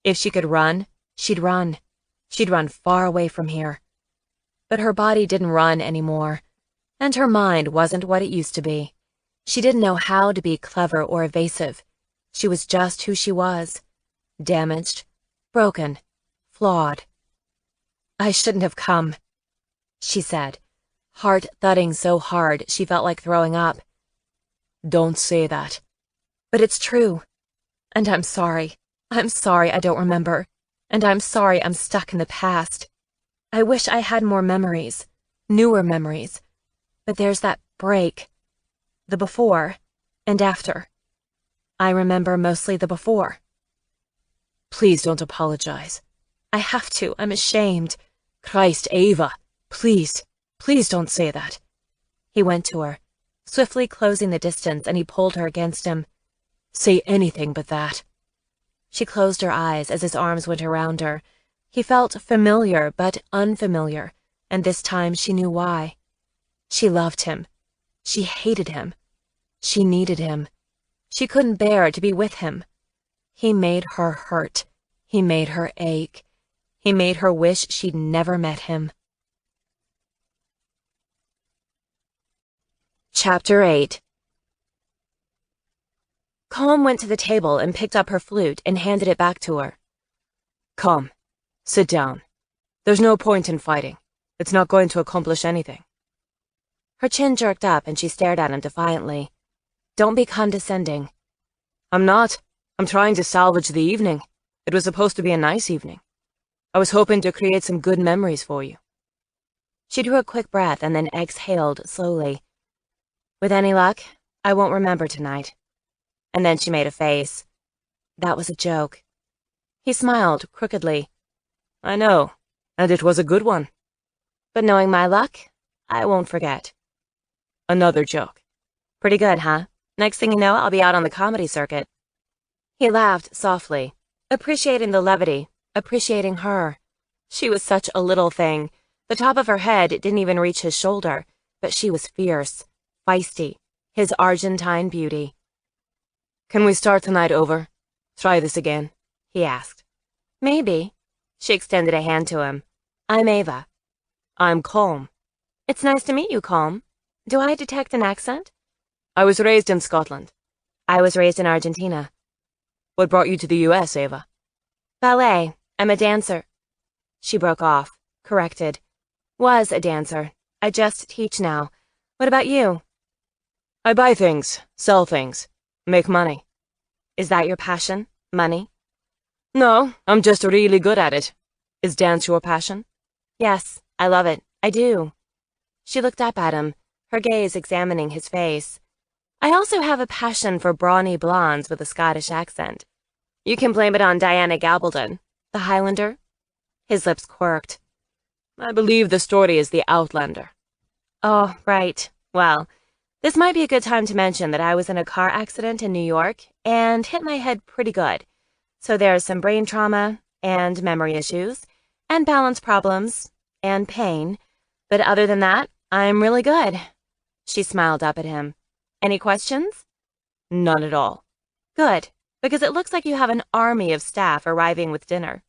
If she could run, she'd run. She'd run far away from here. But her body didn't run anymore, and her mind wasn't what it used to be. She didn't know how to be clever or evasive. She was just who she was. Damaged, broken, flawed. I shouldn't have come, she said, heart thudding so hard she felt like throwing up. Don't say that. But it's true. And I'm sorry. I'm sorry I don't remember. And I'm sorry I'm stuck in the past. I wish I had more memories, newer memories. But there's that break. The before and after. I remember mostly the before. Please don't apologize. I have to. I'm ashamed. Christ, Ava, please, please don't say that. He went to her, swiftly closing the distance, and he pulled her against him. Say anything but that. She closed her eyes as his arms went around her. He felt familiar but unfamiliar, and this time she knew why. She loved him. She hated him. She needed him. She couldn't bear to be with him. He made her hurt. He made her ache. He made her wish she'd never met him. Chapter 8. Colm went to the table and picked up her flute and handed it back to her. Come, sit down. There's no point in fighting. It's not going to accomplish anything. Her chin jerked up and she stared at him defiantly. Don't be condescending. I'm not. I'm trying to salvage the evening. It was supposed to be a nice evening. I was hoping to create some good memories for you. She drew a quick breath and then exhaled slowly. With any luck, I won't remember tonight. And then she made a face. That was a joke. He smiled crookedly. I know, and it was a good one. But knowing my luck, I won't forget. Another joke. Pretty good, huh? Next thing you know, I'll be out on the comedy circuit. He laughed softly, appreciating the levity, appreciating her. She was such a little thing. The top of her head didn't even reach his shoulder, but she was fierce, feisty, his Argentine beauty. Can we start tonight over? Try this again? He asked. Maybe. She extended a hand to him. I'm Ava. I'm Colm. It's nice to meet you, Colm. Do I detect an accent? I was raised in Scotland. I was raised in Argentina. What brought you to the US, Ava? Ballet. I'm a dancer. She broke off, corrected. Was a dancer. I just teach now. What about you? I buy things, sell things, make money. Is that your passion? Money? No, I'm just really good at it. Is dance your passion? Yes, I love it. I do. She looked up at him, her gaze examining his face. I also have a passion for brawny blondes with a Scottish accent. You can blame it on Diana Gabaldon, the Highlander. His lips quirked. I believe the story is The Outlander. Oh, right. Well, this might be a good time to mention that I was in a car accident in New York and hit my head pretty good. So there's some brain trauma and memory issues and balance problems and pain. But other than that, I'm really good. She smiled up at him. Any questions? None at all. Good, because it looks like you have an army of staff arriving with dinner.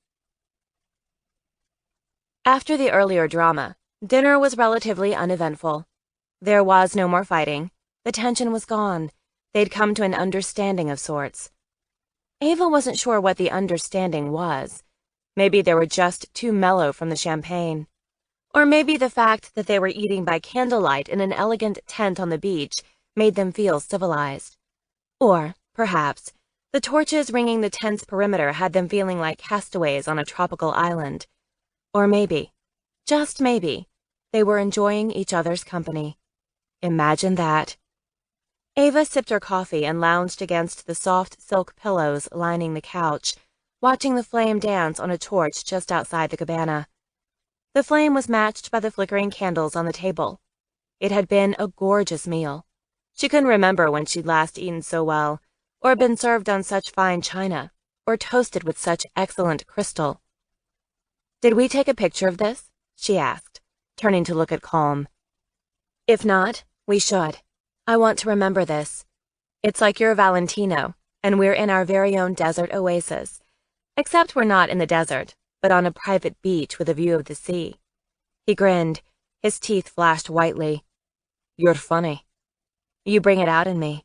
After the earlier drama, dinner was relatively uneventful. There was no more fighting. The tension was gone. They'd come to an understanding of sorts. Ava wasn't sure what the understanding was. Maybe they were just too mellow from the champagne. Or maybe the fact that they were eating by candlelight in an elegant tent on the beach made them feel civilized. Or, perhaps, the torches ringing the tent's perimeter had them feeling like castaways on a tropical island. Or maybe, just maybe, they were enjoying each other's company. Imagine that. Ava sipped her coffee and lounged against the soft silk pillows lining the couch, watching the flame dance on a torch just outside the cabana. The flame was matched by the flickering candles on the table. It had been a gorgeous meal. She couldn't remember when she'd last eaten so well, or been served on such fine china, or toasted with such excellent crystal. Did we take a picture of this? She asked, turning to look at Colm. If not, we should. I want to remember this. It's like you're Valentino, and we're in our very own desert oasis. Except we're not in the desert, but on a private beach with a view of the sea. He grinned. His teeth flashed whitely. You're funny. You bring it out in me.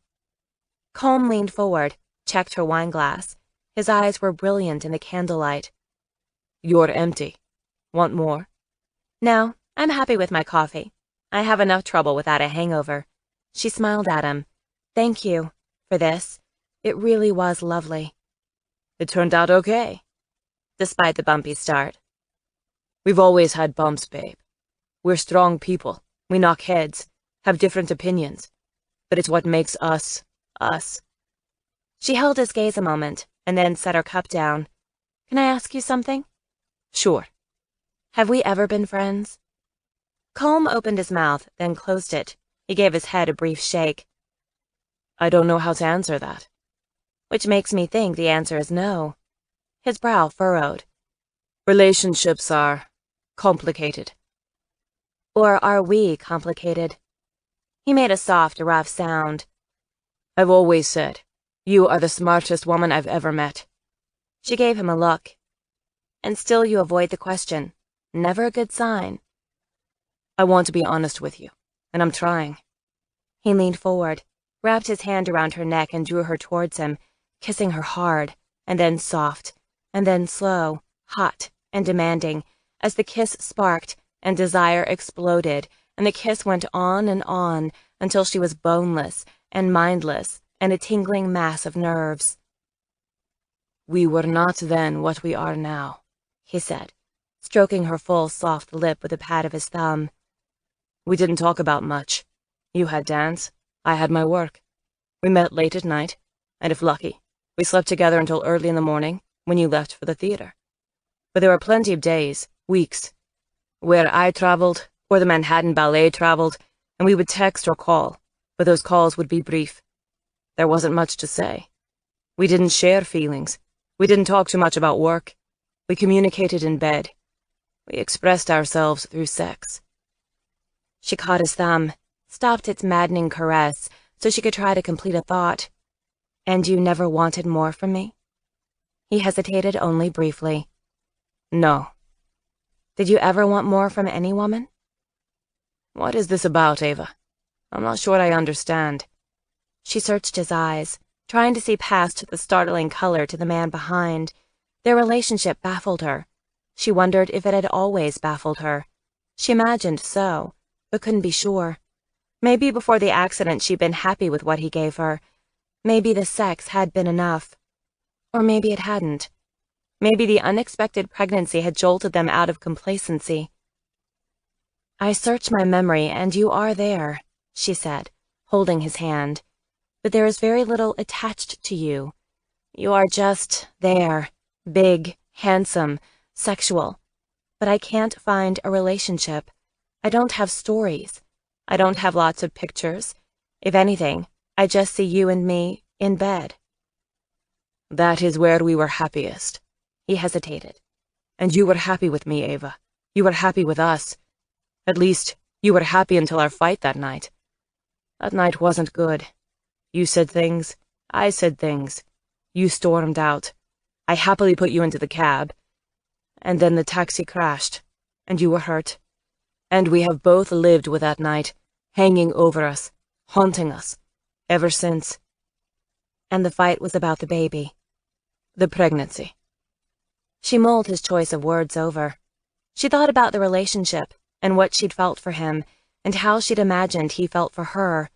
Colm leaned forward, checked her wineglass. His eyes were brilliant in the candlelight. You're empty. Want more? No, I'm happy with my coffee. I have enough trouble without a hangover. She smiled at him. Thank you for this. It really was lovely. It turned out okay. Despite the bumpy start. We've always had bumps, babe. We're strong people. We knock heads, have different opinions. But it's what makes us, us. She held his gaze a moment, and then set her cup down. Can I ask you something? Sure. Have we ever been friends? Colm opened his mouth, then closed it. He gave his head a brief shake. I don't know how to answer that. Which makes me think the answer is no. His brow furrowed. Relationships are complicated. Or are we complicated? He made a soft, rough sound. I've always said, you are the smartest woman I've ever met. She gave him a look. And still you avoid the question. Never a good sign. I want to be honest with you, and I'm trying. He leaned forward, wrapped his hand around her neck and drew her towards him, kissing her hard, and then soft, and then slow, hot, and demanding, as the kiss sparked and desire exploded, and the kiss went on until she was boneless and mindless and a tingling mass of nerves. We were not then what we are now, he said, stroking her full, soft lip with a pat of his thumb. We didn't talk about much. You had dance, I had my work. We met late at night, and if lucky, we slept together until early in the morning when you left for the theater. But there were plenty of days, weeks, where I traveled, or the Manhattan Ballet traveled, and we would text or call, but those calls would be brief. There wasn't much to say. We didn't share feelings. We didn't talk too much about work. We communicated in bed. We expressed ourselves through sex. She caught his thumb, stopped its maddening caress so she could try to complete a thought. And you never wanted more from me? He hesitated only briefly. No. Did you ever want more from any woman? What is this about, Ava? I'm not sure I understand. She searched his eyes, trying to see past the startling color to the man behind. Their relationship baffled her. She wondered if it had always baffled her. She imagined so, but couldn't be sure. Maybe before the accident she'd been happy with what he gave her. Maybe the sex had been enough. Or maybe it hadn't. Maybe the unexpected pregnancy had jolted them out of complacency. I searched my memory, and you are there, she said, holding his hand. But there is very little attached to you. You are just there, big, handsome, sexual. But I can't find a relationship. I don't have stories. I don't have lots of pictures. If anything, I just see you and me in bed. That is where we were happiest. He hesitated. And you were happy with me, Ava. You were happy with us. At least, you were happy until our fight that night. That night wasn't good. You said things. I said things. You stormed out. I happily put you into the cab. And then the taxi crashed, and you were hurt. And we have both lived with that night, hanging over us, haunting us, ever since. And the fight was about the baby. The pregnancy. She mulled his choice of words over. She thought about the relationship, and what she'd felt for him, and how she'd imagined he felt for her.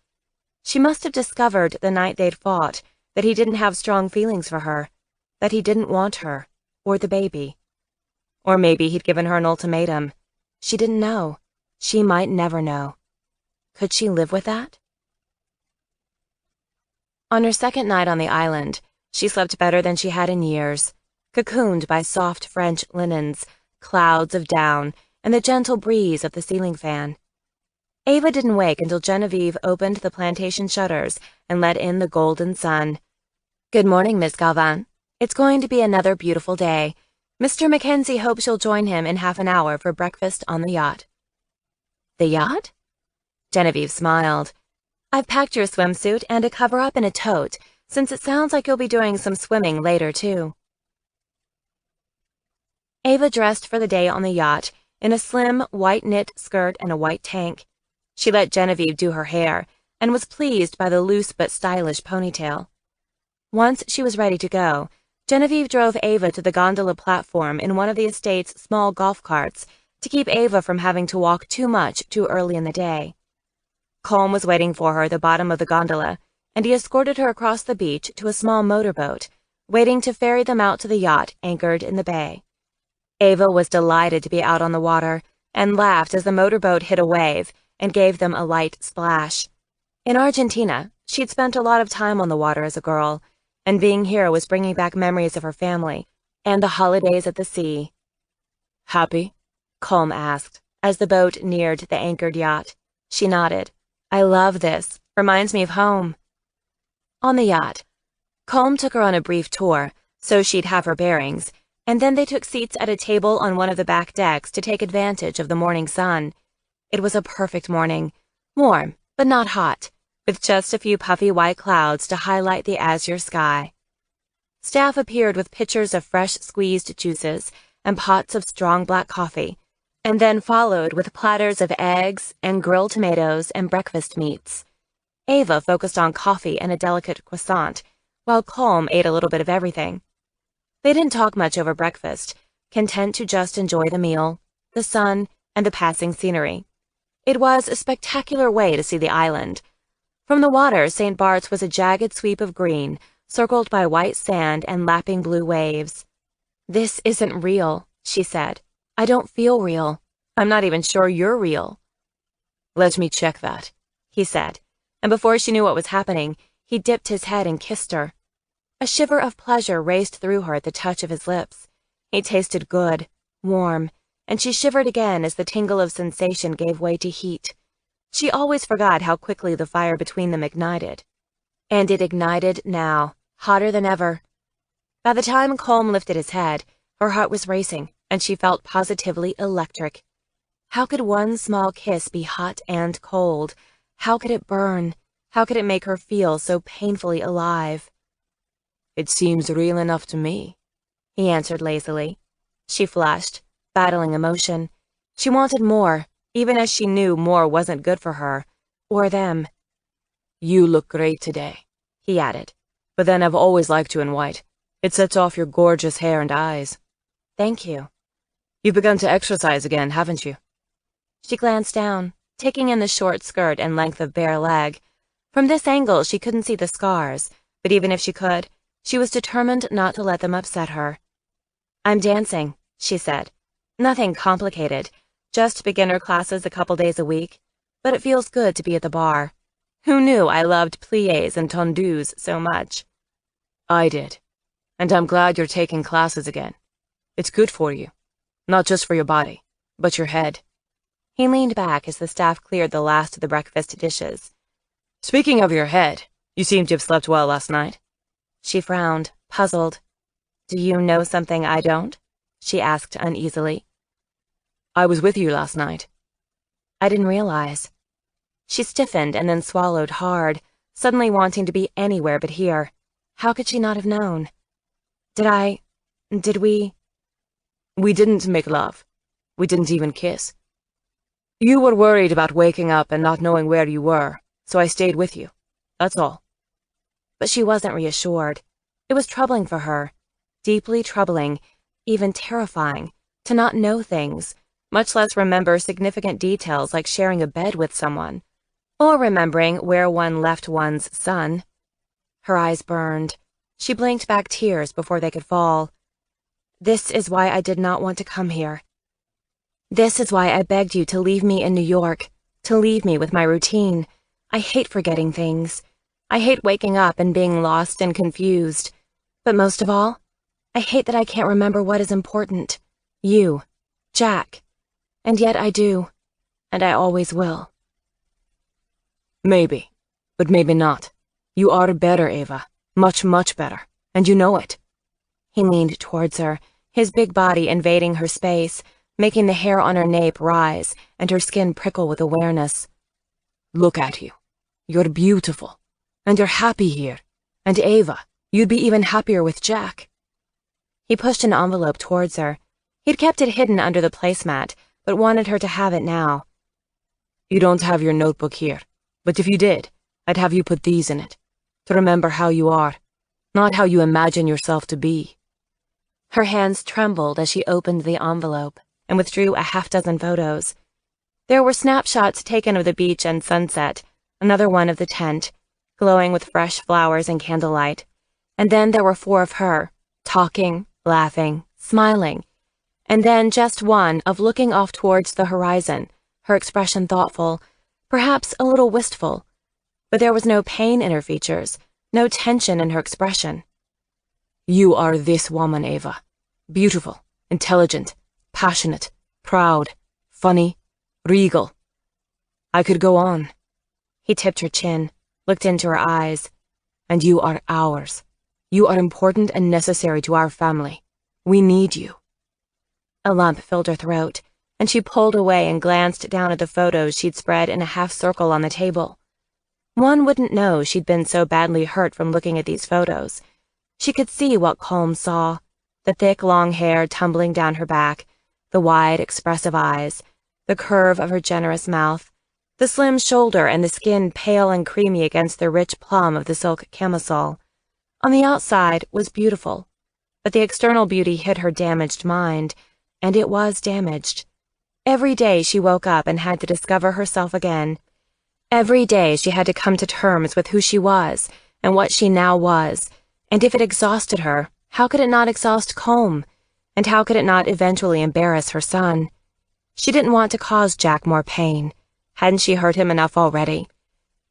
She must have discovered the night they'd fought that he didn't have strong feelings for her, that he didn't want her, or the baby. Or maybe he'd given her an ultimatum. She didn't know. She might never know. Could she live with that? On her second night on the island, she slept better than she had in years, cocooned by soft French linens, clouds of down, and the gentle breeze of the ceiling fan. Ava didn't wake until Genevieve opened the plantation shutters and let in the golden sun. Good morning, Miss Galvan. It's going to be another beautiful day. Mr. Mackenzie hopes you'll join him in half an hour for breakfast on the yacht. The yacht? Genevieve smiled. I've packed your swimsuit and a cover-up in a tote, since it sounds like you'll be doing some swimming later, too. Ava dressed for the day on the yacht in a slim, white knit skirt and a white tank. She let Genevieve do her hair, and was pleased by the loose but stylish ponytail. Once she was ready to go, Genevieve drove Ava to the gondola platform in one of the estate's small golf carts to keep Ava from having to walk too much too early in the day. Colm was waiting for her at the bottom of the gondola, and he escorted her across the beach to a small motorboat, waiting to ferry them out to the yacht anchored in the bay. Ava was delighted to be out on the water, and laughed as the motorboat hit a wave and gave them a light splash. In Argentina, she'd spent a lot of time on the water as a girl, and being here was bringing back memories of her family and the holidays at the sea. Happy? Colm asked, as the boat neared the anchored yacht. She nodded. I love this. Reminds me of home. On the yacht, Colm took her on a brief tour, so she'd have her bearings, and then they took seats at a table on one of the back decks to take advantage of the morning sun. It was a perfect morning, warm, but not hot, with just a few puffy white clouds to highlight the azure sky. Staff appeared with pitchers of fresh squeezed juices and pots of strong black coffee, and then followed with platters of eggs and grilled tomatoes and breakfast meats. Ava focused on coffee and a delicate croissant, while Colm ate a little bit of everything. They didn't talk much over breakfast, content to just enjoy the meal, the sun, and the passing scenery. It was a spectacular way to see the island. From the water, St. Bart's was a jagged sweep of green, circled by white sand and lapping blue waves. "This isn't real," she said. "I don't feel real. I'm not even sure you're real." "Let me check that," he said, and before she knew what was happening, he dipped his head and kissed her. A shiver of pleasure raced through her at the touch of his lips. He tasted good, warm, and she shivered again as the tingle of sensation gave way to heat. She always forgot how quickly the fire between them ignited. And it ignited now, hotter than ever. By the time Colm lifted his head, her heart was racing, and she felt positively electric. How could one small kiss be hot and cold? How could it burn? How could it make her feel so painfully alive? "It seems real enough to me," he answered lazily. She flushed, battling emotion. She wanted more, even as she knew more wasn't good for her, or them. "You look great today," he added. "But then I've always liked you in white. It sets off your gorgeous hair and eyes." "Thank you." "You've begun to exercise again, haven't you?" She glanced down, taking in the short skirt and length of bare leg. From this angle, she couldn't see the scars, but even if she could, she was determined not to let them upset her. "I'm dancing," she said. "Nothing complicated, just beginner classes a couple days a week, but it feels good to be at the bar. Who knew I loved pliés and tendus so much?" "I did, and I'm glad you're taking classes again. It's good for you, not just for your body, but your head." He leaned back as the staff cleared the last of the breakfast dishes. "Speaking of your head, you seem to have slept well last night." She frowned, puzzled. "Do you know something I don't?" she asked uneasily. "I was with you last night." "I didn't realize." She stiffened and then swallowed hard, suddenly wanting to be anywhere but here. How could she not have known? Did we? "We didn't make love. We didn't even kiss. You were worried about waking up and not knowing where you were, so I stayed with you. That's all." But she wasn't reassured. It was troubling for her, deeply troubling, even terrifying, to not know things, much less remember significant details like sharing a bed with someone, or remembering where one left one's son. Her eyes burned. She blinked back tears before they could fall. "This is why I did not want to come here. This is why I begged you to leave me in New York, to leave me with my routine. I hate forgetting things. I hate waking up and being lost and confused. But most of all, I hate that I can't remember what is important. You, Jack. And yet I do, and I always will." "Maybe, but maybe not. You are better, Ava. Much, much better. And you know it." He leaned towards her, his big body invading her space, making the hair on her nape rise and her skin prickle with awareness. "Look at you. You're beautiful. And you're happy here. And Ava, you'd be even happier with Jack." He pushed an envelope towards her. He'd kept it hidden under the placemat, but wanted her to have it now. "You don't have your notebook here, but if you did, I'd have you put these in it, to remember how you are, not how you imagine yourself to be." Her hands trembled as she opened the envelope and withdrew a half-dozen photos. There were snapshots taken of the beach and sunset, another one of the tent, glowing with fresh flowers and candlelight, and then there were 4 of her, talking, laughing, smiling, and then just one of looking off towards the horizon, her expression thoughtful, perhaps a little wistful, but there was no pain in her features, no tension in her expression. "You are this woman, Ava. Beautiful, intelligent, passionate, proud, funny, regal. I could go on." He tipped her chin, looked into her eyes. "And you are ours. You are important and necessary to our family. We need you. A lump filled her throat, and she pulled away and glanced down at the photos she'd spread in a half circle on the table. One wouldn't know she'd been so badly hurt from looking at these photos. She could see what Colm saw, the thick, long hair tumbling down her back, the wide, expressive eyes, the curve of her generous mouth, the slim shoulder and the skin pale and creamy against the rich plum of the silk camisole. On the outside was beautiful, but the external beauty hid her damaged mind, and it was damaged. Every day she woke up and had to discover herself again. Every day she had to come to terms with who she was and what she now was, and if it exhausted her, how could it not exhaust Colm? And how could it not eventually embarrass her son? She didn't want to cause Jack more pain. Hadn't she hurt him enough already?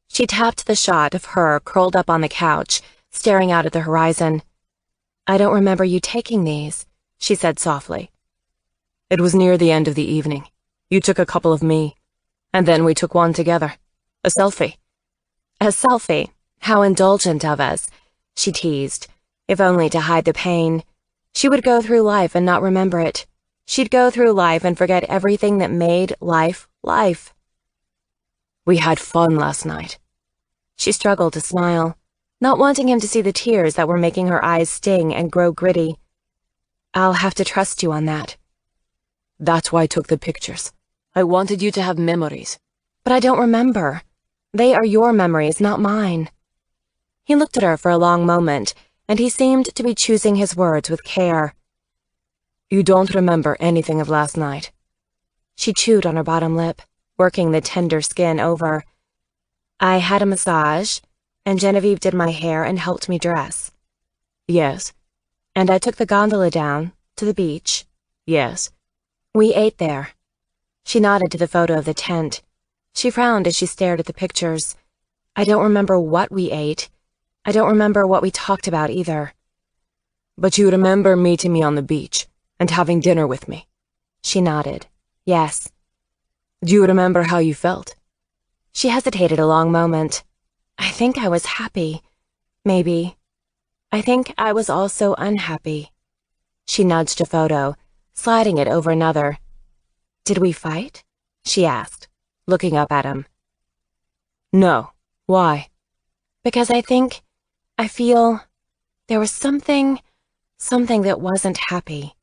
She tapped the shot of her curled up on the couch, staring out at the horizon. "I don't remember you taking these," she said softly. "It was near the end of the evening. You took a couple of me, and then we took one together. A selfie." "A selfie? How indulgent of us," she teased, if only to hide the pain. She would go through life and not remember it. She'd go through life and forget everything that made life life. "We had fun last night." She struggled to smile, not wanting him to see the tears that were making her eyes sting and grow gritty. "I'll have to trust you on that." "That's why I took the pictures. I wanted you to have memories." "But I don't remember. They are your memories, not mine." He looked at her for a long moment, and he seemed to be choosing his words with care. "You don't remember anything of last night." She chewed on her bottom lip, working the tender skin over. "I had a massage, and Genevieve did my hair and helped me dress." "Yes." "And I took the gondola down to the beach." "Yes." "We ate there." She nodded to the photo of the tent. She frowned as she stared at the pictures. "I don't remember what we ate. I don't remember what we talked about either." "But you remember meeting me on the beach and having dinner with me?" She nodded. "Yes." "Do you remember how you felt?" She hesitated a long moment. "I think I was happy. Maybe. I think I was also unhappy." She nudged a photo, sliding it over another. "Did we fight?" she asked, looking up at him. "No. Why?" "Because I feel there was something that wasn't happy."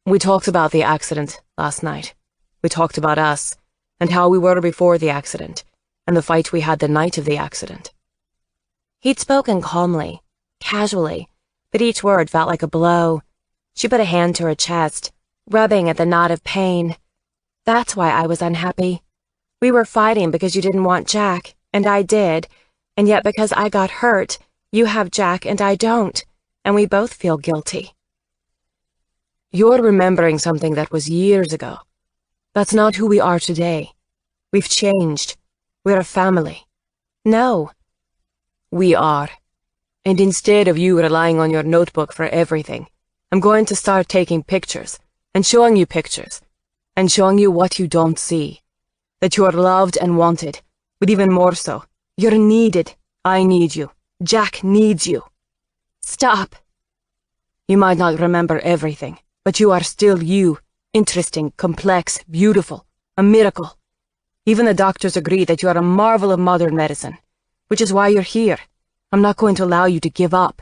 "We talked about the accident last night. We talked about us, and how we were before the accident, and the fight we had the night of the accident." He'd spoken calmly, casually, but each word felt like a blow. She put a hand to her chest, rubbing at the knot of pain. "That's why I was unhappy. We were fighting because you didn't want Jack, and I did, and yet because I got hurt, you have Jack and I don't, and we both feel guilty." "You're remembering something that was years ago. That's not who we are today. We've changed. We're a family." "No." "We are. And instead of you relying on your notebook for everything, I'm going to start taking pictures, and showing you pictures, and showing you what you don't see. That you're loved and wanted, but even more so, you're needed. I need you. Jack needs you." "Stop." "You might not remember everything, but you are still you. Interesting, complex, beautiful, a miracle. Even the doctors agree that you are a marvel of modern medicine, which is why you're here. I'm not going to allow you to give up."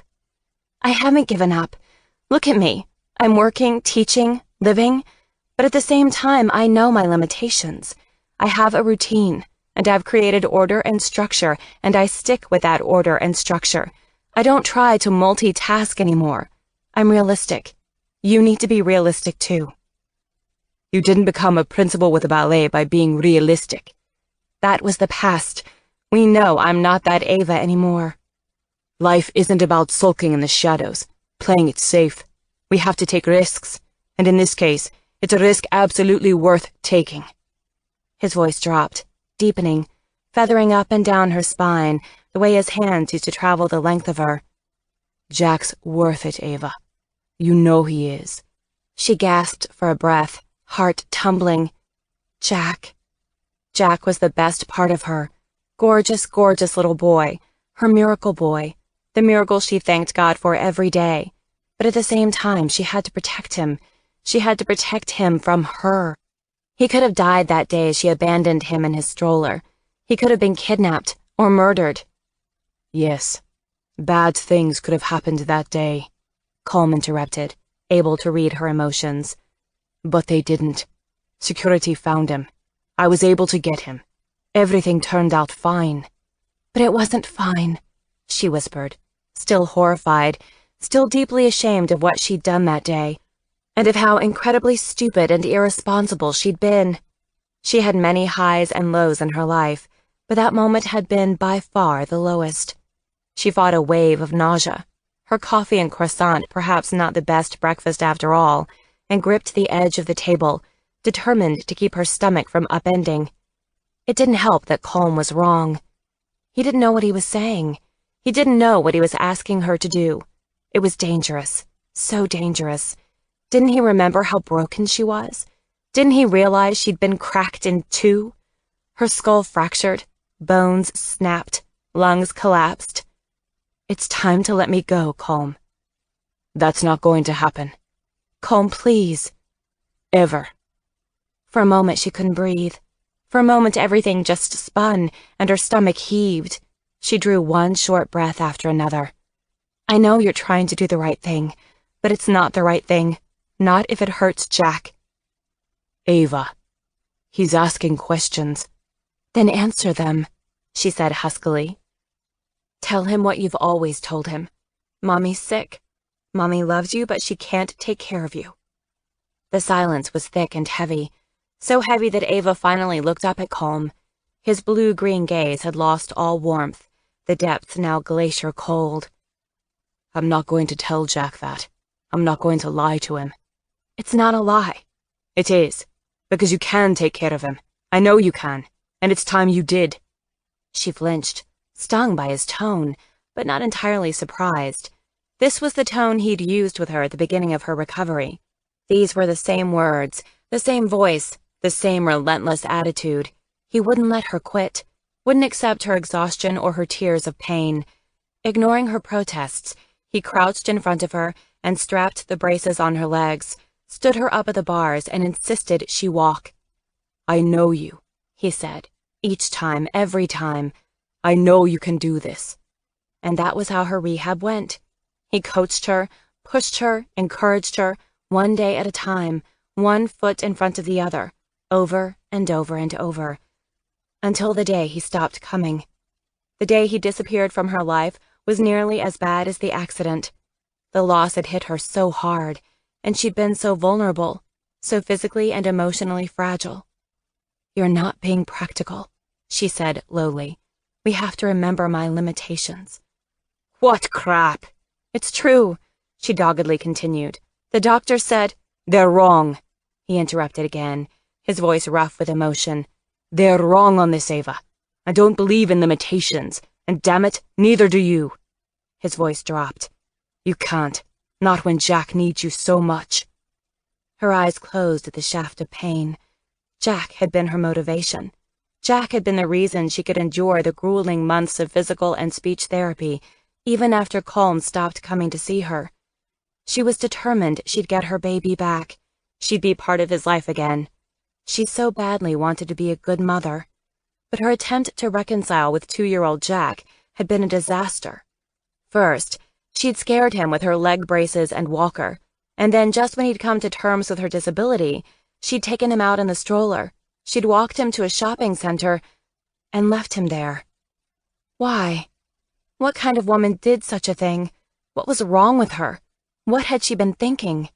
"I haven't given up. Look at me. I'm working, teaching, living, but at the same time, I know my limitations. I have a routine, and I've created order and structure, and I stick with that order and structure. I don't try to multitask anymore. I'm realistic. You need to be realistic too." "You didn't become a principal with a ballet by being realistic." "That was the past. We know I'm not that Ava anymore." "Life isn't about sulking in the shadows, playing it safe. We have to take risks, and in this case, it's a risk absolutely worth taking." His voice dropped, deepening, feathering up and down her spine, the way his hands used to travel the length of her. "Jack's worth it, Ava. You know he is." She gasped for a breath, heart tumbling. Jack. Jack was the best part of her. Gorgeous, gorgeous little boy. Her miracle boy. the miracle she thanked God for every day. But at the same time, she had to protect him. She had to protect him from her. He could have died that day as she abandoned him in his stroller. He could have been kidnapped or murdered. Yes, bad things could have happened that day, Colm interrupted, able to read her emotions. But they didn't. Security found him. I was able to get him. Everything turned out fine. But it wasn't fine, she whispered, still horrified, still deeply ashamed of what she'd done that day, and of how incredibly stupid and irresponsible she'd been. She had many highs and lows in her life, but that moment had been by far the lowest. She fought a wave of nausea, her coffee and croissant perhaps not the best breakfast after all, and gripped the edge of the table, determined to keep her stomach from upending. It didn't help that Colm was wrong. He didn't know what he was saying. He didn't know what he was asking her to do. It was dangerous, so dangerous. Didn't he remember how broken she was? Didn't he realize she'd been cracked in two? Her skull fractured, bones snapped, lungs collapsed. It's time to let me go, Colm. That's not going to happen. Colm, please. Ever. For a moment she couldn't breathe. For a moment everything just spun and her stomach heaved. She drew one short breath after another. I know you're trying to do the right thing, but it's not the right thing. Not if it hurts Jack. Ava. He's asking questions. Then answer them, she said huskily. Tell him what you've always told him. Mommy's sick. Mommy loves you, but she can't take care of you. The silence was thick and heavy, so heavy that Ava finally looked up at Colm. His blue-green gaze had lost all warmth, the depths now glacier cold. I'm not going to tell Jack that. I'm not going to lie to him. It's not a lie. It is, because you can take care of him. I know you can, and it's time you did. She flinched, stung by his tone, but not entirely surprised. This was the tone he'd used with her at the beginning of her recovery. These were the same words, the same voice, the same relentless attitude. He wouldn't let her quit, wouldn't accept her exhaustion or her tears of pain. Ignoring her protests, he crouched in front of her and strapped the braces on her legs, stood her up at the bars and insisted she walk. I know you, he said, each time, every time. I know you can do this. And that was how her rehab went. He coached her, pushed her, encouraged her, one day at a time, one foot in front of the other, over and over and over, until the day he stopped coming. The day he disappeared from her life was nearly as bad as the accident. The loss had hit her so hard, and she'd been so vulnerable, so physically and emotionally fragile. You're not being practical, she said lowly. We have to remember my limitations. What crap! It's true, she doggedly continued. The doctor said— They're wrong, he interrupted again, his voice rough with emotion. They're wrong on this, Ava. I don't believe in limitations, and damn it, neither do you. His voice dropped. You can't, not when Jack needs you so much. Her eyes closed at the shaft of pain. Jack had been her motivation. Jack had been the reason she could endure the grueling months of physical and speech therapy, even after Colm stopped coming to see her. She was determined she'd get her baby back. She'd be part of his life again. She so badly wanted to be a good mother. But her attempt to reconcile with 2-year-old Jack had been a disaster. First, she'd scared him with her leg braces and walker, and then just when he'd come to terms with her disability, she'd taken him out in the stroller. She'd walked him to a shopping center and left him there. Why? What kind of woman did such a thing? What was wrong with her? What had she been thinking?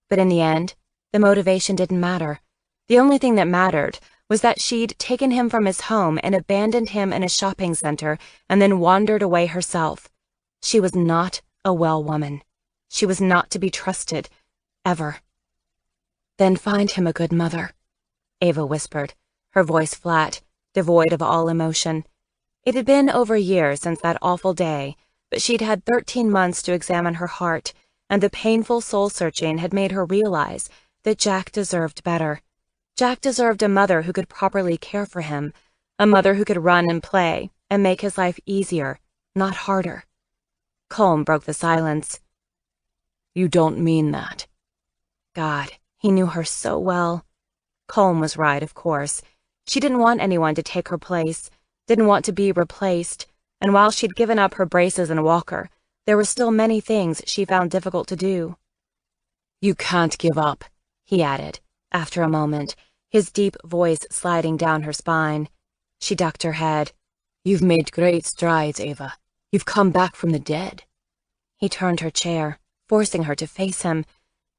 But in the end, the motivation didn't matter. The only thing that mattered was that she'd taken him from his home and abandoned him in a shopping center and then wandered away herself. She was not a well woman. She was not to be trusted, ever. Then find him a good mother, Ava whispered, her voice flat, devoid of all emotion. It had been over a year since that awful day, but she'd had 13 months to examine her heart, and the painful soul-searching had made her realize that Jack deserved better. Jack deserved a mother who could properly care for him, a mother who could run and play and make his life easier, not harder. Colm broke the silence. You don't mean that. God, he knew her so well. Colm was right, of course. She didn't want anyone to take her place, didn't want to be replaced, and while she'd given up her braces and walker, there were still many things she found difficult to do. You can't give up, he added, after a moment, his deep voice sliding down her spine. She ducked her head. You've made great strides, Ava. You've come back from the dead. He turned her chair, forcing her to face him.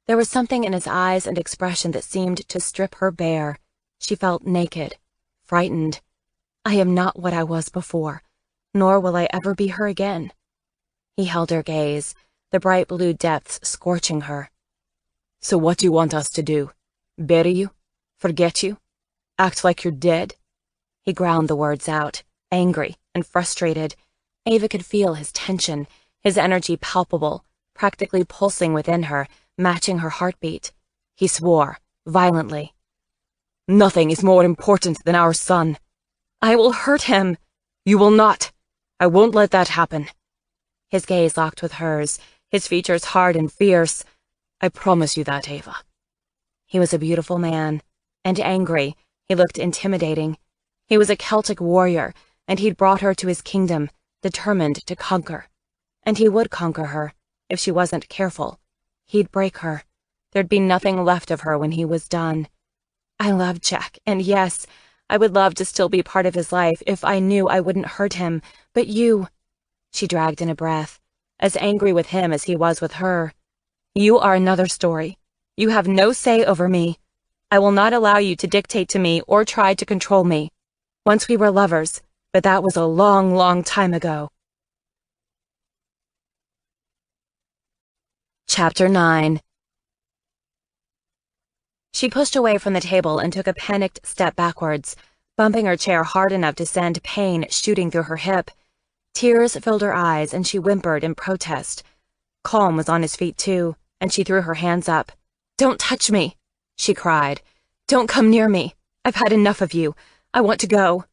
There was something in his eyes and expression that seemed to strip her bare. She felt naked, frightened. I am not what I was before, nor will I ever be her again. He held her gaze, the bright blue depths scorching her. So what do you want us to do? Bury you? Forget you? Act like you're dead? He ground the words out, angry and frustrated. Ava could feel his tension, his energy palpable, practically pulsing within her, matching her heartbeat. He swore, violently. Nothing is more important than our son. I will hurt him. You will not. I won't let that happen. His gaze locked with hers, his features hard and fierce. I promise you that, Ava. He was a beautiful man, and angry. He looked intimidating. He was a Celtic warrior, and he'd brought her to his kingdom, determined to conquer. And he would conquer her, if she wasn't careful. He'd break her. There'd be nothing left of her when he was done. I loved Jack, and yes, I would love to still be part of his life if I knew I wouldn't hurt him. But you... She dragged in a breath, as angry with him as he was with her. You are another story. You have no say over me. I will not allow you to dictate to me or try to control me. Once we were lovers, but that was a long, long time ago. Chapter 9. She pushed away from the table and took a panicked step backwards, bumping her chair hard enough to send pain shooting through her hip. Tears filled her eyes, and she whimpered in protest. Colm was on his feet too, and she threw her hands up. "Don't touch me," she cried. "Don't come near me. I've had enough of you. I want to go.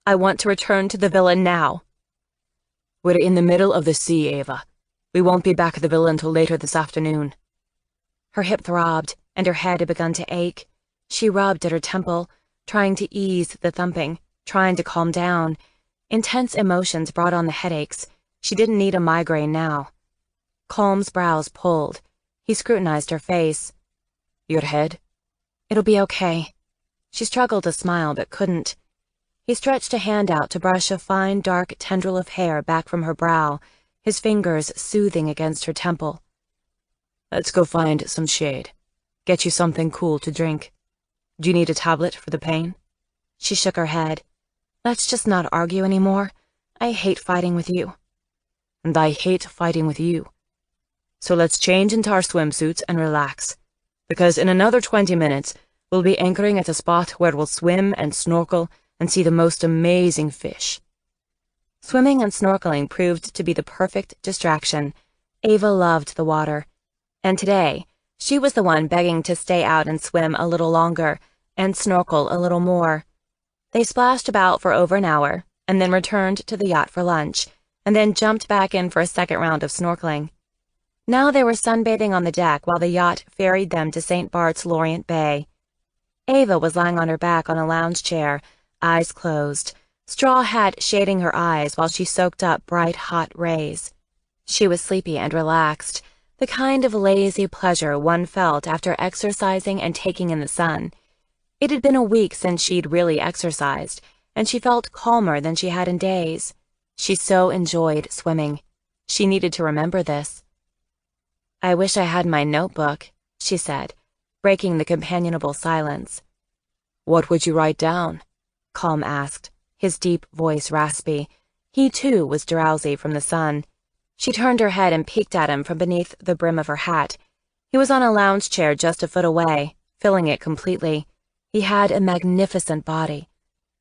I want to return to the villa now." We're in the middle of the sea, Ava. We won't be back at the villa until later this afternoon. Her hip throbbed, and her head had begun to ache. She rubbed at her temple, trying to ease the thumping, trying to calm down. Intense emotions brought on the headaches. She didn't need a migraine now. Colm's brows pulled. He scrutinized her face. Your head? It'll be okay. She struggled to smile, but couldn't. He stretched a hand out to brush a fine, dark tendril of hair back from her brow, his fingers soothing against her temple. Let's go find some shade. Get you something cool to drink. Do you need a tablet for the pain? She shook her head. Let's just not argue anymore. I hate fighting with you. And I hate fighting with you. So let's change into our swimsuits and relax. Because in another 20 minutes, we'll be anchoring at a spot where we'll swim and snorkel and see the most amazing fish. Swimming and snorkeling proved to be the perfect distraction. Ava loved the water. And today, she was the one begging to stay out and swim a little longer, and snorkel a little more. They splashed about for over an hour, and then returned to the yacht for lunch, and then jumped back in for a second round of snorkeling. Now they were sunbathing on the deck while the yacht ferried them to St. Bart's Lorient Bay. Ava was lying on her back on a lounge chair, eyes closed, straw hat shading her eyes while she soaked up bright, hot rays. She was sleepy and relaxed, the kind of lazy pleasure one felt after exercising and taking in the sun. It had been a week since she'd really exercised, and she felt calmer than she had in days. She so enjoyed swimming. She needed to remember this. "I wish I had my notebook," she said, breaking the companionable silence. "What would you write down?" Colm asked, his deep voice raspy. He, too, was drowsy from the sun. She turned her head and peeked at him from beneath the brim of her hat. He was on a lounge chair just a foot away, filling it completely. He had a magnificent body.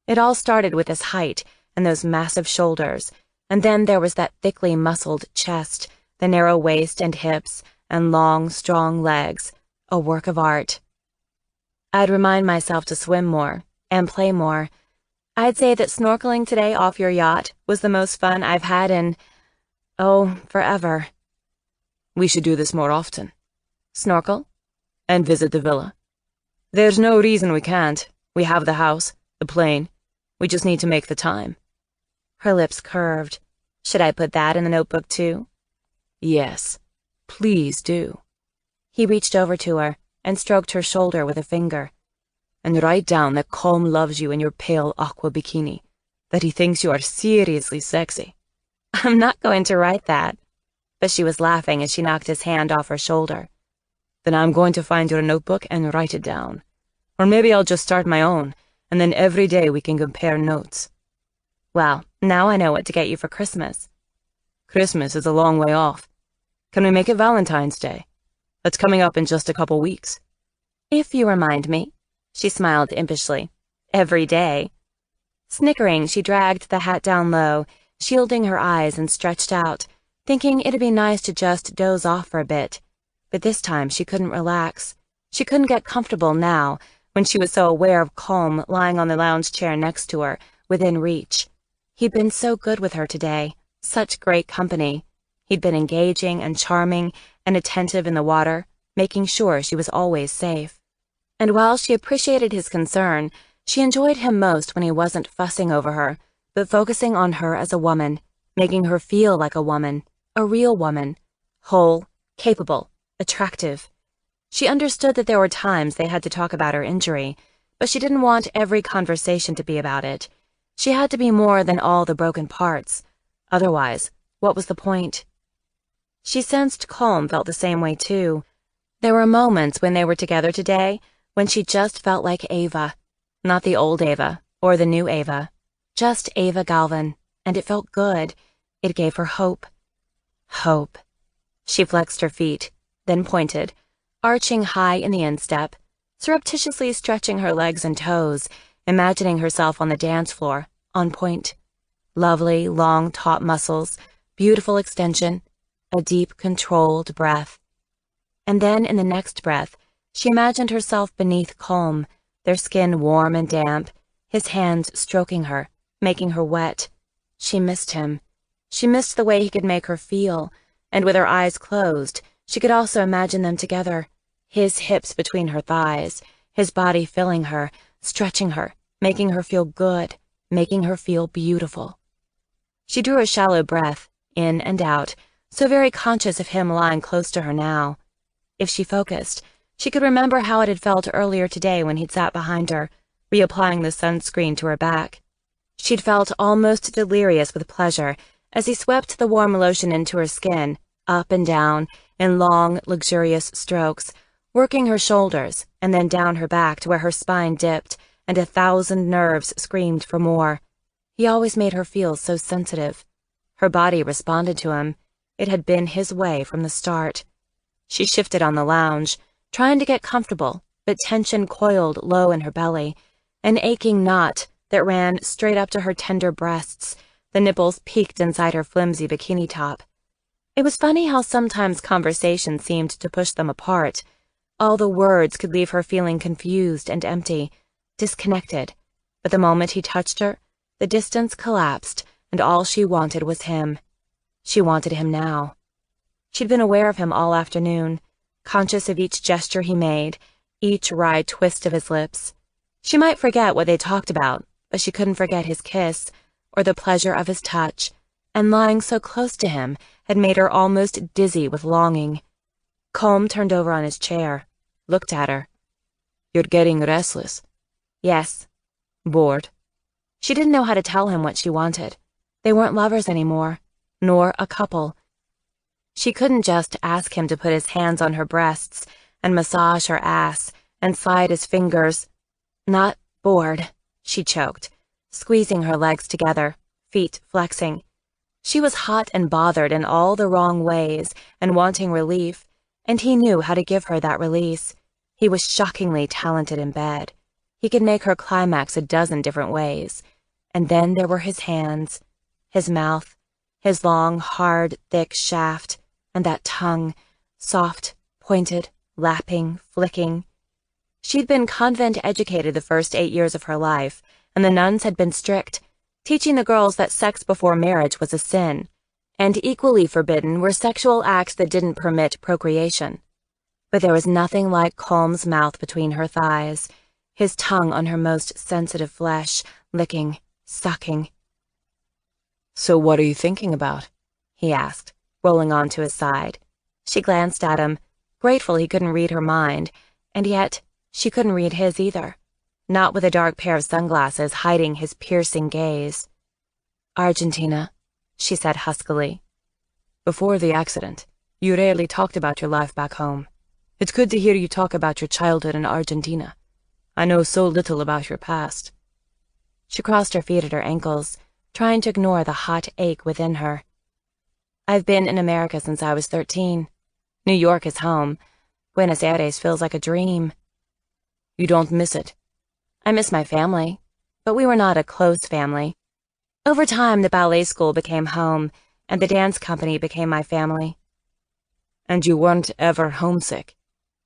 It all started with his height and those massive shoulders, and then there was that thickly muscled chest, the narrow waist and hips, and long, strong legs, a work of art. I'd remind myself to swim more and play more. I'd say that snorkeling today off your yacht was the most fun I've had in... Oh, forever. We should do this more often. Snorkel? And visit the villa. There's no reason we can't. We have the house, the plane. We just need to make the time. Her lips curved. Should I put that in the notebook too? Yes, please do. He reached over to her and stroked her shoulder with a finger. And write down that Colm loves you in your pale aqua bikini, that he thinks you are seriously sexy. I'm not going to write that. But she was laughing as she knocked his hand off her shoulder. Then I'm going to find your notebook and write it down. Or maybe I'll just start my own, and then every day we can compare notes. Well, now I know what to get you for Christmas. Christmas is a long way off. Can we make it Valentine's Day? That's coming up in just a couple weeks. If you remind me. She smiled impishly. Every day. Snickering, she dragged the hat down low, shielding her eyes, and stretched out, thinking it'd be nice to just doze off for a bit. But this time she couldn't relax. She couldn't get comfortable now, when she was so aware of Colm lying on the lounge chair next to her, within reach. He'd been so good with her today, such great company. He'd been engaging and charming and attentive in the water, making sure she was always safe. And while she appreciated his concern, she enjoyed him most when he wasn't fussing over her, but focusing on her as a woman, making her feel like a woman, a real woman, whole, capable, attractive. She understood that there were times they had to talk about her injury, but she didn't want every conversation to be about it. She had to be more than all the broken parts. Otherwise, what was the point? She sensed Colm felt the same way too. There were moments when they were together today when she just felt like Ava. Not the old Ava, or the new Ava. Just Ava Galvin, and it felt good. It gave her hope. Hope. She flexed her feet, then pointed, arching high in the instep, surreptitiously stretching her legs and toes, imagining herself on the dance floor, on point. Lovely, long, taut muscles, beautiful extension, a deep, controlled breath. And then in the next breath, she imagined herself beneath Colm, their skin warm and damp, his hands stroking her, making her wet. She missed him. She missed the way he could make her feel, and with her eyes closed, she could also imagine them together, his hips between her thighs, his body filling her, stretching her, making her feel good, making her feel beautiful. She drew a shallow breath, in and out, so very conscious of him lying close to her now. If she focused, she could remember how it had felt earlier today when he'd sat behind her, reapplying the sunscreen to her back. She'd felt almost delirious with pleasure as he swept the warm lotion into her skin, up and down, in long, luxurious strokes, working her shoulders and then down her back to where her spine dipped and 1,000 nerves screamed for more. He always made her feel so sensitive. Her body responded to him. It had been his way from the start. She shifted on the lounge, trying to get comfortable, but tension coiled low in her belly, an aching knot that ran straight up to her tender breasts, the nipples peaked inside her flimsy bikini top. It was funny how sometimes conversation seemed to push them apart. All the words could leave her feeling confused and empty, disconnected, but the moment he touched her, the distance collapsed, and all she wanted was him. She wanted him now. She'd been aware of him all afternoon, conscious of each gesture he made, each wry twist of his lips. She might forget what they talked about, but she couldn't forget his kiss, or the pleasure of his touch, and lying so close to him had made her almost dizzy with longing. Colm turned over on his chair, looked at her. You're getting restless. Yes. Bored. She didn't know how to tell him what she wanted. They weren't lovers anymore, nor a couple. She couldn't just ask him to put his hands on her breasts and massage her ass and slide his fingers. Not bored, she choked, squeezing her legs together, feet flexing. She was hot and bothered in all the wrong ways and wanting relief, and he knew how to give her that release. He was shockingly talented in bed. He could make her climax 12 different ways. And then there were his hands, his mouth, his long, hard, thick shaft, and that tongue, soft, pointed, lapping, flicking. She'd been convent-educated the first 8 years of her life, and the nuns had been strict, teaching the girls that sex before marriage was a sin. And equally forbidden were sexual acts that didn't permit procreation. But there was nothing like Colm's mouth between her thighs, his tongue on her most sensitive flesh, licking, sucking. "So what are you thinking about?" he asked, rolling onto his side. She glanced at him, grateful he couldn't read her mind, and yet she couldn't read his either, not with a dark pair of sunglasses hiding his piercing gaze. "Argentina," she said huskily. "Before the accident, you rarely talked about your life back home. It's good to hear you talk about your childhood in Argentina. I know so little about your past." She crossed her feet at her ankles, trying to ignore the hot ache within her. "I've been in America since I was 13. New York is home. Buenos Aires feels like a dream." "You don't miss it?" "I miss my family, but we were not a close family. Over time, the ballet school became home, and the dance company became my family." "And you weren't ever homesick?"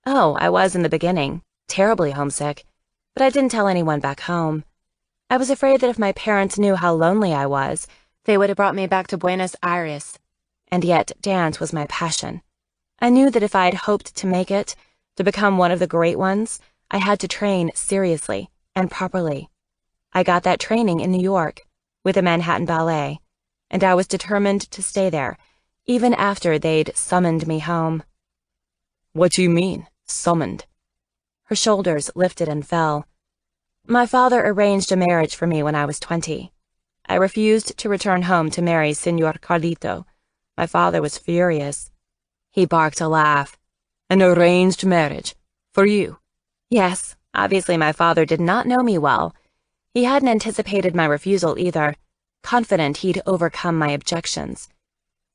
"Oh, I was in the beginning, terribly homesick, but I didn't tell anyone back home. I was afraid that if my parents knew how lonely I was, they would have brought me back to Buenos Aires. And yet, dance was my passion. I knew that if I had hoped to make it, to become one of the great ones, I had to train seriously and properly. I got that training in New York, with the Manhattan Ballet, and I was determined to stay there, even after they'd summoned me home." "What do you mean, summoned?" Her shoulders lifted and fell. "My father arranged a marriage for me when I was 20. I refused to return home to marry Senor Carlito. My father was furious." He barked a laugh. "An arranged marriage? For you?" "Yes, obviously my father did not know me well. He hadn't anticipated my refusal either, confident he'd overcome my objections."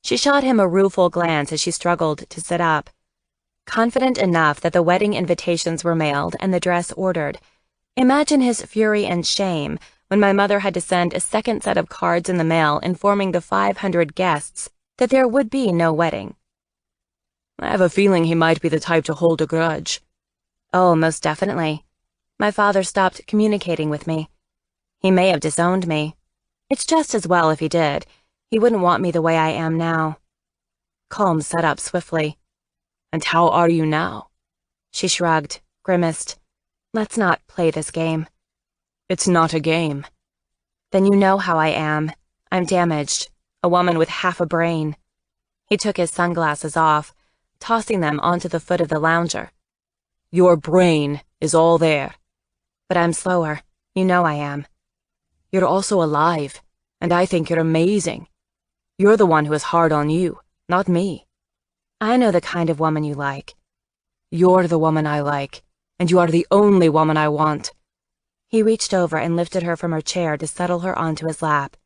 She shot him a rueful glance as she struggled to sit up. Confident enough that the wedding invitations were mailed and the dress ordered. Imagine his fury and shame when my mother had to send a second set of cards in the mail informing the 500 guests that there would be no wedding. "I have a feeling he might be the type to hold a grudge." "Oh, most definitely. My father stopped communicating with me. He may have disowned me. It's just as well if he did. He wouldn't want me the way I am now." Colm sat up swiftly. "And how are you now?" She shrugged, grimaced. "Let's not play this game." "It's not a game." "Then you know how I am. I'm damaged. A woman with half a brain." He took his sunglasses off, tossing them onto the foot of the lounger. "Your brain is all there." "But I'm slower. You know I am." "You're also alive, and I think you're amazing. You're the one who is hard on you, not me." "I know the kind of woman you like." "You're the woman I like, and you are the only woman I want." He reached over and lifted her from her chair to settle her onto his lap.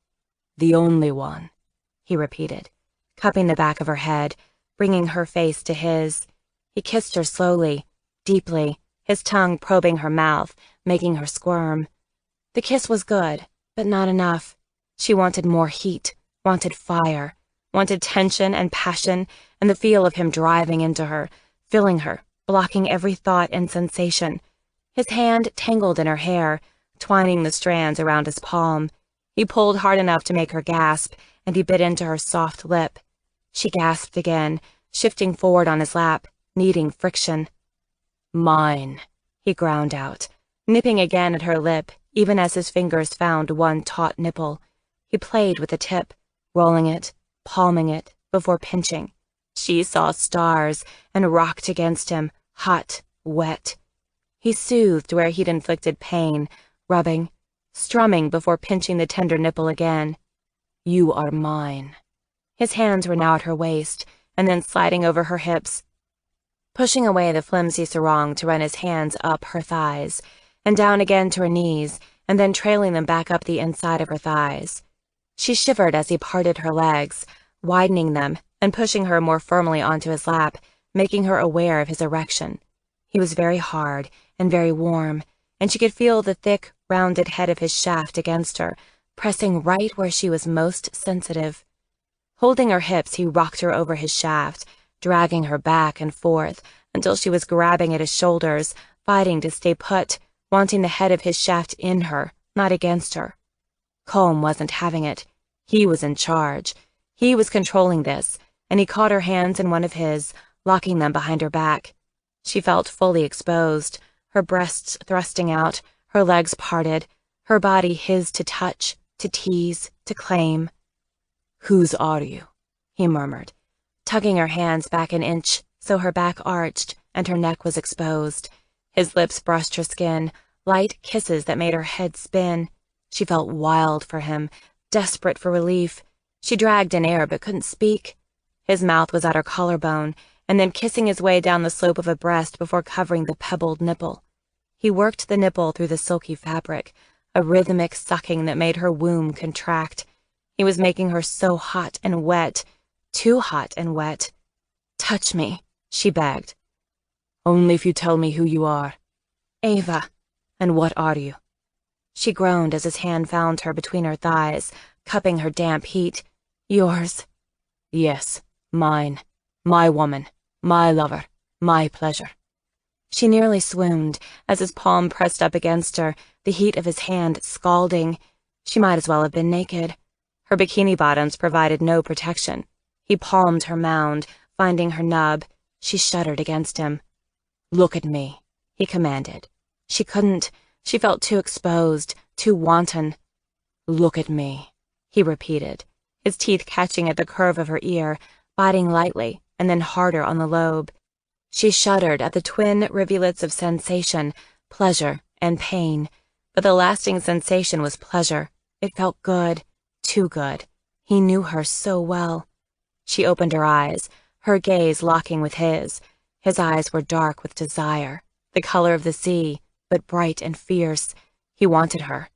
"The only one," he repeated, cupping the back of her head, bringing her face to his. He kissed her slowly, deeply, his tongue probing her mouth, making her squirm. The kiss was good, but not enough. She wanted more heat, wanted fire, wanted tension and passion, and the feel of him driving into her, filling her, blocking every thought and sensation. His hand tangled in her hair, twining the strands around his palm. He pulled hard enough to make her gasp, and he bit into her soft lip. She gasped again, shifting forward on his lap, needing friction. "Mine," he ground out, nipping again at her lip, even as his fingers found one taut nipple. He played with the tip, rolling it, palming it, before pinching. She saw stars and rocked against him, hot, wet. He soothed where he'd inflicted pain, rubbing, strumming before pinching the tender nipple again. "You are mine." His hands were now at her waist, and then sliding over her hips, pushing away the flimsy sarong to run his hands up her thighs, and down again to her knees, and then trailing them back up the inside of her thighs. She shivered as he parted her legs, widening them and pushing her more firmly onto his lap, making her aware of his erection. He was very hard and very warm, and she could feel the thick, rounded head of his shaft against her, pressing right where she was most sensitive. Holding her hips, he rocked her over his shaft, dragging her back and forth until she was grabbing at his shoulders, fighting to stay put, wanting the head of his shaft in her, not against her. Colm wasn't having it. He was in charge. He was controlling this, and he caught her hands in one of his, locking them behind her back. She felt fully exposed, her breasts thrusting out, her legs parted, her body his to touch, to tease, to claim. "Whose are you?" he murmured, tugging her hands back an inch so her back arched and her neck was exposed. His lips brushed her skin, light kisses that made her head spin. She felt wild for him, desperate for relief. She dragged in air but couldn't speak. His mouth was at her collarbone, and then kissing his way down the slope of a breast before covering the pebbled nipple. He worked the nipple through the silky fabric, a rhythmic sucking that made her womb contract. He was making her so hot and wet, too hot and wet. "Touch me," she begged. "Only if you tell me who you are." "Ava." "And what are you?" She groaned as his hand found her between her thighs, cupping her damp heat. "Yours." "Yes, mine. My woman. My lover. My pleasure." She nearly swooned as his palm pressed up against her, the heat of his hand scalding. She might as well have been naked. Her bikini bottoms provided no protection. He palmed her mound, finding her nub. She shuddered against him. "Look at me," he commanded. She couldn't. She felt too exposed, too wanton. "Look at me," he repeated, his teeth catching at the curve of her ear, biting lightly and then harder on the lobe. She shuddered at the twin rivulets of sensation, pleasure and pain, but the lasting sensation was pleasure. It felt good, too good. He knew her so well. She opened her eyes, her gaze locking with his. His eyes were dark with desire, the color of the sea, but bright and fierce. He wanted her.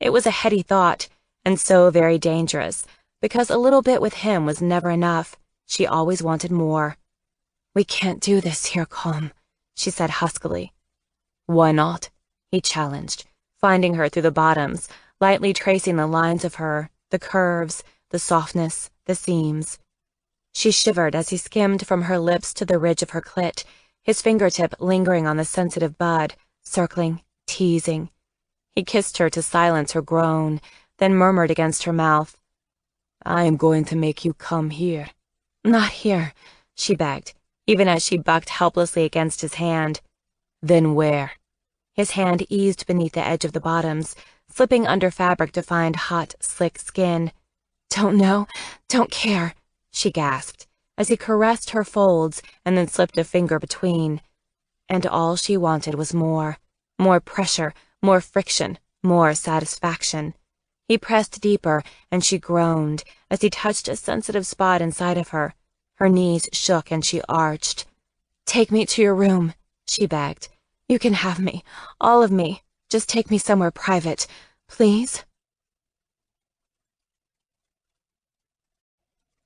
It was a heady thought, and so very dangerous, because a little bit with him was never enough. She always wanted more. "We can't do this here, Colm," she said huskily. "Why not?" he challenged, finding her through the bottoms, lightly tracing the lines of her, the curves, the softness, the seams. She shivered as he skimmed from her lips to the ridge of her clit, his fingertip lingering on the sensitive bud, circling, teasing. He kissed her to silence her groan, then murmured against her mouth, "I am going to make you come here." "Not here," she begged, even as she bucked helplessly against his hand. "Then where?" His hand eased beneath the edge of the bottoms, slipping under fabric to find hot, slick skin. "Don't know, don't care," she gasped, as he caressed her folds and then slipped a finger between. And all she wanted was more. More pressure, more friction, more satisfaction. He pressed deeper, and she groaned as he touched a sensitive spot inside of her. Her knees shook and she arched. "Take me to your room," she begged. "You can have me, all of me. Just take me somewhere private, please."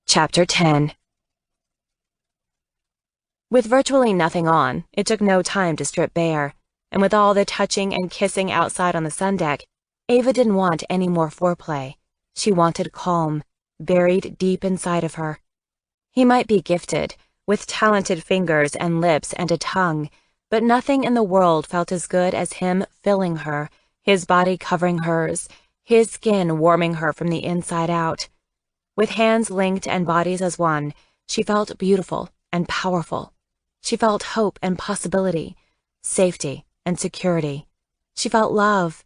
Chapter 10. With virtually nothing on, it took no time to strip bare, and with all the touching and kissing outside on the sun deck, Ava didn't want any more foreplay. She wanted calm, buried deep inside of her. He might be gifted, with talented fingers and lips and a tongue, but nothing in the world felt as good as him filling her, his body covering hers, his skin warming her from the inside out. With hands linked and bodies as one, she felt beautiful and powerful. She felt hope and possibility, safety and security. She felt love.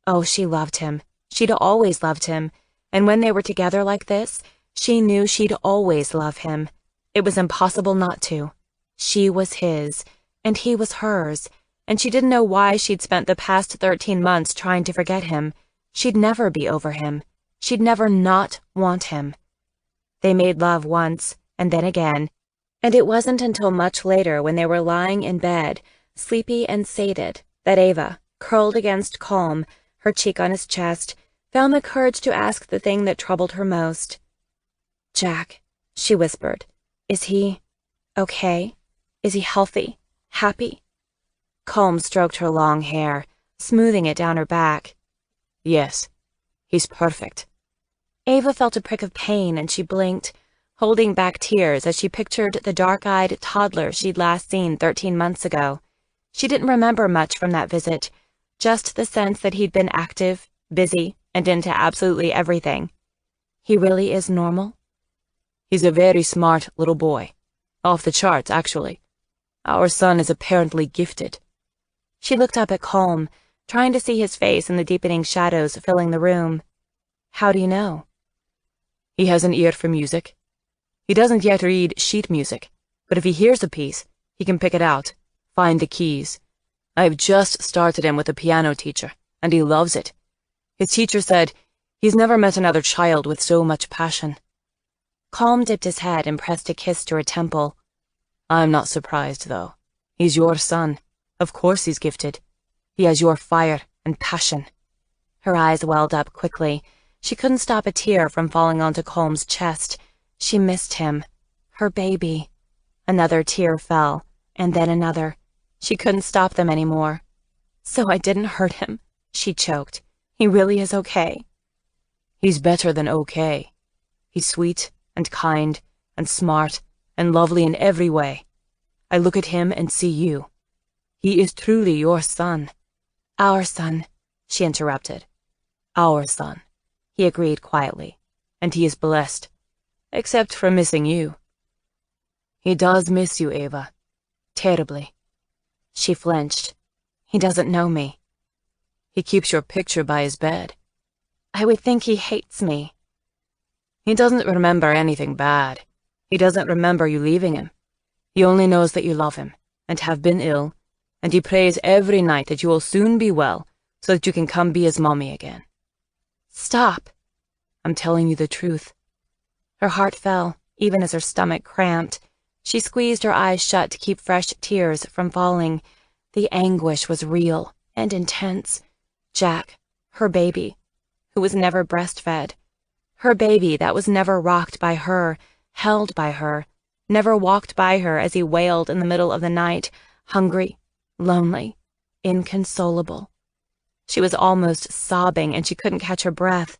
Oh, she loved him. She'd always loved him. And when they were together like this, she knew she'd always love him. It was impossible not to. She was his, and he was hers, and she didn't know why she'd spent the past 13 months trying to forget him. She'd never be over him. She'd never not want him. They made love once, and then again, and it wasn't until much later when they were lying in bed, sleepy and sated, that Ava, curled against Colm, her cheek on his chest, found the courage to ask the thing that troubled her most. "Jack," she whispered, "is he okay? Is he healthy? Happy?" Colm stroked her long hair, smoothing it down her back. "Yes, he's perfect." Ava felt a prick of pain and she blinked, holding back tears as she pictured the dark-eyed toddler she'd last seen 13 months ago. She didn't remember much from that visit, just the sense that he'd been active, busy, and into absolutely everything. He really is normal? He's a very smart little boy. Off the charts, actually. Our son is apparently gifted." She looked up at Colm, trying to see his face in the deepening shadows filling the room. "How do you know?" "He has an ear for music. He doesn't yet read sheet music, but if he hears a piece, he can pick it out, find the keys. I've just started him with a piano teacher, and he loves it. His teacher said he's never met another child with so much passion." Colm dipped his head and pressed a kiss to her temple. "I'm not surprised, though. He's your son. Of course he's gifted. He has your fire and passion." Her eyes welled up quickly. She couldn't stop a tear from falling onto Colm's chest. She missed him. Her baby. Another tear fell, and then another. She couldn't stop them anymore. "So I didn't hurt him," she choked. "He really is okay." "He's better than okay. He's sweet and kind and smart and lovely in every way. I look at him and see you. He is truly your son." "Our son," she interrupted. "Our son," he agreed quietly, "and he is blessed, except for missing you. He does miss you, Ava. Terribly." She flinched. "He doesn't know me." "He keeps your picture by his bed." "I would think he hates me." "He doesn't remember anything bad. He doesn't remember you leaving him. He only knows that you love him, and have been ill, and he prays every night that you will soon be well, so that you can come be his mommy again." "Stop." "I'm telling you the truth." Her heart fell, even as her stomach cramped. She squeezed her eyes shut to keep fresh tears from falling. The anguish was real and intense. Jack, her baby, who was never breastfed. Her baby that was never rocked by her, held by her, never walked by her as he wailed in the middle of the night, hungry, lonely, inconsolable. She was almost sobbing, and she couldn't catch her breath.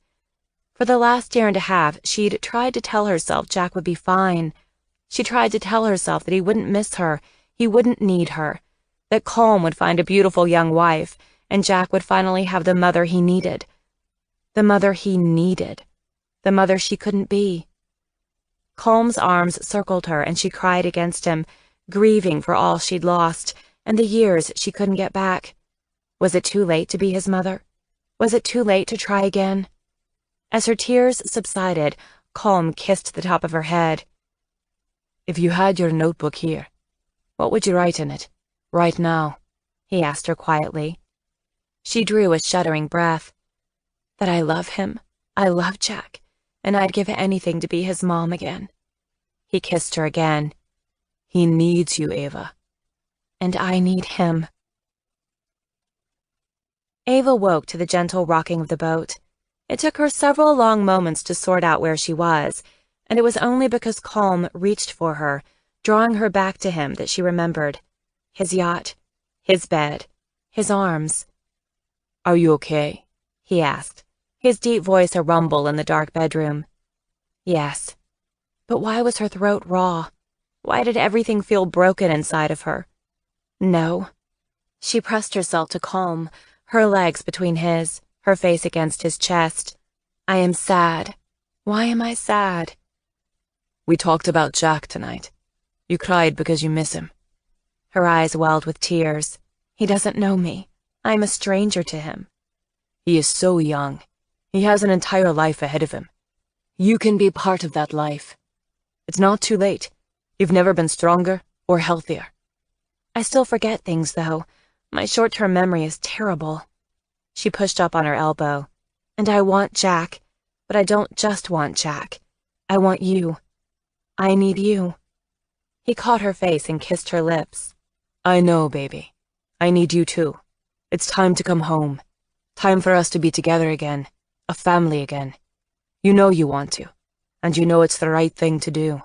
For the last year and a half, she'd tried to tell herself Jack would be fine. She tried to tell herself that he wouldn't miss her, he wouldn't need her, that Colm would find a beautiful young wife, and Jack would finally have the mother he needed. The mother he needed. The mother she couldn't be. Colm's arms circled her, and she cried against him, grieving for all she'd lost, and the years she couldn't get back. Was it too late to be his mother? Was it too late to try again? As her tears subsided, Colm kissed the top of her head. "If you had your notebook here, what would you write in it, right now?" he asked her quietly. She drew a shuddering breath. "That I love him. I love Jack, and I'd give anything to be his mom again." He kissed her again. "He needs you, Ava." "And I need him." Ava woke to the gentle rocking of the boat. It took her several long moments to sort out where she was, and it was only because Colm reached for her, drawing her back to him, that she remembered. His yacht, his bed, his arms. "Are you okay?" he asked, his deep voice a rumble in the dark bedroom. Yes. But why was her throat raw? Why did everything feel broken inside of her? No. She pressed herself to Colm, her legs between his, her face against his chest. "I am sad. Why am I sad?" "We talked about Jack tonight. You cried because you miss him." Her eyes welled with tears. "He doesn't know me. I'm a stranger to him." "He is so young. He has an entire life ahead of him. You can be part of that life. It's not too late. You've never been stronger or healthier." "I still forget things, though. My short-term memory is terrible." She pushed up on her elbow. "And I want Jack, but I don't just want Jack. I want you. I need you." He caught her face and kissed her lips. "I know, baby. I need you too. It's time to come home. Time for us to be together again, a family again. You know you want to, and you know it's the right thing to do."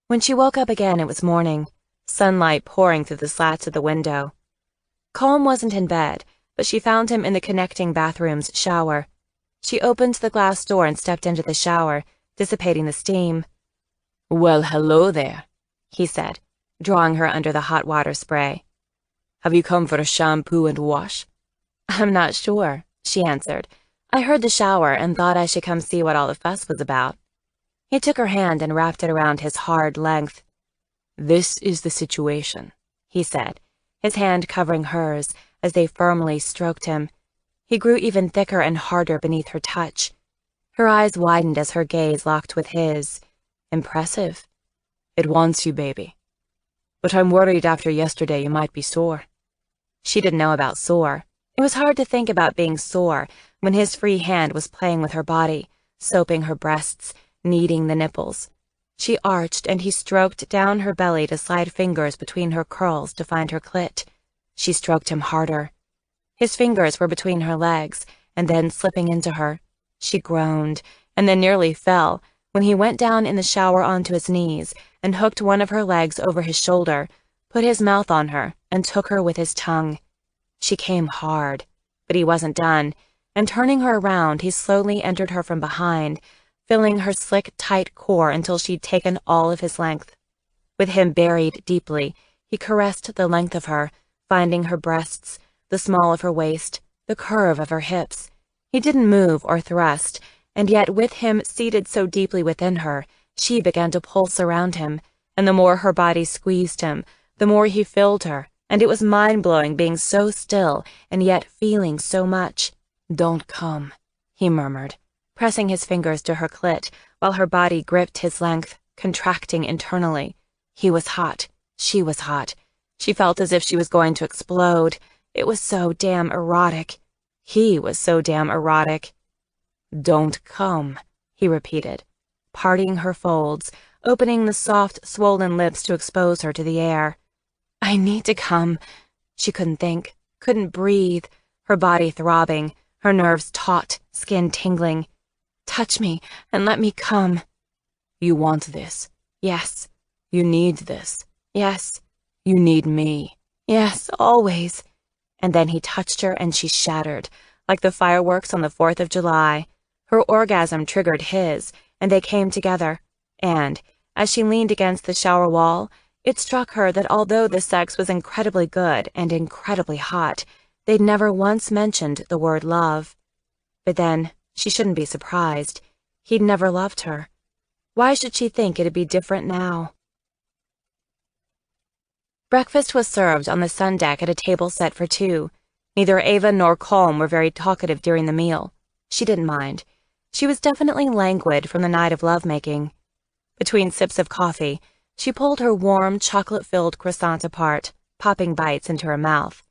When she woke up again, it was morning, sunlight pouring through the slats of the window. Colm wasn't in bed, but she found him in the connecting bathroom's shower. She opened the glass door and stepped into the shower, dissipating the steam. "Well, hello there," he said, drawing her under the hot water spray. "Have you come for a shampoo and wash?" "I'm not sure," she answered. "I heard the shower and thought I should come see what all the fuss was about." He took her hand and wrapped it around his hard length. "This is the situation," he said, his hand covering hers as they firmly stroked him. He grew even thicker and harder beneath her touch. Her eyes widened as her gaze locked with his. Impressive. "It wants you, baby. But I'm worried after yesterday you might be sore." She didn't know about sore. It was hard to think about being sore when his free hand was playing with her body, soaping her breasts, kneading the nipples. She arched and he stroked down her belly to slide fingers between her curls to find her clit. She stroked him harder. His fingers were between her legs and then slipping into her. She groaned and then nearly fell when he went down in the shower onto his knees and hooked one of her legs over his shoulder, put his mouth on her, and took her with his tongue. She came hard, but he wasn't done, and turning her around, he slowly entered her from behind, filling her slick, tight core until she'd taken all of his length. With him buried deeply, he caressed the length of her, finding her breasts, the small of her waist, the curve of her hips. He didn't move or thrust, and yet with him seated so deeply within her, she began to pulse around him, and the more her body squeezed him, the more he filled her, and it was mind-blowing being so still and yet feeling so much. "Don't come," he murmured, pressing his fingers to her clit while her body gripped his length, contracting internally. He was hot. She was hot. She felt as if she was going to explode. It was so damn erotic. He was so damn erotic. "Don't come," he repeated, parting her folds, opening the soft, swollen lips to expose her to the air. "I need to come." She couldn't think, couldn't breathe, her body throbbing, her nerves taut, skin tingling. "Touch me and let me come." "You want this?" "Yes." "You need this?" "Yes." "You need me?" "Yes, always." And then he touched her and she shattered, like the fireworks on the 4th of July. Her orgasm triggered his, and they came together. And, as she leaned against the shower wall, it struck her that although the sex was incredibly good and incredibly hot, they'd never once mentioned the word love. But then, she shouldn't be surprised. He'd never loved her. Why should she think it'd be different now? Breakfast was served on the sun deck at a table set for two. Neither Ava nor Colm were very talkative during the meal. She didn't mind. She was definitely languid from the night of lovemaking. Between sips of coffee, she pulled her warm, chocolate-filled croissant apart, popping bites into her mouth.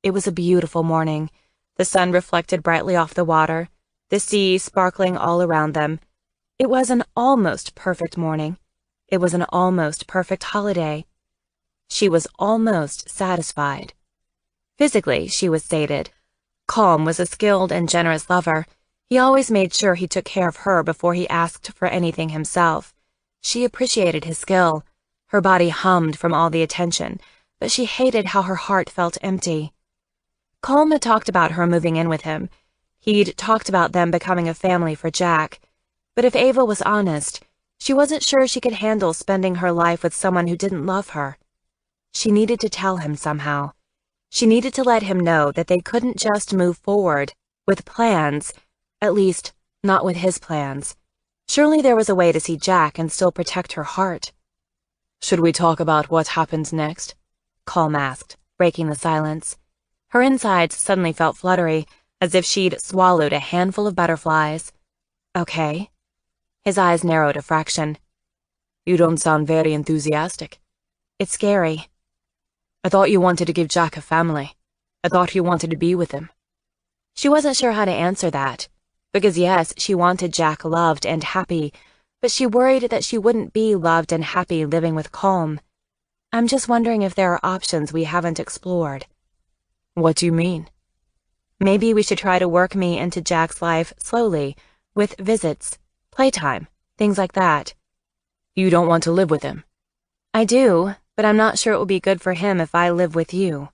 It was a beautiful morning. The sun reflected brightly off the water, the sea sparkling all around them. It was an almost perfect morning. It was an almost perfect holiday. She was almost satisfied. Physically, she was sated. Colm was a skilled and generous lover. He always made sure he took care of her before he asked for anything himself. She appreciated his skill. Her body hummed from all the attention, but she hated how her heart felt empty. Colm had talked about her moving in with him. He'd talked about them becoming a family for Jack. But if Ava was honest, she wasn't sure she could handle spending her life with someone who didn't love her. She needed to tell him somehow. She needed to let him know that they couldn't just move forward with plans, at least not with his plans. Surely there was a way to see Jack and still protect her heart. "Should we talk about what happens next?" Colm asked, breaking the silence. Her insides suddenly felt fluttery, as if she'd swallowed a handful of butterflies. "Okay." His eyes narrowed a fraction. "You don't sound very enthusiastic." "It's scary." "I thought you wanted to give Jack a family. I thought you wanted to be with him." She wasn't sure how to answer that. Because yes, she wanted Jack loved and happy, but she worried that she wouldn't be loved and happy living with Colm. "I'm just wondering if there are options we haven't explored." "What do you mean?" "Maybe we should try to work me into Jack's life slowly, with visits, playtime, things like that." "You don't want to live with him?" "I do, but I'm not sure it will be good for him if I live with you."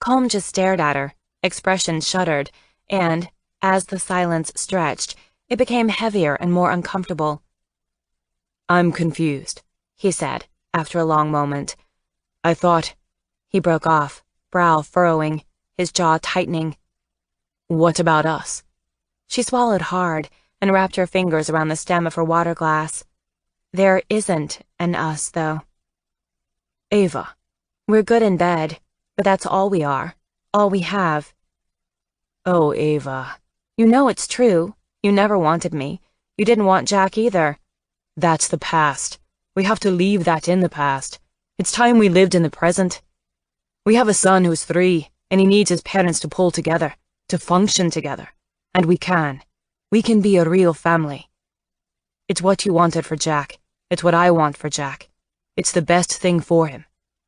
Colm just stared at her, expression shuddered, and, as the silence stretched, it became heavier and more uncomfortable. "I'm confused," he said, after a long moment. "I thought—" He broke off, brow furrowing, his jaw tightening. "What about us?" She swallowed hard, and wrapped her fingers around the stem of her water glass. There isn't an us, though. Ava. We're good in bed, but that's all we are, all we have. Oh, Ava. You know it's true. You never wanted me. You didn't want Jack either. That's the past. We have to leave that in the past. It's time we lived in the present. We have a son who's 3, and he needs his parents to pull together, to function together. And we can. We can be a real family. It's what you wanted for Jack. It's what I want for Jack. It's the best thing for him.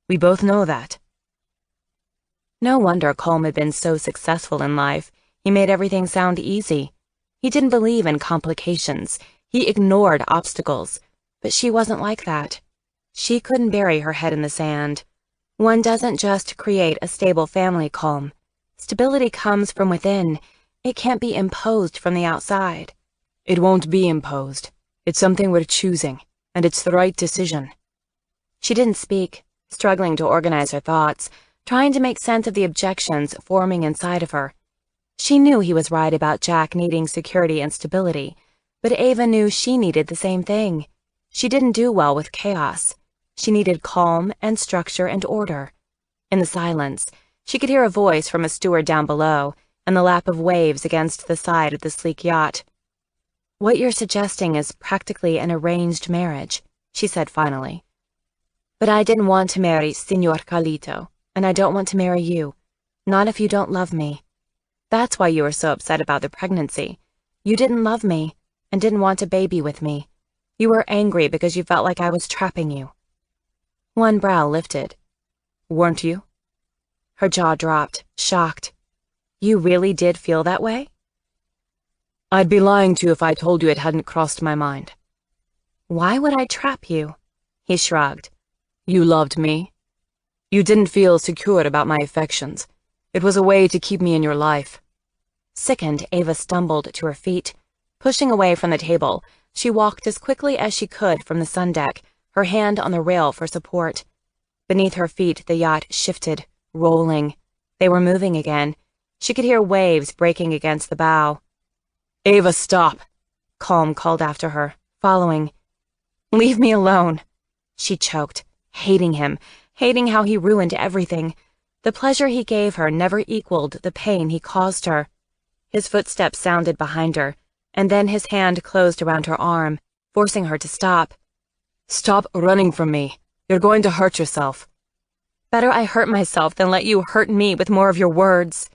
We both know that. No wonder Colm had been so successful in life. He made everything sound easy. He didn't believe in complications. He ignored obstacles. But she wasn't like that. She couldn't bury her head in the sand. One doesn't just create a stable family, Colm. Stability comes from within. It can't be imposed from the outside. It won't be imposed. It's something we're choosing, and it's the right decision. She didn't speak, struggling to organize her thoughts, trying to make sense of the objections forming inside of her. She knew he was right about Jack needing security and stability, but Ava knew she needed the same thing. She didn't do well with chaos. She needed calm and structure and order. In the silence, she could hear a voice from a steward down below and the lap of waves against the side of the sleek yacht. "What you're suggesting is practically an arranged marriage," she said finally. "But I didn't want to marry Signor Carlito, and I don't want to marry you. Not if you don't love me. That's why you were so upset about the pregnancy. You didn't love me, and didn't want a baby with me. You were angry because you felt like I was trapping you." One brow lifted. "Weren't you?" Her jaw dropped, shocked. "You really did feel that way?" "I'd be lying to you if I told you it hadn't crossed my mind." "Why would I trap you?" He shrugged. "You loved me. You didn't feel secure about my affections. It was a way to keep me in your life." Sickened, Ava stumbled to her feet. Pushing away from the table, she walked as quickly as she could from the sun deck, her hand on the rail for support. Beneath her feet, the yacht shifted, rolling. They were moving again. She could hear waves breaking against the bow. "Ava, stop!" Colm called after her, following. "Leave me alone," she choked, hating him, hating how he ruined everything. The pleasure he gave her never equaled the pain he caused her. His footsteps sounded behind her, and then his hand closed around her arm, forcing her to stop. "Stop running from me. You're going to hurt yourself." "Better I hurt myself than let you hurt me with more of your words,"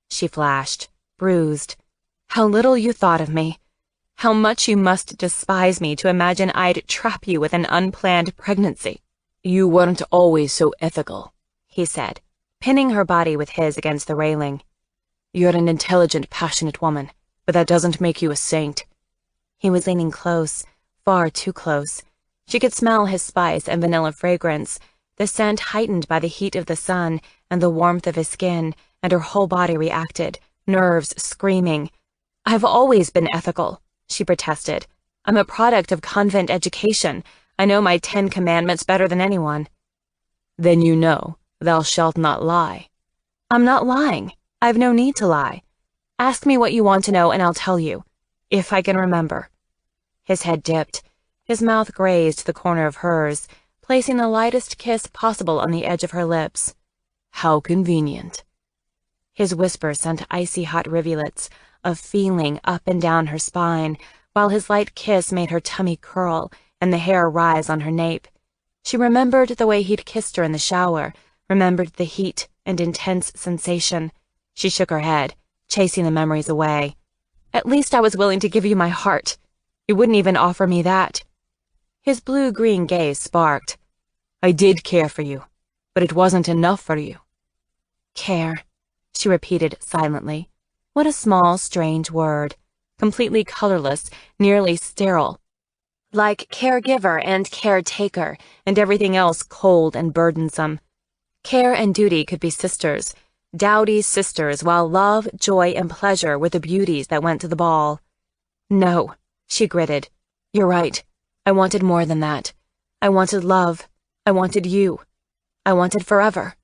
she flashed, bruised. "How little you thought of me. How much you must despise me to imagine I'd trap you with an unplanned pregnancy." "You weren't always so ethical," he said, pinning her body with his against the railing. "You're an intelligent, passionate woman, but that doesn't make you a saint." He was leaning close, far too close. She could smell his spice and vanilla fragrance, the scent heightened by the heat of the sun and the warmth of his skin, and her whole body reacted, nerves screaming. "I've always been ethical," she protested. "I'm a product of convent education. I know my 10 commandments better than anyone." "Then you know, thou shalt not lie." "I'm not lying. I've no need to lie. Ask me what you want to know and I'll tell you, if I can remember." His head dipped. His mouth grazed the corner of hers, placing the lightest kiss possible on the edge of her lips. "How convenient." His whisper sent icy hot rivulets of feeling up and down her spine, while his light kiss made her tummy curl and the hair rise on her nape. She remembered the way he'd kissed her in the shower, remembered the heat and intense sensation. She shook her head, chasing the memories away. "At least I was willing to give you my heart. You wouldn't even offer me that." His blue-green gaze sparked. "I did care for you, but it wasn't enough for you." "Care," she repeated silently. What a small, strange word. Completely colorless, nearly sterile. Like caregiver and caretaker, and everything else cold and burdensome. Care and duty could be sisters, dowdy sisters, while love, joy, and pleasure were the beauties that went to the ball. "No," she gritted. "You're right. I wanted more than that. I wanted love. I wanted you. I wanted forever."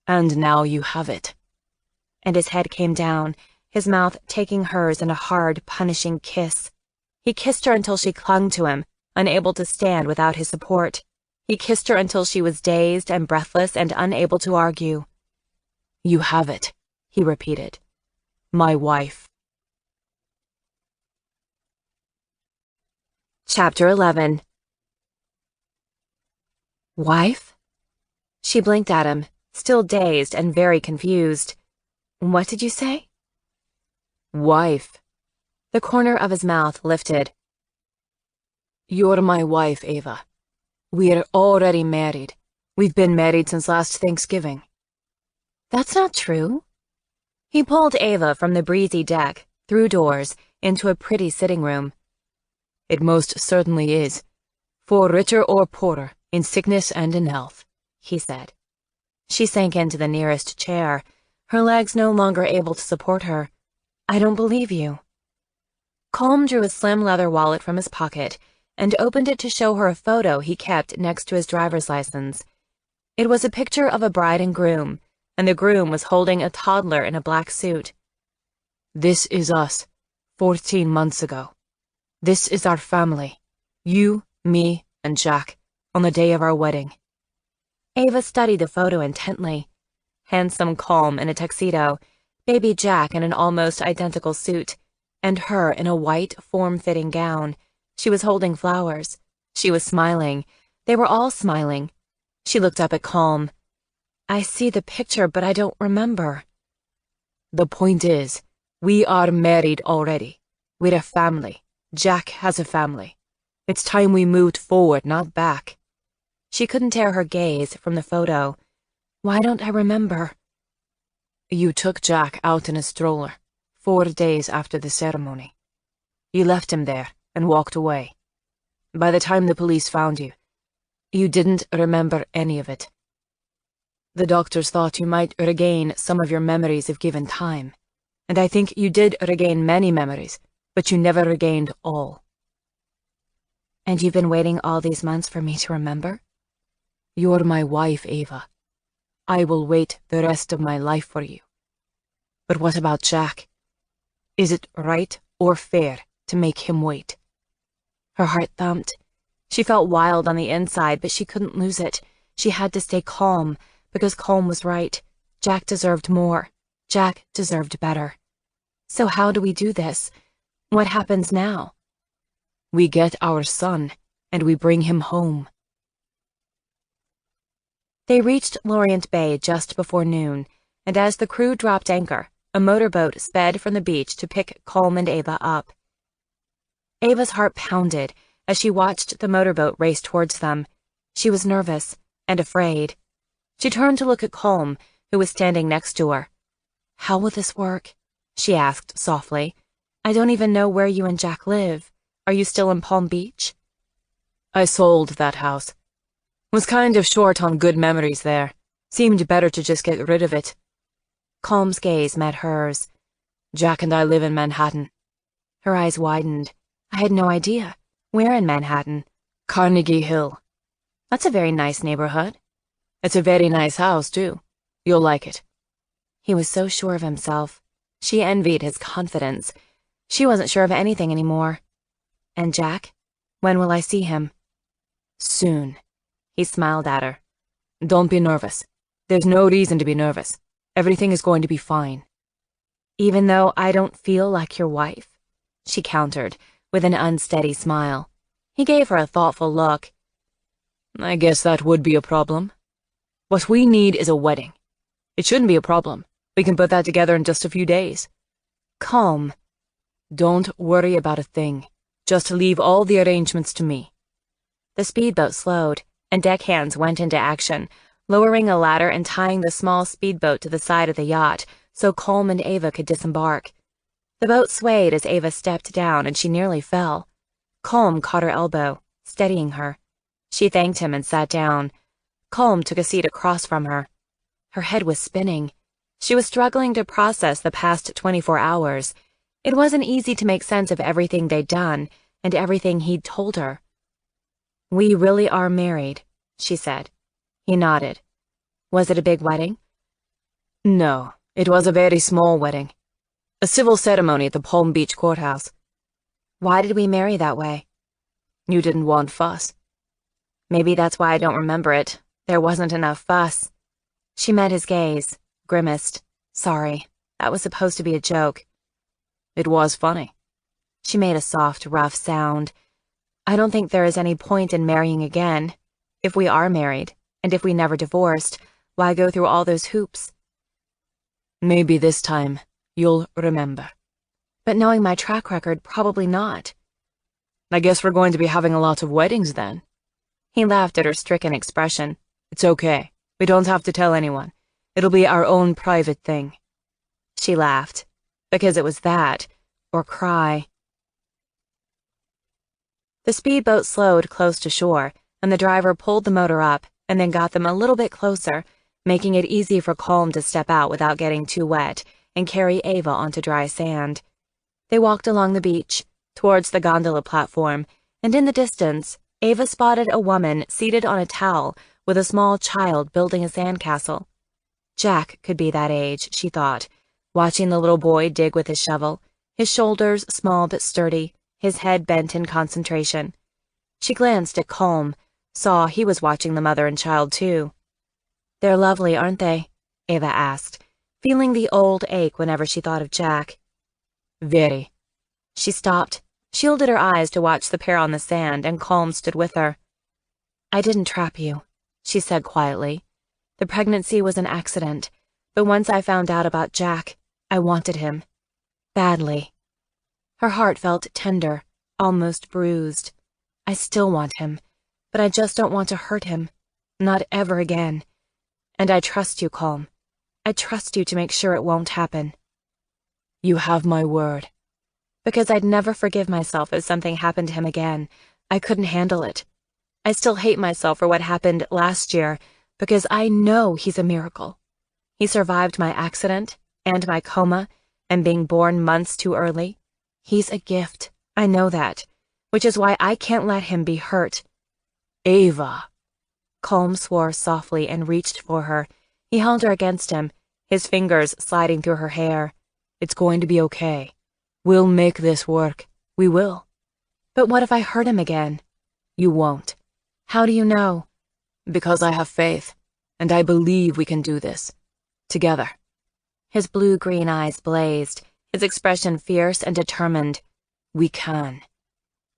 "And now you have it." And his head came down, his mouth taking hers in a hard, punishing kiss. He kissed her until she clung to him, unable to stand without his support. He kissed her until she was dazed and breathless and unable to argue. "You have it," he repeated. "My wife." Chapter 11. Wife? She blinked at him, still dazed and very confused. What did you say? Wife. The corner of his mouth lifted. You're my wife, Ava. We're already married. We've been married since last Thanksgiving. That's not true. He pulled Ava from the breezy deck, through doors, into a pretty sitting room. It most certainly is. For richer or poorer, in sickness and in health, he said. She sank into the nearest chair, her legs no longer able to support her. I don't believe you. Colm drew a slim leather wallet from his pocket and opened it to show her a photo he kept next to his driver's license. It was a picture of a bride and groom, and the groom was holding a toddler in a black suit. This is us, 14 months ago. This is our family. You, me, and Jack, on the day of our wedding. Ava studied the photo intently. Handsome Colm in a tuxedo, baby Jack in an almost identical suit, and her in a white, form-fitting gown. She was holding flowers. She was smiling. They were all smiling. She looked up at Colm. I see the picture, but I don't remember. The point is, we are married already. We're a family. Jack has a family. It's time we moved forward, not back. She couldn't tear her gaze from the photo. Why don't I remember? You took Jack out in a stroller, 4 days after the ceremony. You left him there and walked away. By the time the police found you, you didn't remember any of it. The doctors thought you might regain some of your memories if given time, and I think you did regain many memories, but you never regained all. And you've been waiting all these months for me to remember? You're my wife, Ava. I will wait the rest of my life for you. But what about Jack? Is it right or fair to make him wait? Her heart thumped. She felt wild on the inside, but she couldn't lose it. She had to stay calm, because Colm was right. Jack deserved more. Jack deserved better. So how do we do this? What happens now? We get our son, and we bring him home. They reached Lorient Bay just before noon, and as the crew dropped anchor, a motorboat sped from the beach to pick Colm and Ava up. Ava's heart pounded as she watched the motorboat race towards them. She was nervous and afraid. She turned to look at Colm, who was standing next to her. How will this work? She asked softly. I don't even know where you and Jack live. Are you still in Palm Beach? I sold that house. Was kind of short on good memories there. Seemed better to just get rid of it. Colm's gaze met hers. Jack and I live in Manhattan. Her eyes widened. I had no idea. Where in Manhattan? Carnegie Hill. That's a very nice neighborhood. It's a very nice house, too. You'll like it. He was so sure of himself. She envied his confidence. She wasn't sure of anything anymore. And Jack? When will I see him? Soon. He smiled at her. Don't be nervous. There's no reason to be nervous. Everything is going to be fine. Even though I don't feel like your wife? She countered, with an unsteady smile. He gave her a thoughtful look. I guess that would be a problem. What we need is a wedding. It shouldn't be a problem. We can put that together in just a few days. Calm. Don't worry about a thing. Just leave all the arrangements to me. The speedboat slowed, and deckhands went into action, lowering a ladder and tying the small speedboat to the side of the yacht so Colm and Ava could disembark. The boat swayed as Ava stepped down, and she nearly fell. Colm caught her elbow, steadying her. She thanked him and sat down. Colm took a seat across from her. Her head was spinning. She was struggling to process the past 24 hours. It wasn't easy to make sense of everything they'd done and everything he'd told her. We really are married, she said. He nodded. Was it a big wedding? No, it was a very small wedding. A civil ceremony at the Palm Beach courthouse. Why did we marry that way? You didn't want fuss. Maybe that's why I don't remember it. There wasn't enough fuss. She met his gaze, grimaced. Sorry, that was supposed to be a joke. It was funny. She made a soft, rough sound. I don't think there is any point in marrying again. If we are married, and if we never divorced, why go through all those hoops? Maybe this time you'll remember. But knowing my track record, probably not. I guess we're going to be having a lot of weddings then. He laughed at her stricken expression. It's okay. We don't have to tell anyone. It'll be our own private thing. She laughed, because it was that, or cry. The speedboat slowed close to shore, and the driver pulled the motor up and then got them a little bit closer, making it easy for Colm to step out without getting too wet and carry Ava onto dry sand. They walked along the beach, towards the gondola platform, and in the distance, Ava spotted a woman seated on a towel with a small child building a sandcastle. Jack could be that age, she thought, watching the little boy dig with his shovel, his shoulders small but sturdy, his head bent in concentration. She glanced at Colm, saw he was watching the mother and child too. They're lovely, aren't they? Ava asked, feeling the old ache whenever she thought of Jack. Very. She stopped, shielded her eyes to watch the pair on the sand, and Colm stood with her. I didn't trap you, she said quietly. The pregnancy was an accident, but once I found out about Jack, I wanted him. Badly. Her heart felt tender, almost bruised. I still want him, but I just don't want to hurt him. Not ever again. And I trust you, Colm. I trust you to make sure it won't happen. You have my word. Because I'd never forgive myself if something happened to him again. I couldn't handle it. I still hate myself for what happened last year, because I know he's a miracle. He survived my accident, and my coma, and being born months too early. He's a gift, I know that, which is why I can't let him be hurt. Ava. Colm swore softly and reached for her. He held her against him, his fingers sliding through her hair. It's going to be okay. We'll make this work. We will. But what if I hurt him again? You won't. How do you know? Because I have faith, and I believe we can do this. Together. His blue-green eyes blazed, his expression fierce and determined. We can.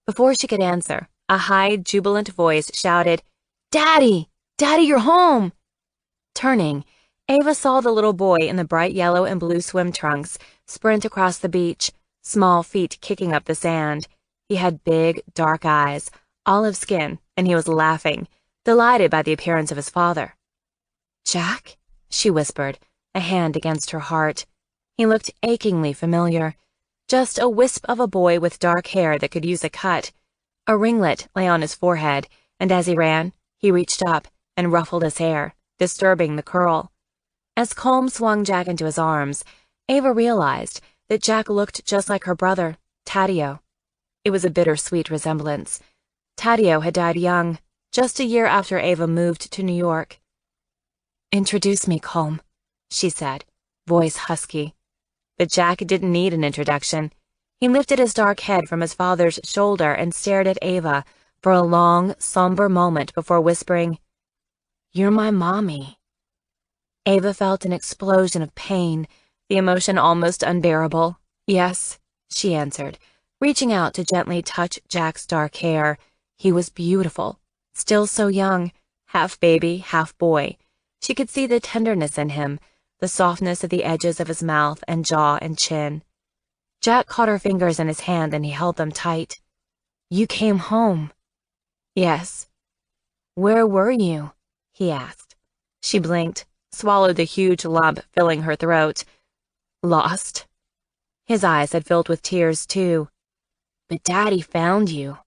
Before she could answer, a high, jubilant voice shouted, Daddy! Daddy, you're home! Turning, Ava saw the little boy in the bright yellow and blue swim trunks sprint across the beach, small feet kicking up the sand. He had big, dark eyes, olive skin, and he was laughing, delighted by the appearance of his father. Jack? She whispered, a hand against her heart. He looked achingly familiar. Just a wisp of a boy with dark hair that could use a cut. A ringlet lay on his forehead, and as he ran, he reached up and ruffled his hair, disturbing the curl. As Colm swung Jack into his arms, Ava realized that Jack looked just like her brother, Taddeo. It was a bittersweet resemblance. Taddeo had died young, just a year after Ava moved to New York. Introduce me, Colm, she said, voice husky. But Jack didn't need an introduction. He lifted his dark head from his father's shoulder and stared at Ava for a long, somber moment before whispering, You're my mommy. Ava felt an explosion of pain, the emotion almost unbearable. Yes, she answered, reaching out to gently touch Jack's dark hair. He was beautiful, still so young, half baby, half boy. She could see the tenderness in him, the softness of the edges of his mouth and jaw and chin. Jack caught her fingers in his hand and he held them tight. You came home. Yes. Where were you? He asked. She blinked, swallowed the huge lump filling her throat. Lost. His eyes had filled with tears, too. But Daddy found you.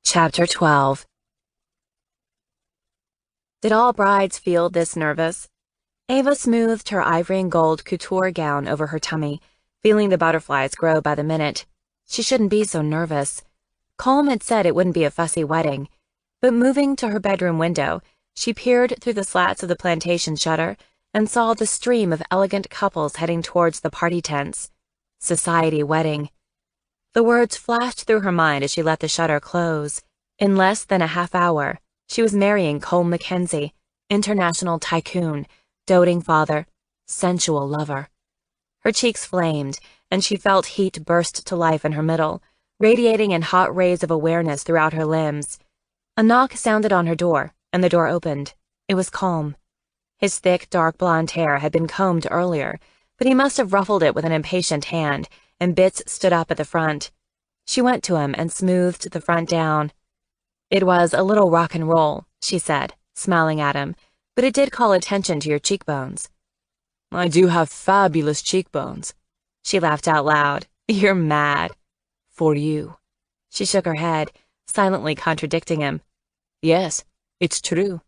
Chapter 12. Did all brides feel this nervous? Ava smoothed her ivory and gold couture gown over her tummy, feeling the butterflies grow by the minute. She shouldn't be so nervous. Colm had said it wouldn't be a fussy wedding, but moving to her bedroom window, she peered through the slats of the plantation shutter and saw the stream of elegant couples heading towards the party tents. Society wedding. The words flashed through her mind as she let the shutter close. In less than a half hour, she was marrying Cole Mackenzie, international tycoon, doting father, sensual lover. Her cheeks flamed, and she felt heat burst to life in her middle, radiating in hot rays of awareness throughout her limbs. A knock sounded on her door, and the door opened. It was Colm. His thick, dark blonde hair had been combed earlier, but he must have ruffled it with an impatient hand, and bits stood up at the front. She went to him and smoothed the front down. "It was a little rock and roll," she said, smiling at him, "but it did call attention to your cheekbones." "I do have fabulous cheekbones." She laughed out loud. "You're mad." "For you." She shook her head, silently contradicting him. "Yes, it's true."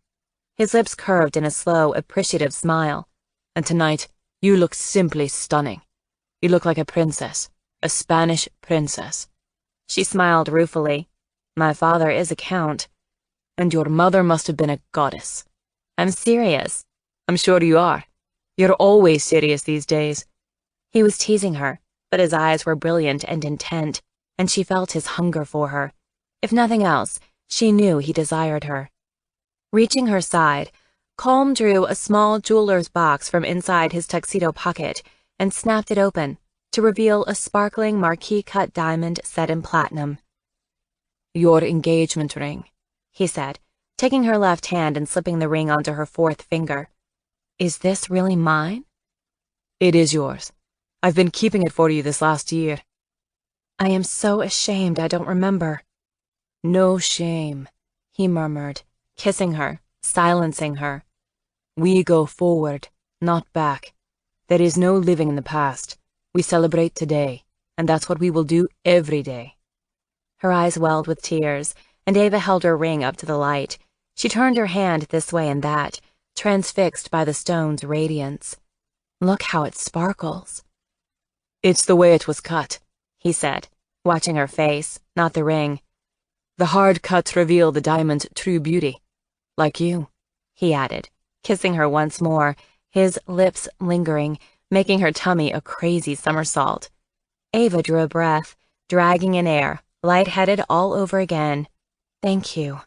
His lips curved in a slow, appreciative smile. "And tonight, you look simply stunning. You look like a princess, a Spanish princess." She smiled ruefully. "My father is a count." "And your mother must have been a goddess." "I'm serious." "I'm sure you are. You're always serious these days." He was teasing her, but his eyes were brilliant and intent, and she felt his hunger for her. If nothing else, she knew he desired her. Reaching her side, Colm drew a small jeweler's box from inside his tuxedo pocket and snapped it open to reveal a sparkling marquise-cut diamond set in platinum. "Your engagement ring," he said, taking her left hand and slipping the ring onto her fourth finger. "Is this really mine?" "It is yours. I've been keeping it for you this last year." "I am so ashamed I don't remember." "No shame," he murmured, kissing her, silencing her. "We go forward, not back. There is no living in the past. We celebrate today, and that's what we will do every day." Her eyes welled with tears, and Ava held her ring up to the light. She turned her hand this way and that, transfixed by the stone's radiance. "Look how it sparkles." "It's the way it was cut," he said, watching her face, not the ring. "The hard cuts reveal the diamond's true beauty. Like you," he added, kissing her once more, his lips lingering, making her tummy a crazy somersault. Ava drew a breath, dragging in air, lightheaded all over again. "Thank you."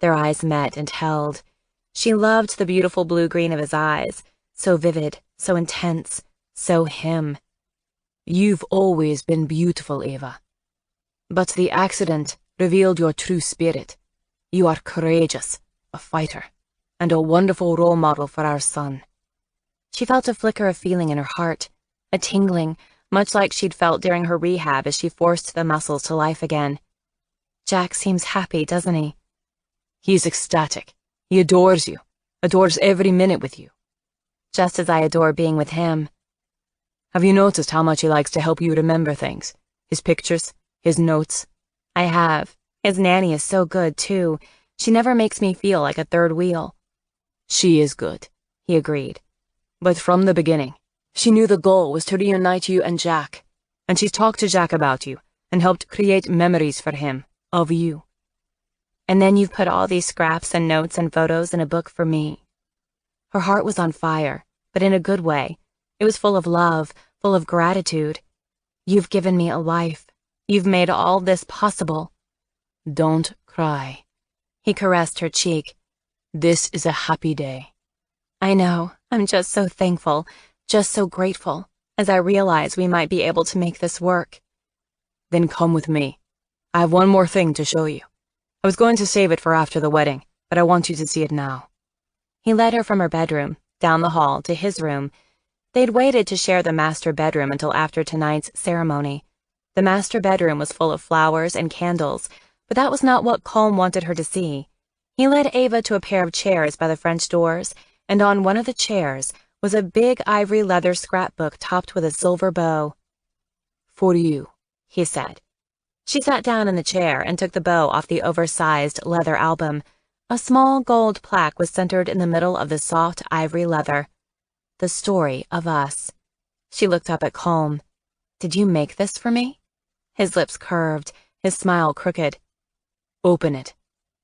Their eyes met and held. She loved the beautiful blue-green of his eyes, so vivid, so intense, so him. "You've always been beautiful, Ava. But the accident revealed your true spirit. You are courageous, a fighter, and a wonderful role model for our son." She felt a flicker of feeling in her heart, a tingling, much like she'd felt during her rehab as she forced the muscles to life again. "Jack seems happy, doesn't he?" "He's ecstatic. He adores you, adores every minute with you." "Just as I adore being with him." "Have you noticed how much he likes to help you remember things? His pictures, his notes?" "I have. His nanny is so good, too. She never makes me feel like a third wheel." "She is good," he agreed. "But from the beginning, she knew the goal was to reunite you and Jack, and she's talked to Jack about you and helped create memories for him, of you." "And then you've put all these scraps and notes and photos in a book for me." Her heart was on fire, but in a good way. It was full of love, full of gratitude. "You've given me a life. You've made all this possible." "Don't cry." He caressed her cheek. "This is a happy day." "I know. I'm just so thankful, just so grateful, as I realize we might be able to make this work." "Then come with me. I have one more thing to show you. I was going to save it for after the wedding, but I want you to see it now." He led her from her bedroom, down the hall, to his room. They'd waited to share the master bedroom until after tonight's ceremony. The master bedroom was full of flowers and candles, but that was not what Colm wanted her to see. He led Ava to a pair of chairs by the French doors, and on one of the chairs was a big ivory leather scrapbook topped with a silver bow. "For you," he said. She sat down in the chair and took the bow off the oversized leather album. A small gold plaque was centered in the middle of the soft ivory leather. "The story of us." She looked up at Colm. "Did you make this for me?" His lips curved, his smile crooked. "Open it."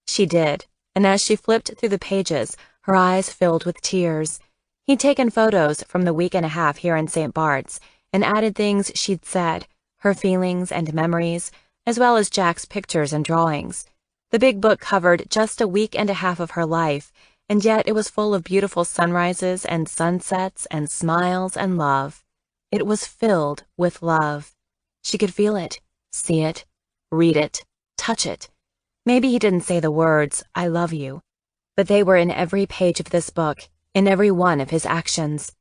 She did, and as she flipped through the pages, her eyes filled with tears. He'd taken photos from the week and a half here in St. Bart's and added things she'd said, her feelings and memories, as well as Jack's pictures and drawings. The big book covered just a week and a half of her life, and yet it was full of beautiful sunrises and sunsets and smiles and love. It was filled with love. She could feel it, see it, read it, touch it. Maybe he didn't say the words, "I love you," but they were in every page of this book, in every one of his actions.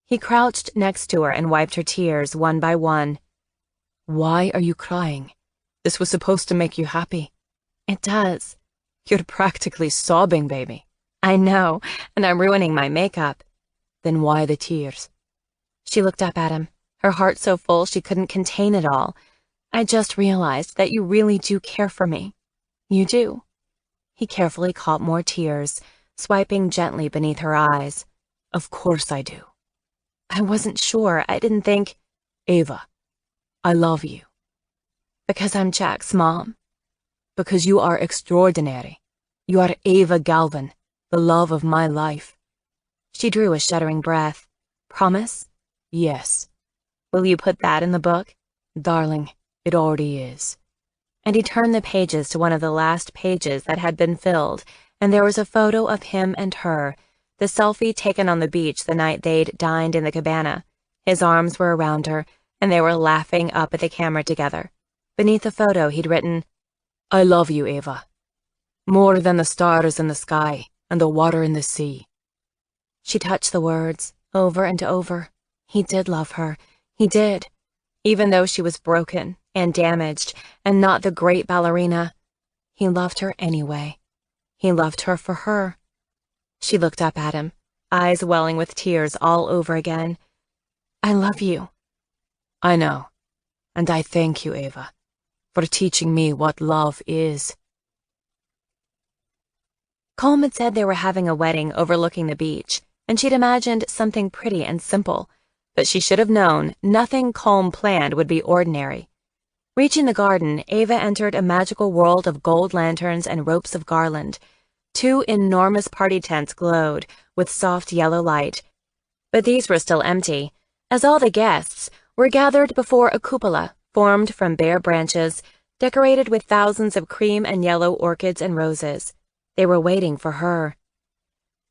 He crouched next to her and wiped her tears one by one. Why are you crying? This was supposed to make you happy. It does. You're practically sobbing, baby. I know, and I'm ruining my makeup. Then why the tears? She looked up at him, her heart so full she couldn't contain it all. I just realized that you really do care for me. You do. He carefully caught more tears, swiping gently beneath her eyes. Of course I do. I wasn't sure. I didn't think... Ava, I love you. Because I'm Jack's mom. Because you are extraordinary. You are Ava Galvin, the love of my life. She drew a shuddering breath. Promise? Yes. Will you put that in the book? Darling, it already is. And he turned the pages to one of the last pages that had been filled, and there was a photo of him and her, the selfie taken on the beach the night they'd dined in the cabana. His arms were around her, and they were laughing up at the camera together. Beneath the photo, he'd written, I love you, Ava. More than the stars in the sky and the water in the sea. She touched the words over and over. He did love her. He did. Even though she was broken and damaged and not the great ballerina, he loved her anyway. He loved her for her. She looked up at him, eyes welling with tears all over again. I love you. I know. And I thank you, Ava, for teaching me what love is. Colm had said they were having a wedding overlooking the beach, and she'd imagined something pretty and simple, but she should have known nothing Colm planned would be ordinary. Reaching the garden, Ava entered a magical world of gold lanterns and ropes of garland. 2 enormous party tents glowed with soft yellow light, but these were still empty, as all the guests were gathered before a cupola formed from bare branches, decorated with thousands of cream and yellow orchids and roses. They were waiting for her.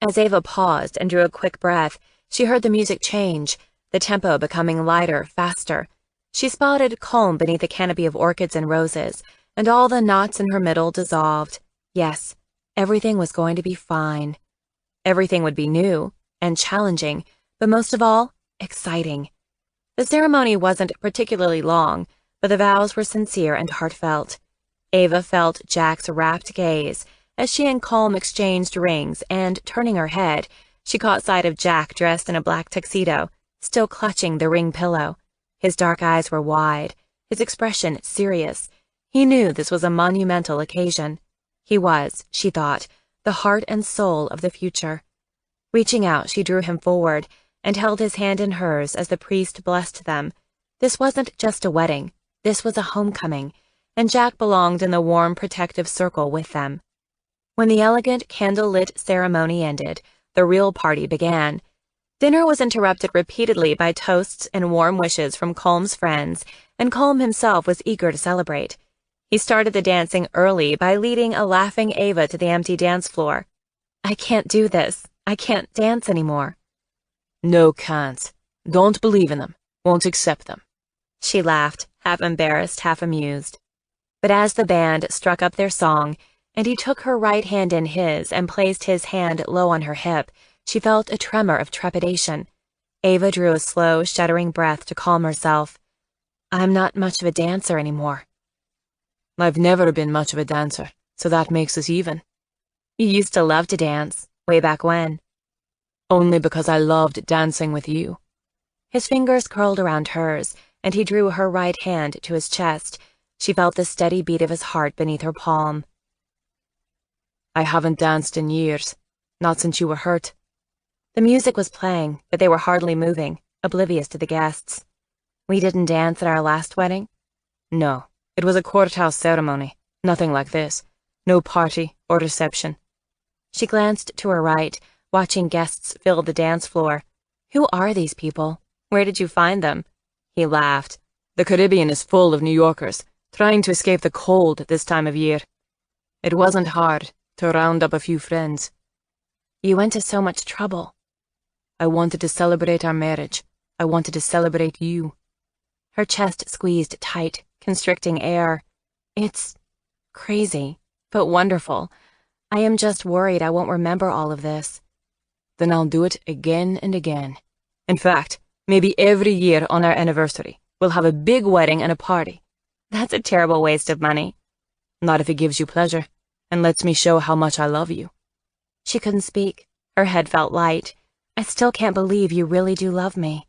As Ava paused and drew a quick breath, she heard the music change, the tempo becoming lighter, faster. She spotted Colm beneath a canopy of orchids and roses, and all the knots in her middle dissolved. Yes, everything was going to be fine. Everything would be new and challenging, but most of all, exciting. The ceremony wasn't particularly long, but the vows were sincere and heartfelt. Ava felt Jack's rapt gaze as she and Colm exchanged rings, and, turning her head, she caught sight of Jack dressed in a black tuxedo, still clutching the ring pillow. His dark eyes were wide, his expression serious. He knew this was a monumental occasion. He was, she thought, the heart and soul of the future. Reaching out, she drew him forward and held his hand in hers as the priest blessed them. This wasn't just a wedding. This was a homecoming, and Jack belonged in the warm, protective circle with them. When the elegant, candle-lit ceremony ended, the real party began. Dinner was interrupted repeatedly by toasts and warm wishes from Colm's friends, and Colm himself was eager to celebrate. He started the dancing early by leading a laughing Ava to the empty dance floor. I can't do this. I can't dance anymore. No, can't. Don't believe in them. Won't accept them. She laughed, half embarrassed, half amused. But as the band struck up their song, and he took her right hand in his and placed his hand low on her hip, she felt a tremor of trepidation. Ava drew a slow, shuddering breath to calm herself. I'm not much of a dancer anymore. I've never been much of a dancer, so that makes us even. You used to love to dance, way back when. Only because I loved dancing with you. His fingers curled around hers, and he drew her right hand to his chest. She felt the steady beat of his heart beneath her palm. I haven't danced in years, not since you were hurt. The music was playing, but they were hardly moving, oblivious to the guests. We didn't dance at our last wedding? No, it was a courthouse ceremony, nothing like this. No party or reception. She glanced to her right, watching guests fill the dance floor. Who are these people? Where did you find them? He laughed. The Caribbean is full of New Yorkers, trying to escape the cold at this time of year. It wasn't hard to round up a few friends. You went to so much trouble. I wanted to celebrate our marriage. I wanted to celebrate you. Her chest squeezed tight, constricting air. It's crazy, but wonderful. I am just worried I won't remember all of this. Then I'll do it again and again. In fact, maybe every year on our anniversary, we'll have a big wedding and a party. That's a terrible waste of money. Not if it gives you pleasure, and lets me show how much I love you. She couldn't speak. Her head felt light. I still can't believe you really do love me.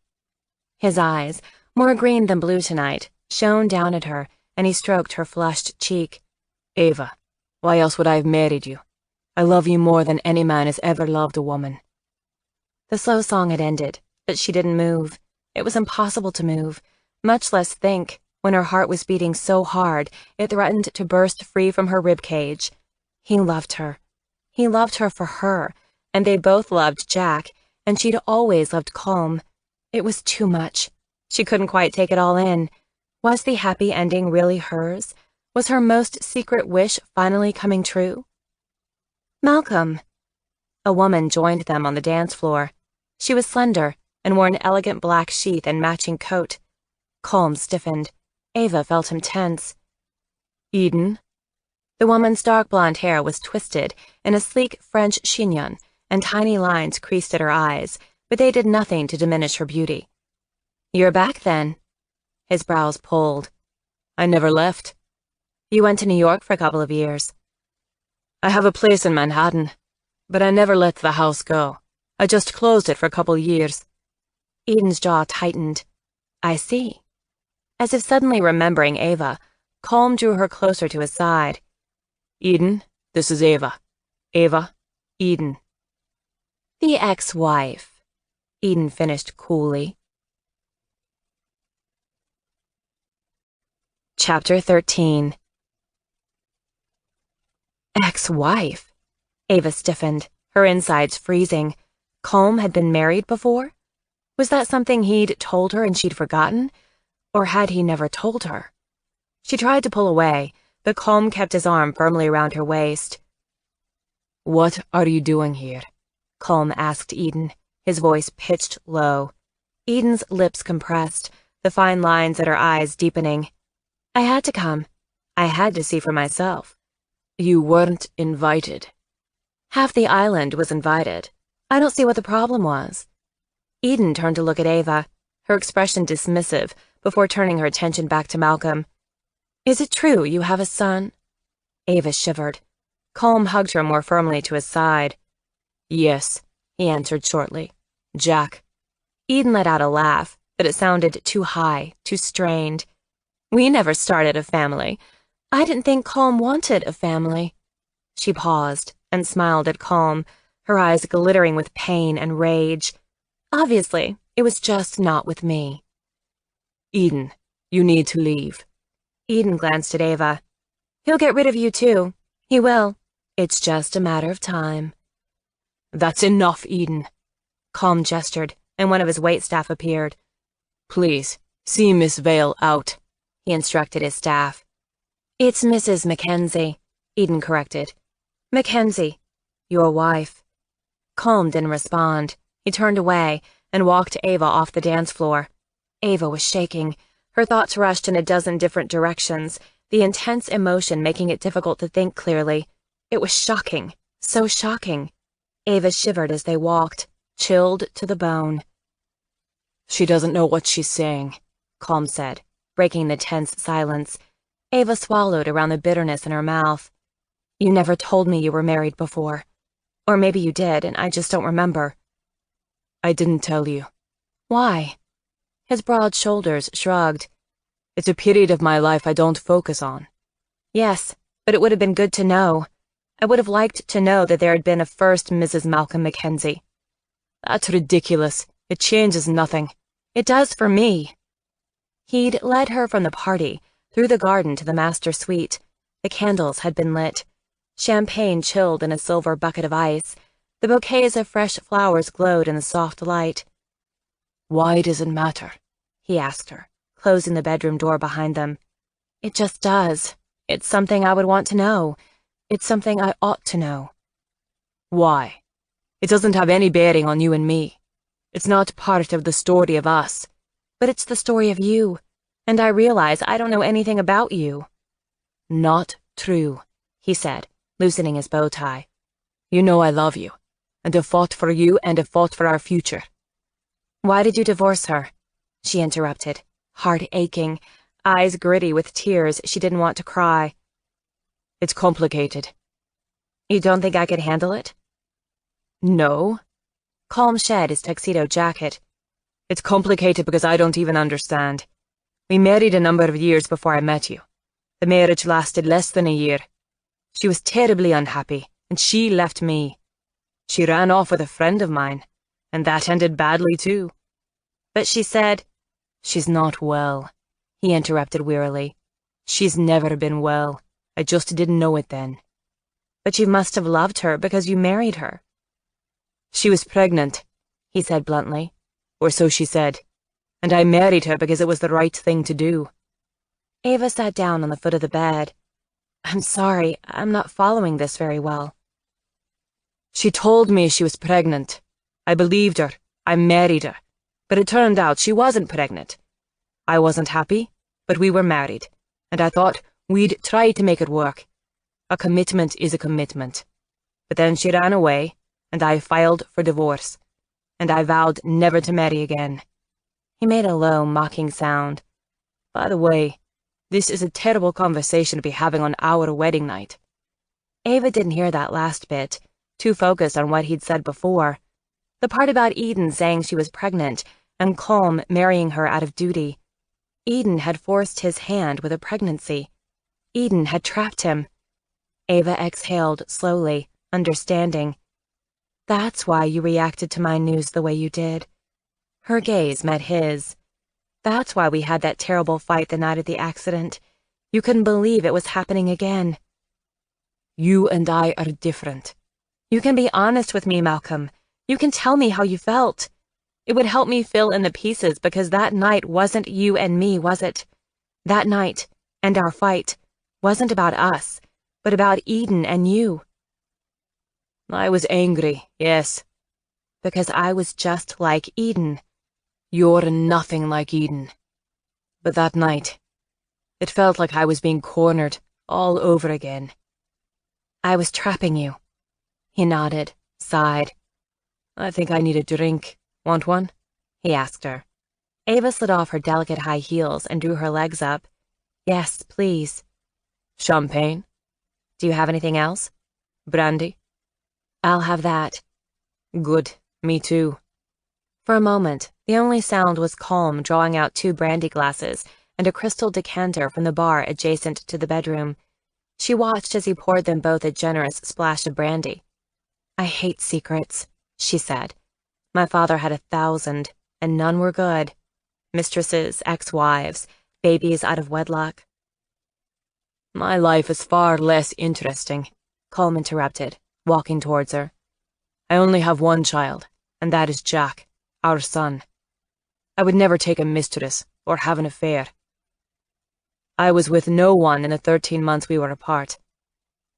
His eyes, more green than blue tonight, shone down at her, and he stroked her flushed cheek. Ava, why else would I have married you? I love you more than any man has ever loved a woman. The slow song had ended, but she didn't move. It was impossible to move, much less think, when her heart was beating so hard it threatened to burst free from her ribcage. He loved her. He loved her for her, and they both loved Jack, and she'd always loved Colm. It was too much. She couldn't quite take it all in. Was the happy ending really hers? Was her most secret wish finally coming true? Malcolm. A woman joined them on the dance floor. She was slender and wore an elegant black sheath and matching coat. Colm stiffened. Ava felt him tense. Eden? The woman's dark blonde hair was twisted in a sleek French chignon, and tiny lines creased at her eyes, but they did nothing to diminish her beauty. You're back, then? His brows pulled. I never left. You went to New York for a couple of years. I have a place in Manhattan, but I never let the house go. I just closed it for a couple years. Eden's jaw tightened. I see. As if suddenly remembering Ava, Colm drew her closer to his side. Eden, this is Ava. Ava, Eden. The ex-wife, Eden finished coolly. Chapter 13. Ex-wife? Ava stiffened, her insides freezing. Colm had been married before? Was that something he'd told her and she'd forgotten? Or had he never told her? She tried to pull away, but Colm kept his arm firmly around her waist. What are you doing here? Colm asked Eden, his voice pitched low. Eden's lips compressed, the fine lines at her eyes deepening. I had to come. I had to see for myself. You weren't invited. Half the island was invited. I don't see what the problem was. Eden turned to look at Ava, her expression dismissive, before turning her attention back to Malcolm. Is it true you have a son? Ava shivered. Colm hugged her more firmly to his side. Yes, he answered shortly. Jack. Eden let out a laugh, but it sounded too high, too strained. We never started a family. I didn't think Colm wanted a family. She paused and smiled at Colm, her eyes glittering with pain and rage. Obviously, it was just not with me. Eden, you need to leave. Eden glanced at Ava. He'll get rid of you too. He will. It's just a matter of time. That's enough, Eden. Colm gestured, and one of his waitstaff appeared. Please, see Miss Vale out, he instructed his staff. It's Mrs. Mackenzie, Eden corrected. Mackenzie, your wife. Colm didn't respond. He turned away and walked Ava off the dance floor. Ava was shaking. Her thoughts rushed in a dozen different directions, the intense emotion making it difficult to think clearly. It was shocking, so shocking. Ava shivered as they walked, chilled to the bone. She doesn't know what she's saying, Colm said, breaking the tense silence. Ava swallowed around the bitterness in her mouth. You never told me you were married before. Or maybe you did, and I just don't remember. I didn't tell you. Why? His broad shoulders shrugged. It's a period of my life I don't focus on. Yes, but it would have been good to know. I would have liked to know that there had been a first Mrs. Malcolm Mackenzie. That's ridiculous. It changes nothing. It does for me. He'd led her from the party, through the garden to the master suite. The candles had been lit. Champagne chilled in a silver bucket of ice. The bouquets of fresh flowers glowed in the soft light. Why does it matter? He asked her, closing the bedroom door behind them. It just does. It's something I would want to know. It's something I ought to know. Why? It doesn't have any bearing on you and me. It's not part of the story of us. But it's the story of you, and I realize I don't know anything about you. Not true, he said, loosening his bow tie. You know I love you, and have fought for you and have fought for our future. Why did you divorce her? She interrupted, heart aching, eyes gritty with tears she didn't want to cry. It's complicated. You don't think I could handle it? No. Colm shed his tuxedo jacket. It's complicated because I don't even understand. We married a number of years before I met you. The marriage lasted less than a year. She was terribly unhappy, and she left me. She ran off with a friend of mine, and that ended badly too. But she said, She's not well, he interrupted wearily. She's never been well. I just didn't know it then. But you must have loved her because you married her. She was pregnant, he said bluntly, or so she said, and I married her because it was the right thing to do. Ava sat down on the foot of the bed. I'm sorry, I'm not following this very well. She told me she was pregnant. I believed her. I married her. But it turned out she wasn't pregnant. I wasn't happy, but we were married, and I thought we'd try to make it work. A commitment is a commitment. But then she ran away, and I filed for divorce, and I vowed never to marry again. He made a low, mocking sound. By the way, this is a terrible conversation to be having on our wedding night. Ava didn't hear that last bit, too focused on what he'd said before. The part about Eden saying she was pregnant and Colm marrying her out of duty. Eden had forced his hand with a pregnancy. Eden had trapped him. Ava exhaled slowly, understanding. That's why you reacted to my news the way you did. Her gaze met his. That's why we had that terrible fight the night of the accident. You couldn't believe it was happening again. You and I are different. You can be honest with me, Malcolm. You can tell me how you felt. It would help me fill in the pieces because that night wasn't you and me, was it? That night, and our fight, wasn't about us, but about Eden and you. I was angry, yes. Because I was just like Eden. You're nothing like Eden. But that night, it felt like I was being cornered all over again. I was trapping you. He nodded, sighed. I think I need a drink. Want one? He asked her. Ava slid off her delicate high heels and drew her legs up. Yes, please. Champagne? Do you have anything else? Brandy? I'll have that. Good, me too. For a moment, the only sound was Colm drawing out 2 brandy glasses and a crystal decanter from the bar adjacent to the bedroom. She watched as he poured them both a generous splash of brandy. I hate secrets, she said. My father had 1,000, and none were good. Mistresses, ex-wives, babies out of wedlock. My life is far less interesting, Colm interrupted, walking towards her. I only have one child, and that is Jack, our son. I would never take a mistress or have an affair. I was with no one in the 13 months we were apart,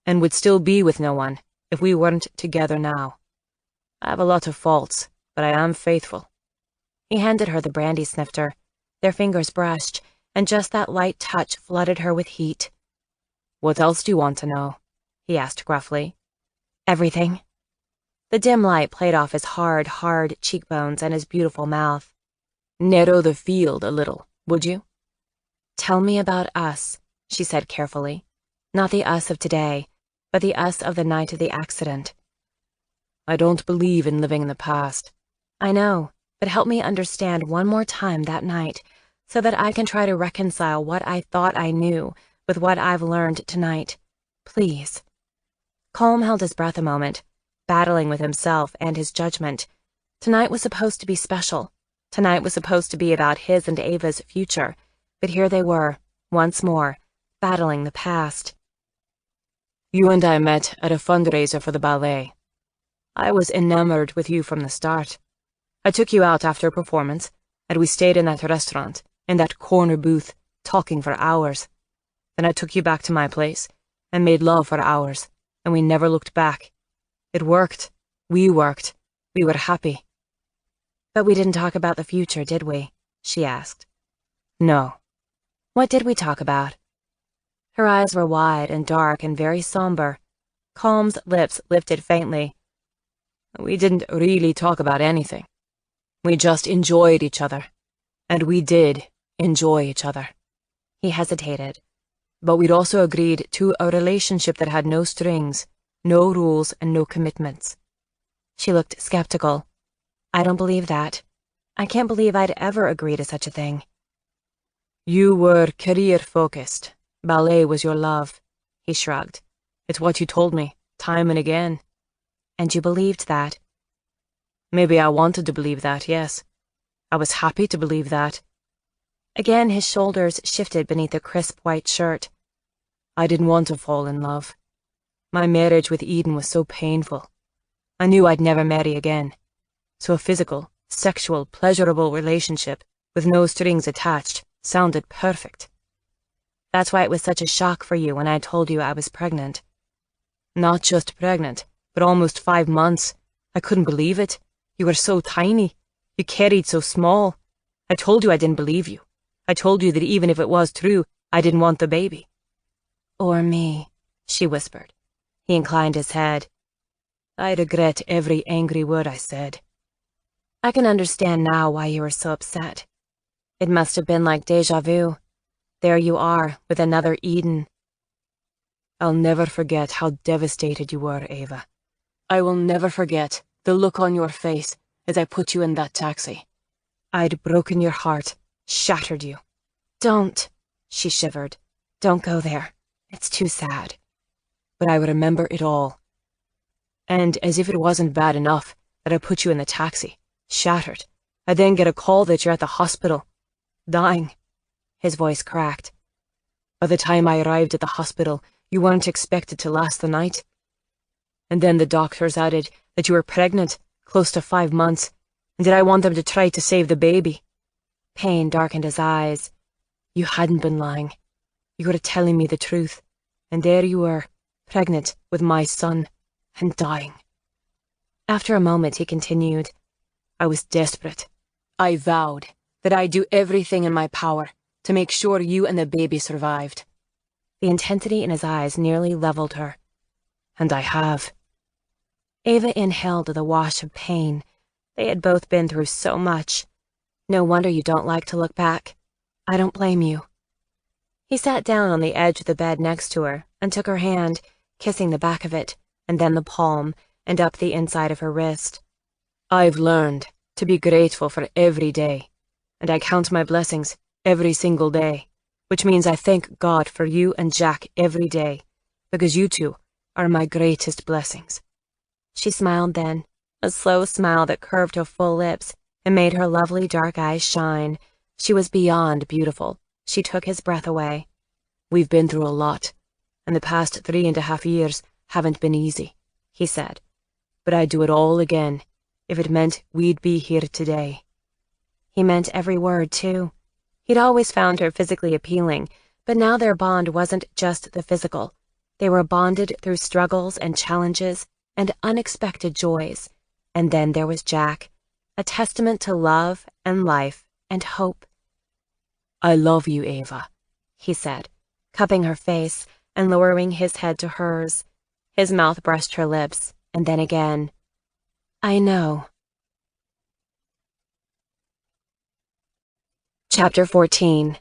and would still be with no one if we weren't together now. I have a lot of faults, but I am faithful. He handed her the brandy snifter. Their fingers brushed, and just that light touch flooded her with heat. What else do you want to know? He asked gruffly. Everything. The dim light played off his hard cheekbones and his beautiful mouth. Narrow the field a little, would you? Tell me about us, she said carefully. Not the us of today, but the us of the night of the accident. I don't believe in living in the past. I know, but help me understand one more time that night, so that I can try to reconcile what I thought I knew with what I've learned tonight. Please. Colm held his breath a moment, battling with himself and his judgment. Tonight was supposed to be special. Tonight was supposed to be about his and Ava's future, but here they were, once more, battling the past. You and I met at a fundraiser for the ballet. I was enamored with you from the start. I took you out after a performance, and we stayed in that restaurant, in that corner booth, talking for hours. Then I took you back to my place, and made love for hours, and we never looked back. It worked. We worked. We were happy. But we didn't talk about the future, did we? She asked. No. What did we talk about? Her eyes were wide and dark and very somber. Calm's lips lifted faintly. We didn't really talk about anything. We just enjoyed each other. And we did enjoy each other. He hesitated. But we'd also agreed to a relationship that had no strings, no rules, and no commitments. She looked skeptical. I don't believe that. I can't believe I'd ever agree to such a thing. You were career-focused. Ballet was your love. He shrugged. It's what you told me, time and again. And you believed that? Maybe I wanted to believe that, yes. I was happy to believe that. Again his shoulders shifted beneath the crisp white shirt. I didn't want to fall in love. My marriage with Eden was so painful. I knew I'd never marry again. So a physical, sexual, pleasurable relationship with no strings attached sounded perfect. That's why it was such a shock for you when I told you I was pregnant. Not just pregnant, but almost 5 months. I couldn't believe it. You were so tiny. You carried so small. I told you I didn't believe you. I told you that even if it was true, I didn't want the baby. Or me, she whispered. He inclined his head. I regret every angry word I said. I can understand now why you were so upset. It must have been like déjà vu. There you are, with another Eden. I'll never forget how devastated you were, Ava. I will never forget the look on your face as I put you in that taxi. I'd broken your heart, shattered you. Don't, she shivered. Don't go there. It's too sad. But I remember it all. And as if it wasn't bad enough that I put you in the taxi, shattered, I then get a call that you're at the hospital, dying. His voice cracked. By the time I arrived at the hospital, you weren't expected to last the night. And then the doctors added that you were pregnant, close to 5 months, and that I want them to try to save the baby. Pain darkened his eyes. You hadn't been lying. You were telling me the truth. And there you were, pregnant with my son, and dying. After a moment, he continued. I was desperate. I vowed that I'd do everything in my power to make sure you and the baby survived. The intensity in his eyes nearly leveled her. And I have. Ava inhaled the wash of pain. They had both been through so much. No wonder you don't like to look back. I don't blame you. He sat down on the edge of the bed next to her and took her hand, kissing the back of it, and then the palm, and up the inside of her wrist. I've learned to be grateful for every day, and I count my blessings every single day, which means I thank God for you and Jack every day, because you two are my greatest blessings. She smiled then, a slow smile that curved her full lips and made her lovely dark eyes shine. She was beyond beautiful. She took his breath away. We've been through a lot, and the past 3.5 years haven't been easy, he said. But I'd do it all again if it meant we'd be here today. He meant every word, too. He'd always found her physically appealing, but now their bond wasn't just the physical. They were bonded through struggles and challenges and unexpected joys. And then there was Jack, a testament to love and life and hope. I love you, Ava, he said, cupping her face and lowering his head to hers. His mouth brushed her lips, and then again. I know. Chapter 14.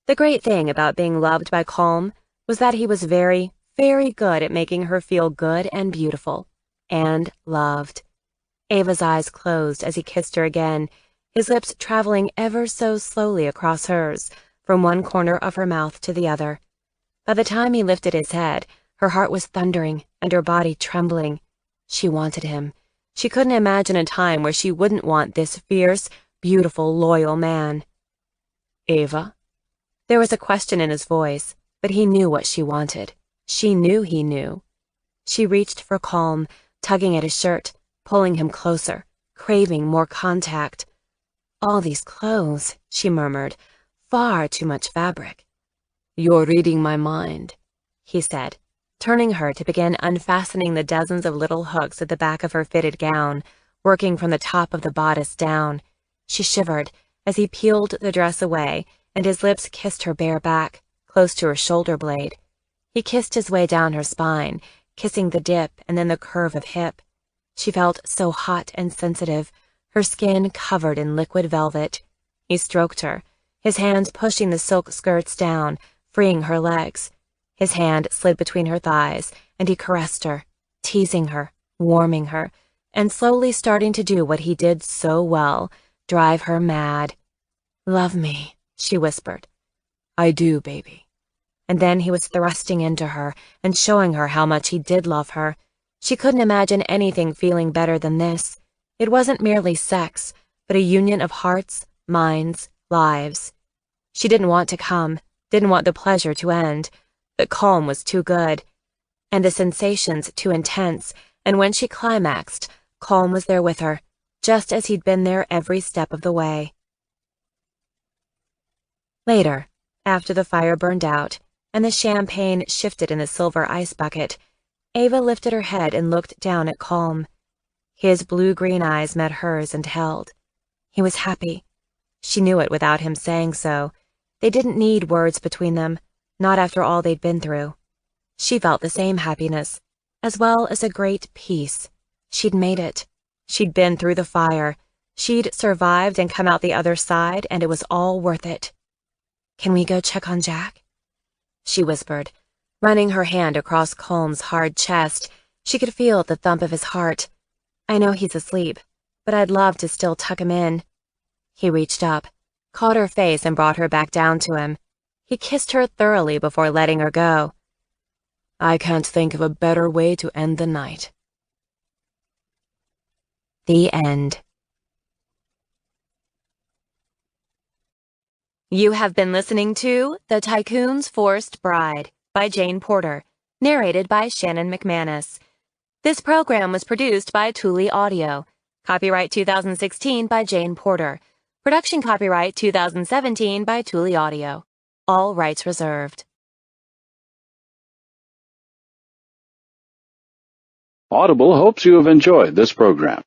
The great thing about being loved by Calm was that he was very, very good at making her feel good and beautiful, and loved. Ava's eyes closed as he kissed her again, his lips traveling ever so slowly across hers, from one corner of her mouth to the other. By the time he lifted his head, her heart was thundering and her body trembling. She wanted him. She couldn't imagine a time where she wouldn't want this fierce, beautiful, loyal man. Ava? There was a question in his voice, but he knew what she wanted. She knew he knew. She reached for Calm, tugging at his shirt, pulling him closer, craving more contact. All these clothes, she murmured, far too much fabric. You're reading my mind, he said, turning her to begin unfastening the dozens of little hooks at the back of her fitted gown, working from the top of the bodice down. She shivered as he peeled the dress away, and his lips kissed her bare back, close to her shoulder blade. He kissed his way down her spine, kissing the dip and then the curve of hip. She felt so hot and sensitive, her skin covered in liquid velvet. He stroked her, his hands pushing the silk skirts down, freeing her legs. His hand slid between her thighs, and he caressed her, teasing her, warming her, and slowly starting to do what he did so well, drive her mad. "Love me," she whispered. "I do, baby." And then he was thrusting into her and showing her how much he did love her. She couldn't imagine anything feeling better than this. It wasn't merely sex, but a union of hearts, minds, lives. She didn't want to come, didn't want the pleasure to end. The calm was too good, and the sensations too intense, and when she climaxed, Calm was there with her, just as he'd been there every step of the way. Later, after the fire burned out, and the champagne shifted in the silver ice bucket, Ava lifted her head and looked down at Calm. His blue-green eyes met hers and held. He was happy. She knew it without him saying so. They didn't need words between them, not after all they'd been through. She felt the same happiness, as well as a great peace. She'd made it. She'd been through the fire. She'd survived and come out the other side, and it was all worth it. "Can we go check on Jack?" she whispered, running her hand across Calm's hard chest. She could feel the thump of his heart. "I know he's asleep, but I'd love to still tuck him in." He reached up, caught her face and brought her back down to him. He kissed her thoroughly before letting her go. "I can't think of a better way to end the night." The end. You have been listening to The Tycoon's Forced Bride by Jane Porter, narrated by Shannon McManus. This program was produced by Thule Audio. Copyright 2016 by Jane Porter. Production copyright 2017 by Thule Audio. All rights reserved. Audible hopes you have enjoyed this program.